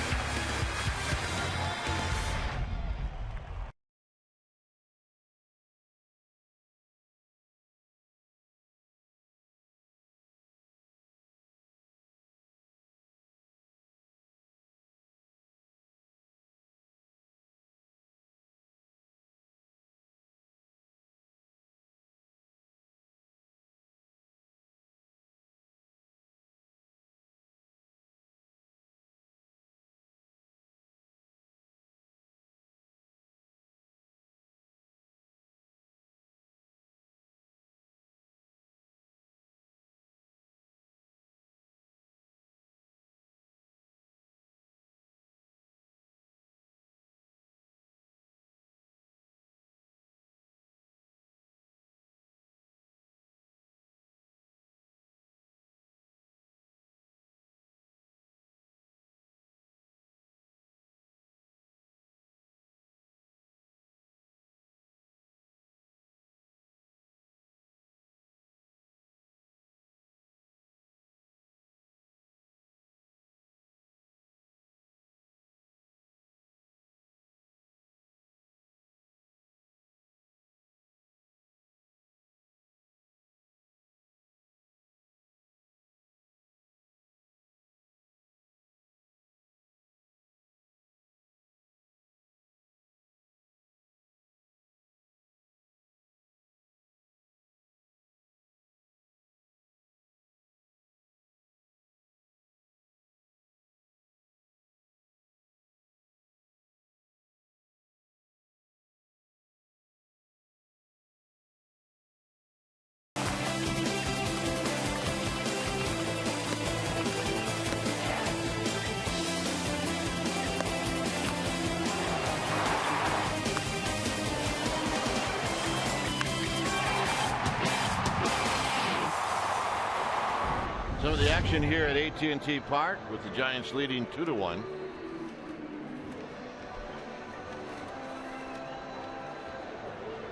Some of the action here at AT&T Park with the Giants leading 2-1.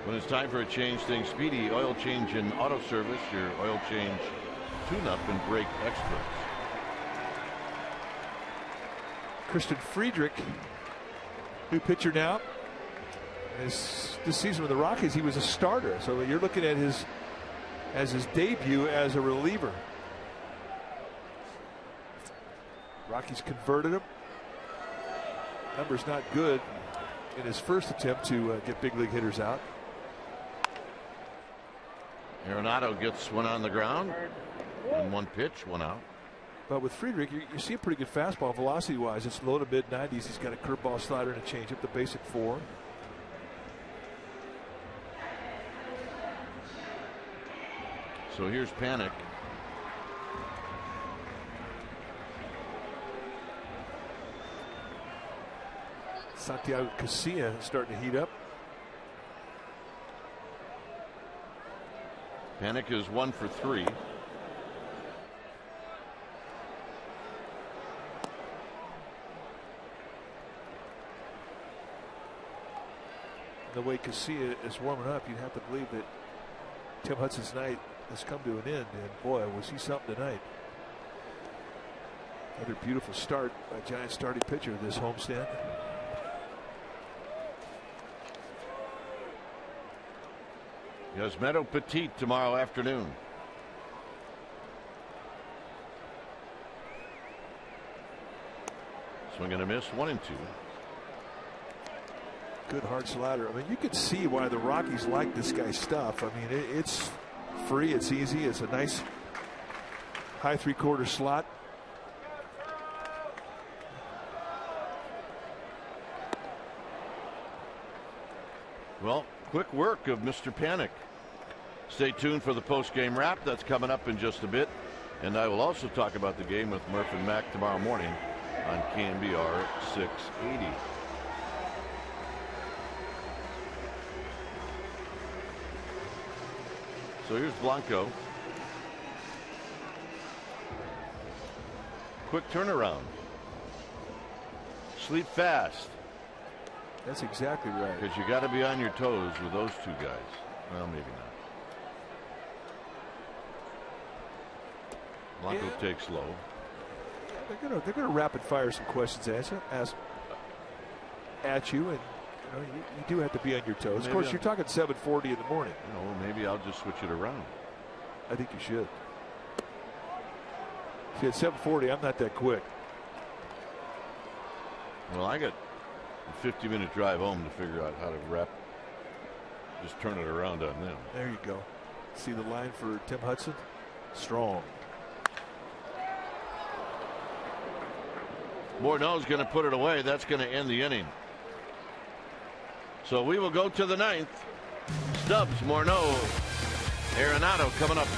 When it's time for a change, think Speedy Oil Change and Auto Service, your oil change, tune-up, and brake experts. Christian Friedrich, new pitcher now. This season with the Rockies, he was a starter. So you're looking at his debut as a reliever. Rockies converted him. Numbers not good in his first attempt to get big league hitters out. Arenado gets one on the ground and one pitch, one out. But with Friedrich, you see a pretty good fastball velocity wise. It's low to mid 90s. He's got a curveball, slider, and a changeup, the basic 4. So here's Panic. Santiago Casilla starting to heat up. Panic is 1 for 3. The way Casilla is warming up, you'd have to believe that Tim Hudson's night has come to an end. And boy, was he something tonight. Another beautiful start by Giants starting pitcher this homestand. Yasmedo Petit tomorrow afternoon. Swing and a miss, 1-2. Good hard slider. I mean, you can see why the Rockies like this guy's stuff. I mean, it's free, it's easy, it's a nice high 3/4 slot. Well, quick work of Mr. Panic. Stay tuned for the post-game wrap. That's coming up in just a bit. And I will also talk about the game with Murph and Mac tomorrow morning on KNBR 680. So here's Blanco. quick turnaround. Sleep fast. That's exactly right. Because you got to be on your toes with those two guys. Well, maybe not. Blanco takes low. They're gonna rapid fire some questions at you, and you do have to be on your toes. Of course, you're talking 7:40 in the morning. Maybe I'll just switch it around. I think you should. See, at 7:40, I'm not that quick. Well, I got a 50-minute drive home to figure out how to just turn it around on them. There you go. See the line for Tim Hudson? Strong. Morneau's going to put it away. That's going to end the inning. So we will go to the ninth. Stubbs, Morneau, Arenado coming up.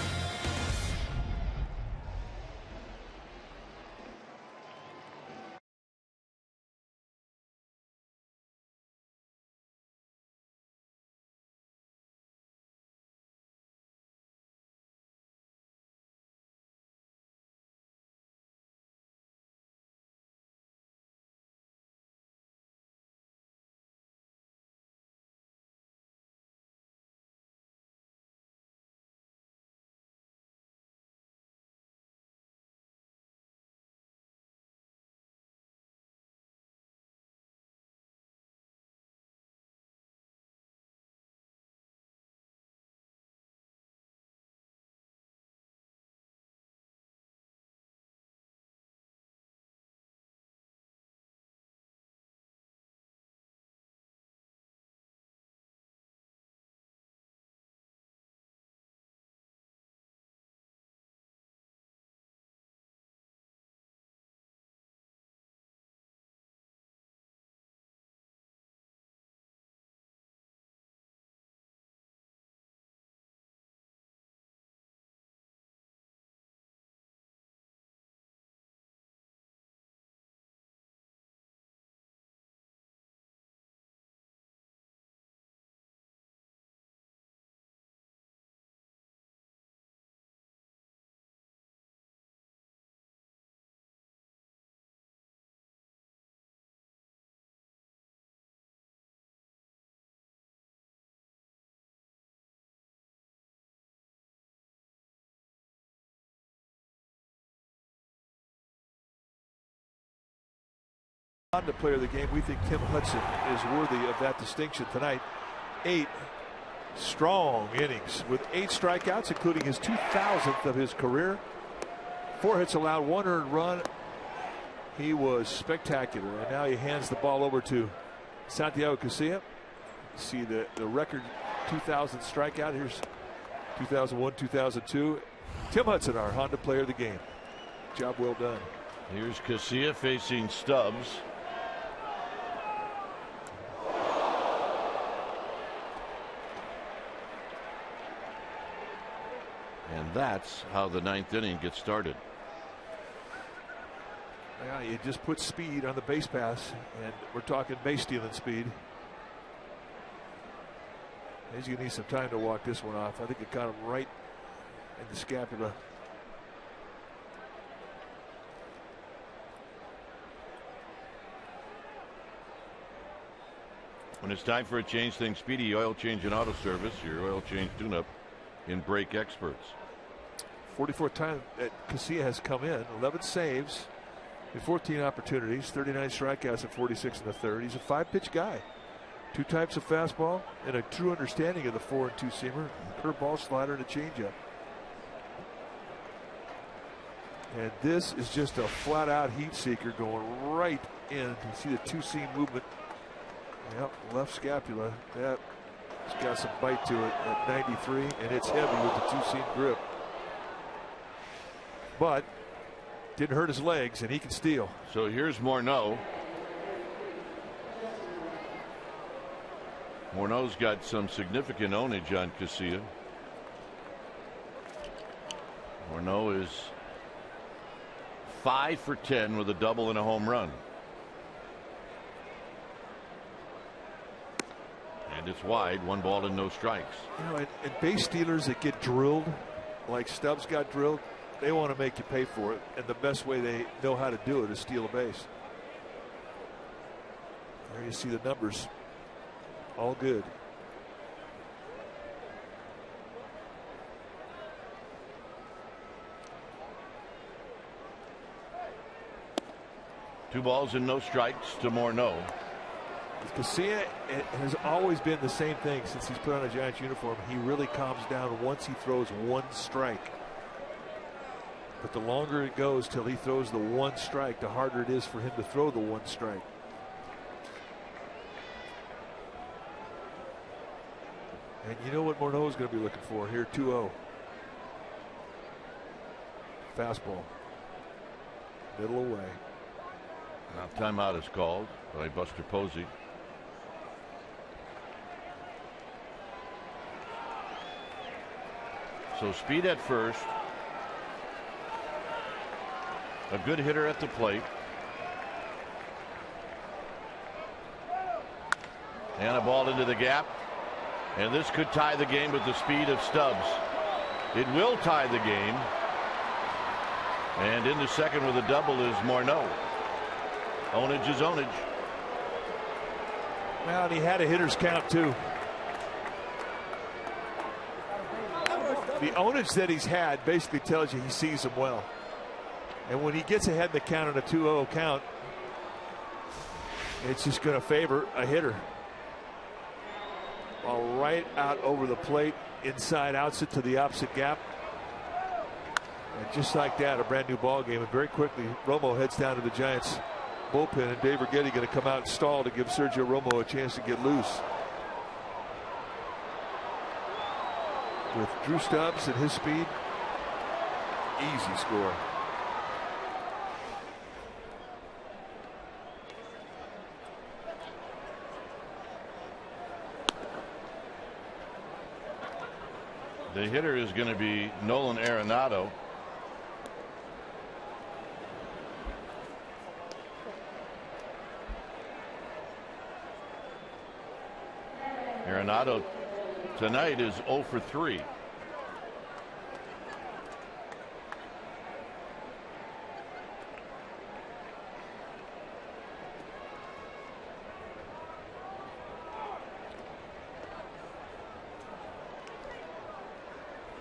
Honda player of the game, we think Tim Hudson is worthy of that distinction tonight. 8 strong innings with 8 strikeouts, including his 2,000th of his career. 4 hits allowed, 1 earned run. He was spectacular, and now he hands the ball over to Santiago Casilla. See the record 2,000 strikeout. Here's 2001, 2002. Tim Hudson, our Honda player of the game. Job well done. Here's Casilla facing Stubbs. And that's how the 9th inning gets started. Yeah, you just put speed on the base pass, and we're talking base stealing speed. He's going to need some time to walk this one off. I think it got him right in the scapula. When it's time for a change, think Speedy Oil Change and Auto Service, your oil change tune-up in brake experts. 44th time that Casilla has come in. 11 saves in 14 opportunities, 39 strikeouts at 46 in the third. He's a 5-pitch guy. 2 types of fastball and a true understanding of the 4 and 2 seamer, curveball, slider, and a changeup. And this is just a flat-out heat seeker going right in. You see the 2-seam movement. Yep, left scapula. That's got some bite to it at 93, and it's heavy with the 2-seam grip. But didn't hurt his legs, and he can steal. So here's Morneau. Morneau's got some significant ownage on Casilla. Morneau is 5 for 10 with a double and a home run. And it's wide, 1 ball and no strikes. You know, and base stealers that get drilled, like Stubbs got drilled, They want to make you pay for it, and the best way they know how to do it is steal a base. There you see the numbers. All good. Two balls and no strikes to Morneau. Casilla has always been the same thing since he's put on a Giants uniform. He really calms down once he throws one strike. But the longer it goes till he throws the one strike, the harder it is for him to throw the one strike. And you know what Morneau is going to be looking for here, 2-0. Fastball. Middle away. Now timeout is called by Buster Posey. So speed at first. A good hitter at the plate. And a ball into the gap. And this could tie the game with the speed of Stubbs. It will tie the game. And into second with a double is Morneau. Ownage is ownage. Well, and he had a hitter's count too. The ownage that he's had basically tells you he sees him well. And when he gets ahead in the count on a 2-0 count, it's just going to favor a hitter. Ball right out over the plate, inside outs it to the opposite gap. And just like that, a brand new ball game. And very quickly, Romo heads down to the Giants bullpen, and Dave Righetti going to come out and stall to give Sergio Romo a chance to get loose. With Drew Stubbs and his speed, easy score. The hitter is going to be Nolan Arenado. Arenado tonight is 0 for 3.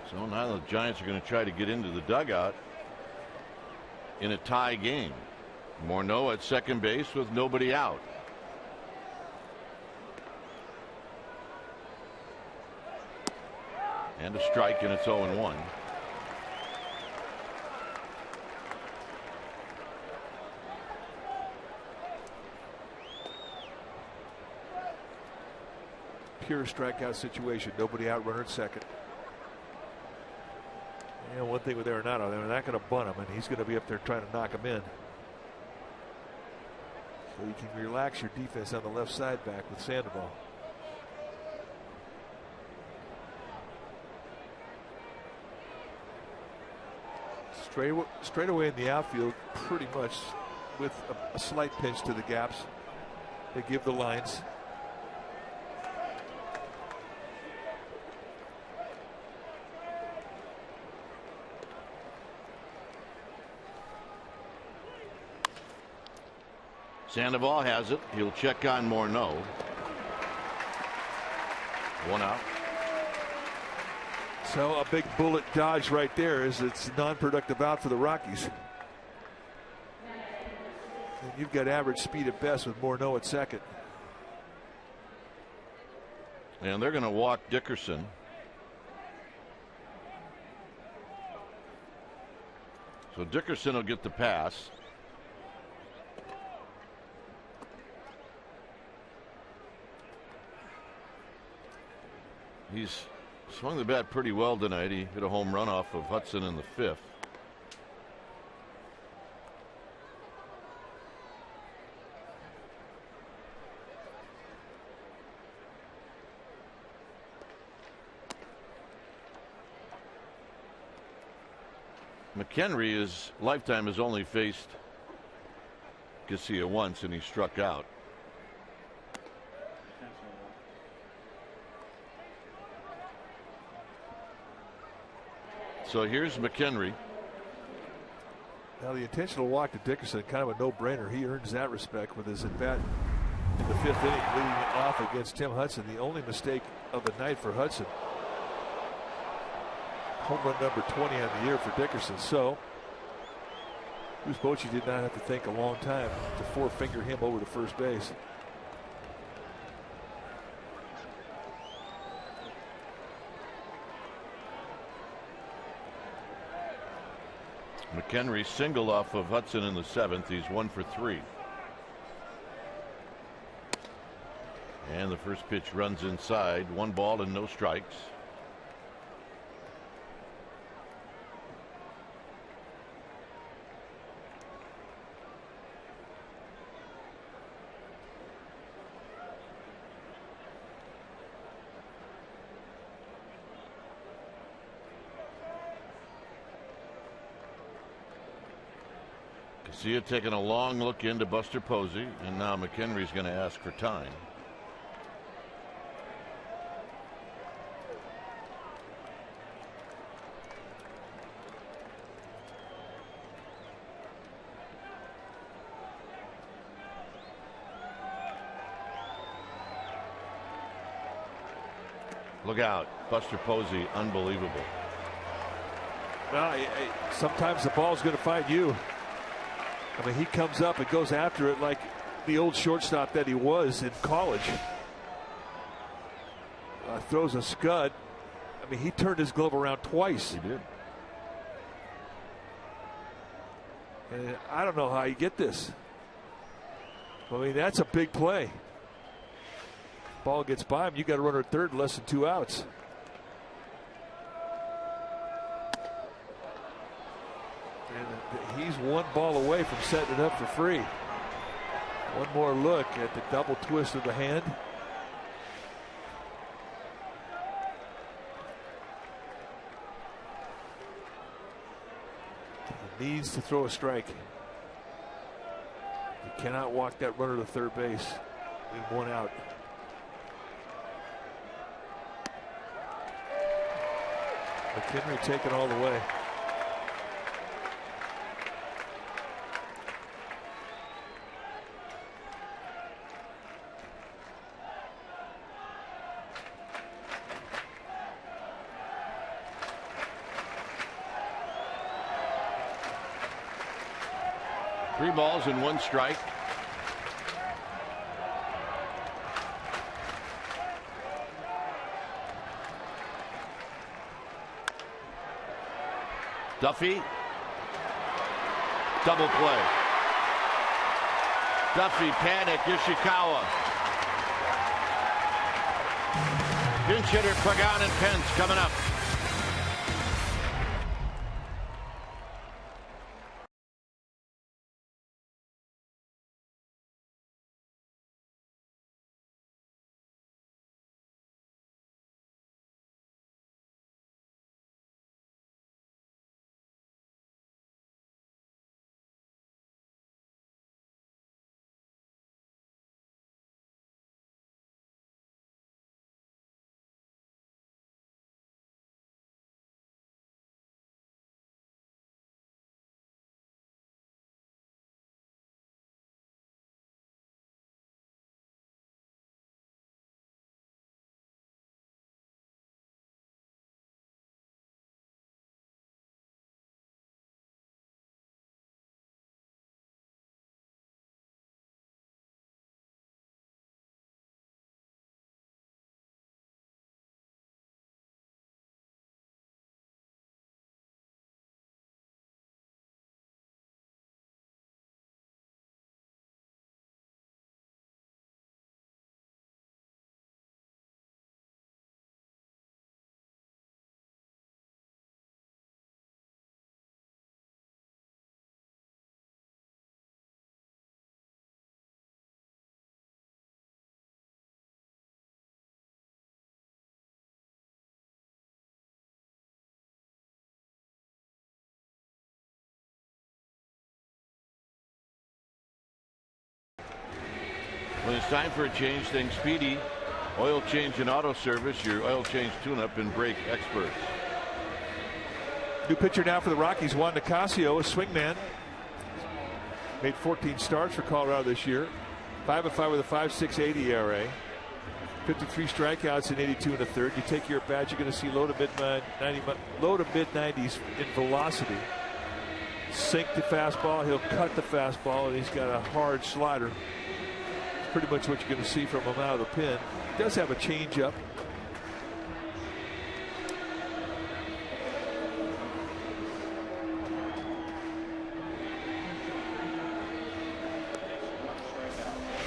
So now the Giants are going to try to get into the dugout in a tie game. Morneau at second base with nobody out. And a strike, and it's 0-1. Pure strikeout situation. Nobody out, runner at second. And one thing with Arenado, they're not going to bunt him, and he's going to be up there trying to knock him in. So you can relax your defense on the left side back with Sandoval. Straight away in the outfield, pretty much with a slight pinch to the gaps. They give the lines. Sandoval has it. He'll check on Morneau. One out. So a big bullet dodge right there as it's non-productive out for the Rockies. And you've got average speed at best with Morneau at second. And they're going to walk Dickerson. So Dickerson will get the pass. He's swung the bat pretty well tonight. He hit a home run off of Hudson in the fifth. McHenry, his lifetime, has only faced Casilla once, and he struck out. So here's McHenry. Now the intentional walk to Dickerson, kind of a no-brainer. He earns that respect with his at-bat in the 5th inning, leading off against Tim Hudson. The only mistake of the night for Hudson. Home run number 20 on the year for Dickerson. So Bruce Bochy did not have to think a long time to four-finger him over to first base. McHenry singled off of Hudson in the 7th. He's 1 for 3. And the first pitch runs inside. 1 ball and no strikes. Casilla taking a long look into Buster Posey, and now McHenry's going to ask for time. Look out, Buster Posey, unbelievable. Well, sometimes the ball's going to find you. I mean, he comes up and goes after it like the old shortstop that he was in college. Throws a scud. I mean, he turned his glove around twice. He did. And I don't know how you get this. I mean, that's a big play. Ball gets by him. You got a runner at third, less than 2 outs. And he's 1 ball away from setting it up for free. One more look at the double twist of the hand. He needs to throw a strike. He cannot walk that runner to third base. Leave 1 out. McHenry taking all the way. Three balls and 1 strike. Duffy. Double play. Duffy, panic, Ishikawa. Pinch hitter Pagan and Pence coming up. When it's time for a change, think Speedy. Oil change and auto service, your oil change tune-up and brake experts. New pitcher now for the Rockies, Juan Nicasio, a swingman. Made 14 starts for Colorado this year. 5-5 with a 5.680 ERA. 53 strikeouts in 82 and a third. You take your at-bats, you're going to see low to mid-90s in velocity. Sink the fastball, he'll cut the fastball, and he's got a hard slider. It's pretty much what you're going to see from him out of the pen. He does have a changeup.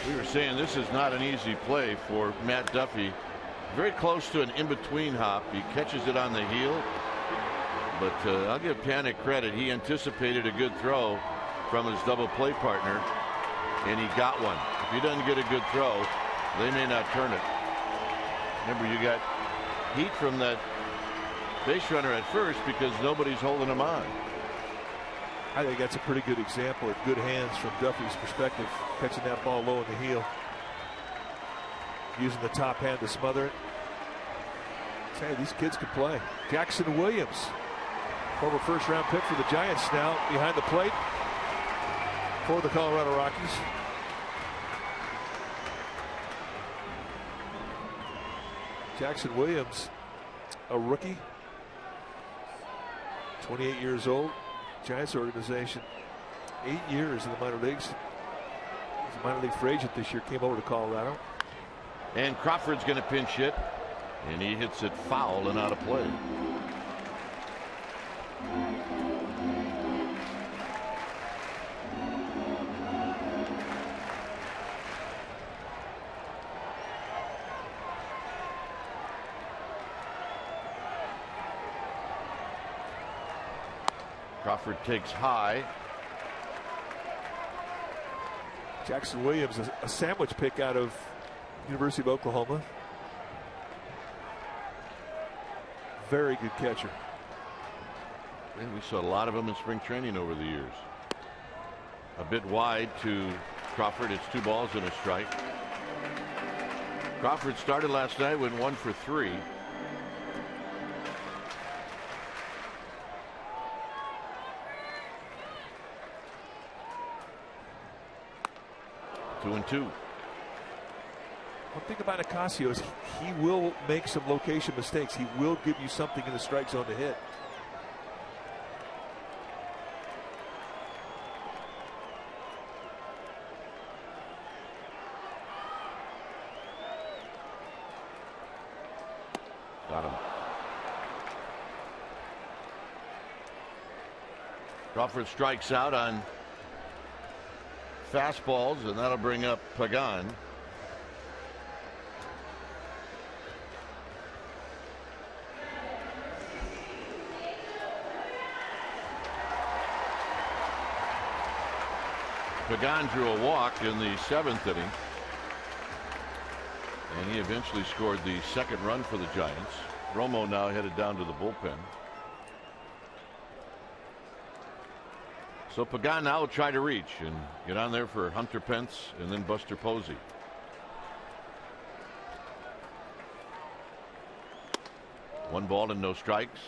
We were saying this is not an easy play for Matt Duffy. Very close to an in-between hop. He catches it on the heel. But I'll give Panik credit. He anticipated a good throw from his double play partner, and he got one. If he doesn't get a good throw, they may not turn it. Remember, you got heat from that base runner at first because nobody's holding him on. I think that's a pretty good example of good hands from Duffy's perspective, catching that ball low in the heel, using the top hand to smother it. Hey, these kids can play. Jackson Williams, former first-round pick for the Giants, now behind the plate for the Colorado Rockies. Jackson Williams, a rookie, 28 years old. Giants organization, 8 years in the minor leagues. He's a minor league free agent this year, came over to Colorado. And Crawford's going to pinch hit, and he hits it foul and out of play. Crawford takes high. Jackson Williams, a sandwich pick out of University of Oklahoma. Very good catcher. And we saw a lot of them in spring training over the years. A bit wide to Crawford. It's 2 balls and a strike. Crawford started last night, went 1 for 3. Two and 2. One thing about Ocasio is he will make some location mistakes. He will give you something in the strike zone to hit. Got him. Crawford strikes out on fastballs, and that'll bring up Pagan. Pagan drew a walk in the 7th inning, and he eventually scored the 2nd run for the Giants. Romo now headed down to the bullpen. So Pagan now will try to reach and get on there for Hunter Pence and then Buster Posey. One ball and no strikes.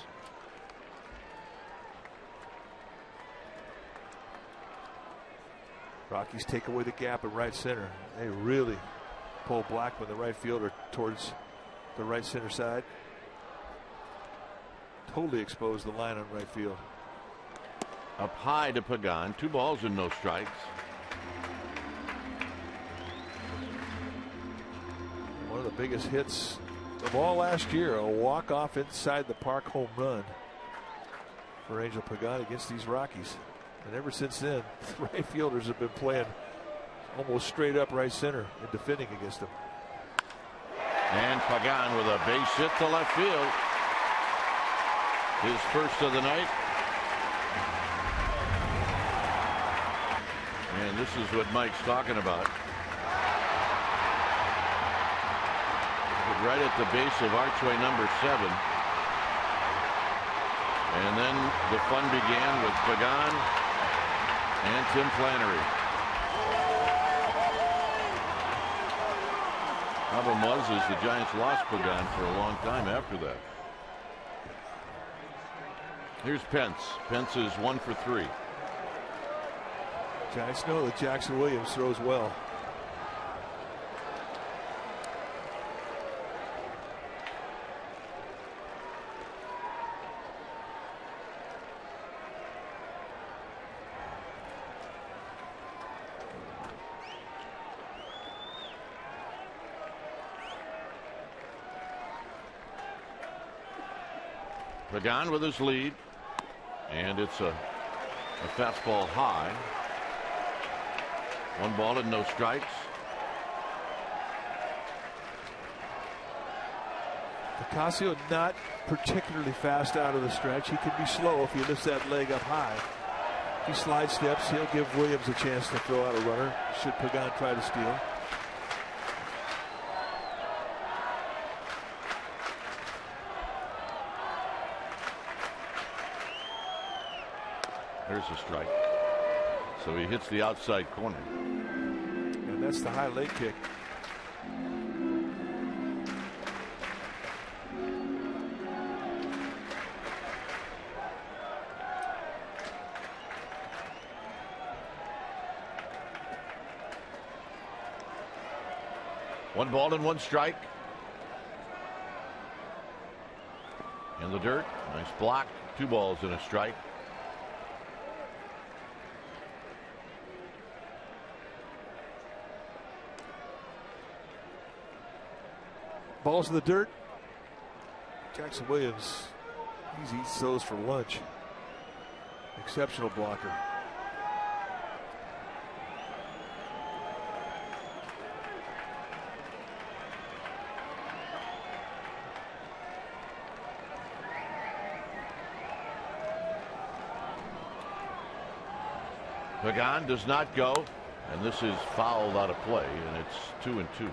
Rockies take away the gap at right center. They really pull Blackman, the right fielder, towards the right center side. Totally expose the line on right field. Up high to Pagan, 2 balls and no strikes. One of the biggest hits of all last year, a walk-off inside the park home run for Angel Pagan against these Rockies. And ever since then, the right fielders have been playing almost straight up right center and defending against them. And Pagan with a base hit to left field. His first of the night. And this is what Mike's talking about. Right at the base of archway number 7. And then the fun began with Pagan and Tim Flannery. Problem was the Giants lost Pagan for a long time after that. Here's Pence. Pence is 1 for 3. Giants know that Jackson Williams throws well. Pagan with his lead, and it's a fastball high. 1 ball and no strikes. Nicasio not particularly fast out of the stretch. He can be slow if he lifts that leg up high. If he slide steps, he'll give Williams a chance to throw out a runner should Pagan try to steal. There's a strike. So he hits the outside corner. And that's the high leg kick. One ball and one strike. In the dirt. Nice block. 2 balls and a strike. Balls in the dirt. Jackson Williams, he eats those for lunch. Exceptional blocker. Pagan does not go, and this is fouled out of play, and it's 2-2.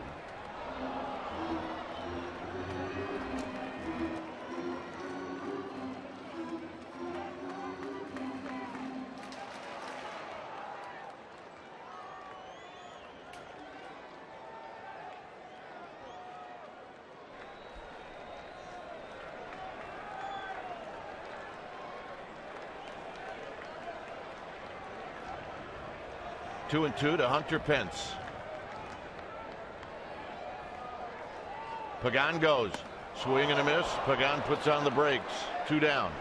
Two and two to Hunter Pence. Pagan goes. Swing and a miss. Pagan puts on the brakes. 2 down.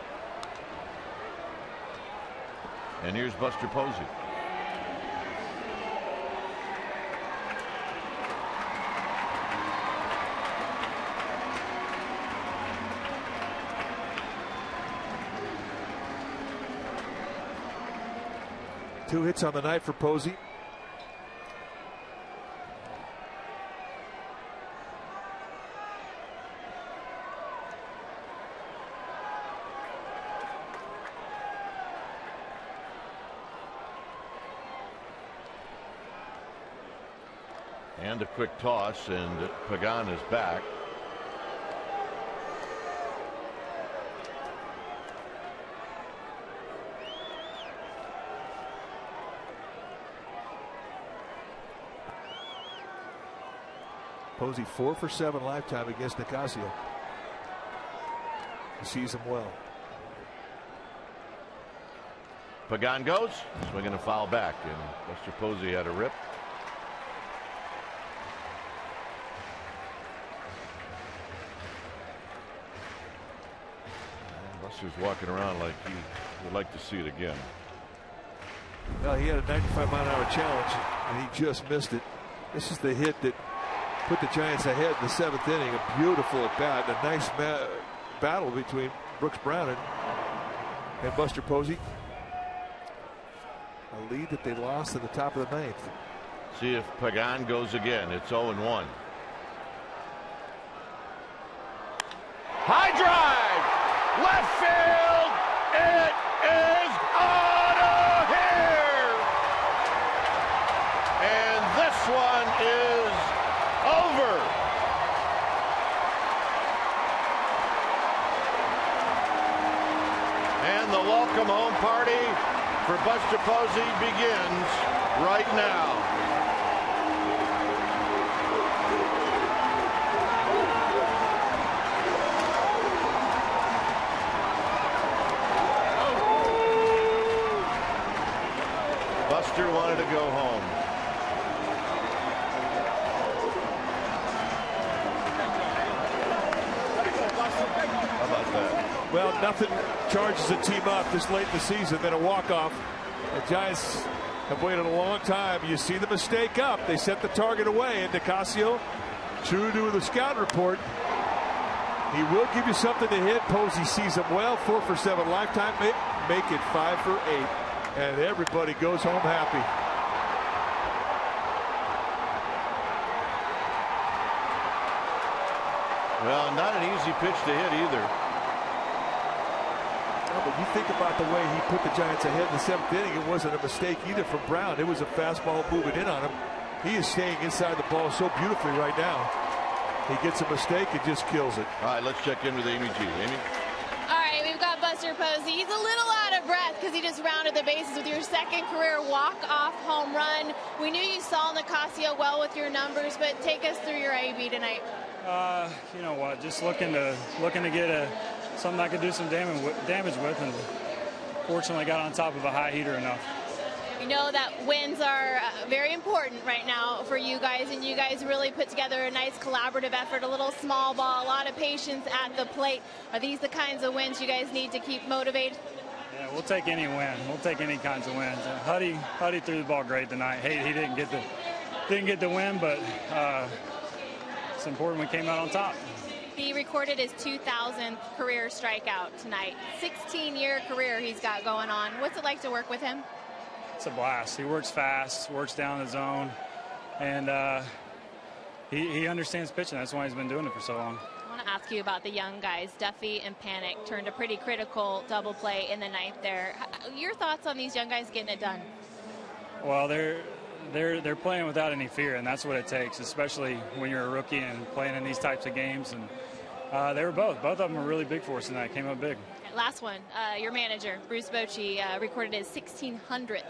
And here's Buster Posey. Two hits on the night for Posey. And a quick toss, and Pagan is back. Posey 4 for 7 lifetime against Nicasio. He sees him well. Pagan goes, swinging a foul back, and Buster Posey had a rip. And Buster's walking around like he would like to see it again. Well, he had a 95-mile-an-hour challenge, and he just missed it. This is the hit that put the Giants ahead in the 7th inning. A beautiful at bat, a nice battle between Brooks Brown and Buster Posey. A lead that they lost at the top of the 9th. See if Pagan goes again. It's 0-1. High drive, left field. It is out of here, and this one is over. And the welcome home party for Buster Posey begins right now. Buster wanted How about that? Well, nothing charges a team up this late in the season than a walk-off. The Giants have waited a long time. You see the mistake up. They sent the target away, and Nicasio, true to the scout report, he will give you something to hit. Posey sees him well. 4 for 7 lifetime. Make it 5 for 8. And everybody goes home happy. Well, not an easy pitch to hit either. No, but you think about the way he put the Giants ahead in the 7th inning. It wasn't a mistake either from Brown. It was a fastball moving in on him. He is staying inside the ball so beautifully right now. He gets a mistake, it just kills it. All right, let's check in with Amy G. Amy? All right, we've got Buster Posey. He's a little out of breath because he just rounded the bases with your second career walk-off home run. We knew you saw Nicasio well with your numbers, but take us through your AB tonight. You know what? Just looking to get something I could do some damage with, and fortunately got on top of a high heater enough. You know that wins are very important right now for you guys, and you guys really put together a nice collaborative effort, a little small ball, a lot of patience at the plate. Are these the kinds of wins you guys need to keep motivated? Yeah, we'll take any win. We'll take any kinds of wins. Huddy threw the ball great tonight. Hey, he didn't get the win, but it's important we came out on top. He recorded his 2,000th career strikeout tonight. 16-year career he's got going on. What's it like to work with him? It's a blast. He works fast, works down the zone, and he understands pitching. That's why he's been doing it for so long. I want to ask you about the young guys. Duffy and Panic turned a pretty critical double play in the ninth there. Your thoughts on these young guys getting it done? Well, they're playing without any fear, and that's what it takes, especially when you're a rookie and playing in these types of games. And they were both of them were really big for us tonight. Came up big. Last one, your manager, Bruce Bochy, recorded his 1,600th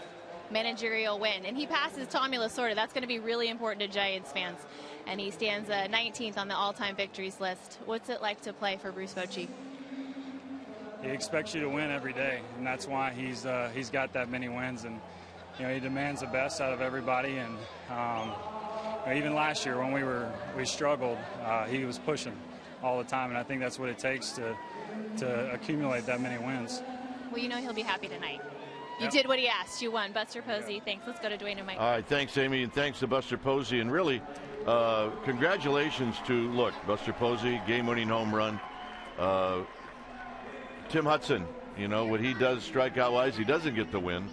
managerial win, and he passes Tommy Lasorda. That's going to be really important to Giants fans, and he stands 19th on the all-time victories list. What's it like to play for Bruce Bochy? He expects you to win every day, and that's why he's got that many wins, and he demands the best out of everybody. And even last year when we struggled, he was pushing all the time, and I think that's what it takes to accumulate that many wins. Well, he'll be happy tonight. You did what he asked. You won. Buster Posey, thanks. Let's go to Dwayne and Mike. All right, thanks, Amy, and thanks to Buster Posey. And really, congratulations to, Buster Posey, game-winning home run. Tim Hudson, what he does strikeout-wise, he doesn't get the win.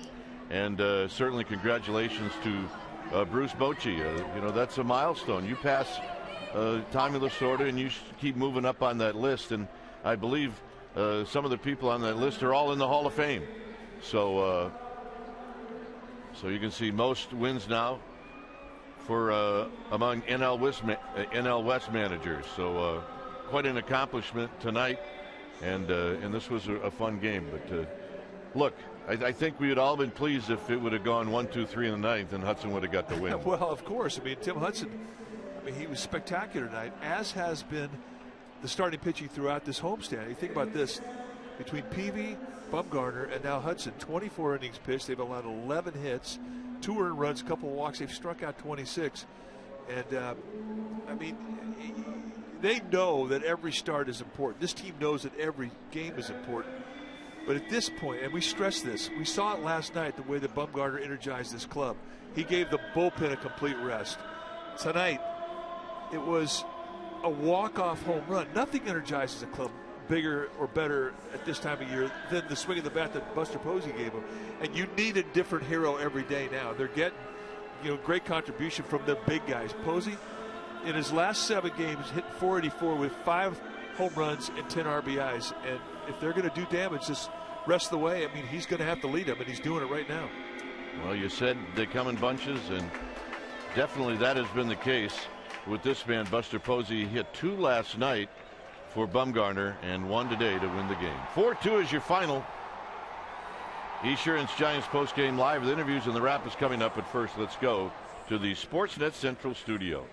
And certainly congratulations to Bruce Bochy. That's a milestone. You pass Tommy Lasorda, and you keep moving up on that list. And I believe some of the people on that list are all in the Hall of Fame. So you can see most wins now for among NL West managers. So quite an accomplishment tonight, and this was a fun game. But look, I think we had all been pleased if it would have gone 1-2-3 in the ninth, and Hudson would have got the win. Well, of course. Tim Hudson, he was spectacular tonight, as has been the starting pitching throughout this homestand. You think about this, between Peavy, Bumgarner, and now Hudson, 24 innings pitched. They've allowed 11 hits, 2 earned runs, a couple of walks. They've struck out 26. And, they know that every start is important. This team knows that every game is important. But at this point, and we stress this, we saw it last night, the way that Bumgarner energized this club. He gave the bullpen a complete rest. Tonight, it was a walk-off home run. Nothing energizes a club bigger or better at this time of year than the swing of the bat that Buster Posey gave him. And you need a different hero every day now. They're getting, great contribution from the big guys. Posey, in his last 7 games, hit .484 with 5 home runs and 10 RBIs. And if they're going to do damage this rest of the way, he's going to have to lead them, and he's doing it right now. Well, you said they come in bunches, and definitely that has been the case with this man, Buster Posey. He hit 2 last night for Bumgarner and 1 today to win the game. 4-2 is your final. Esurance Giants postgame live with interviews, and the wrap is coming up. But first, let's go to the Sportsnet Central studio.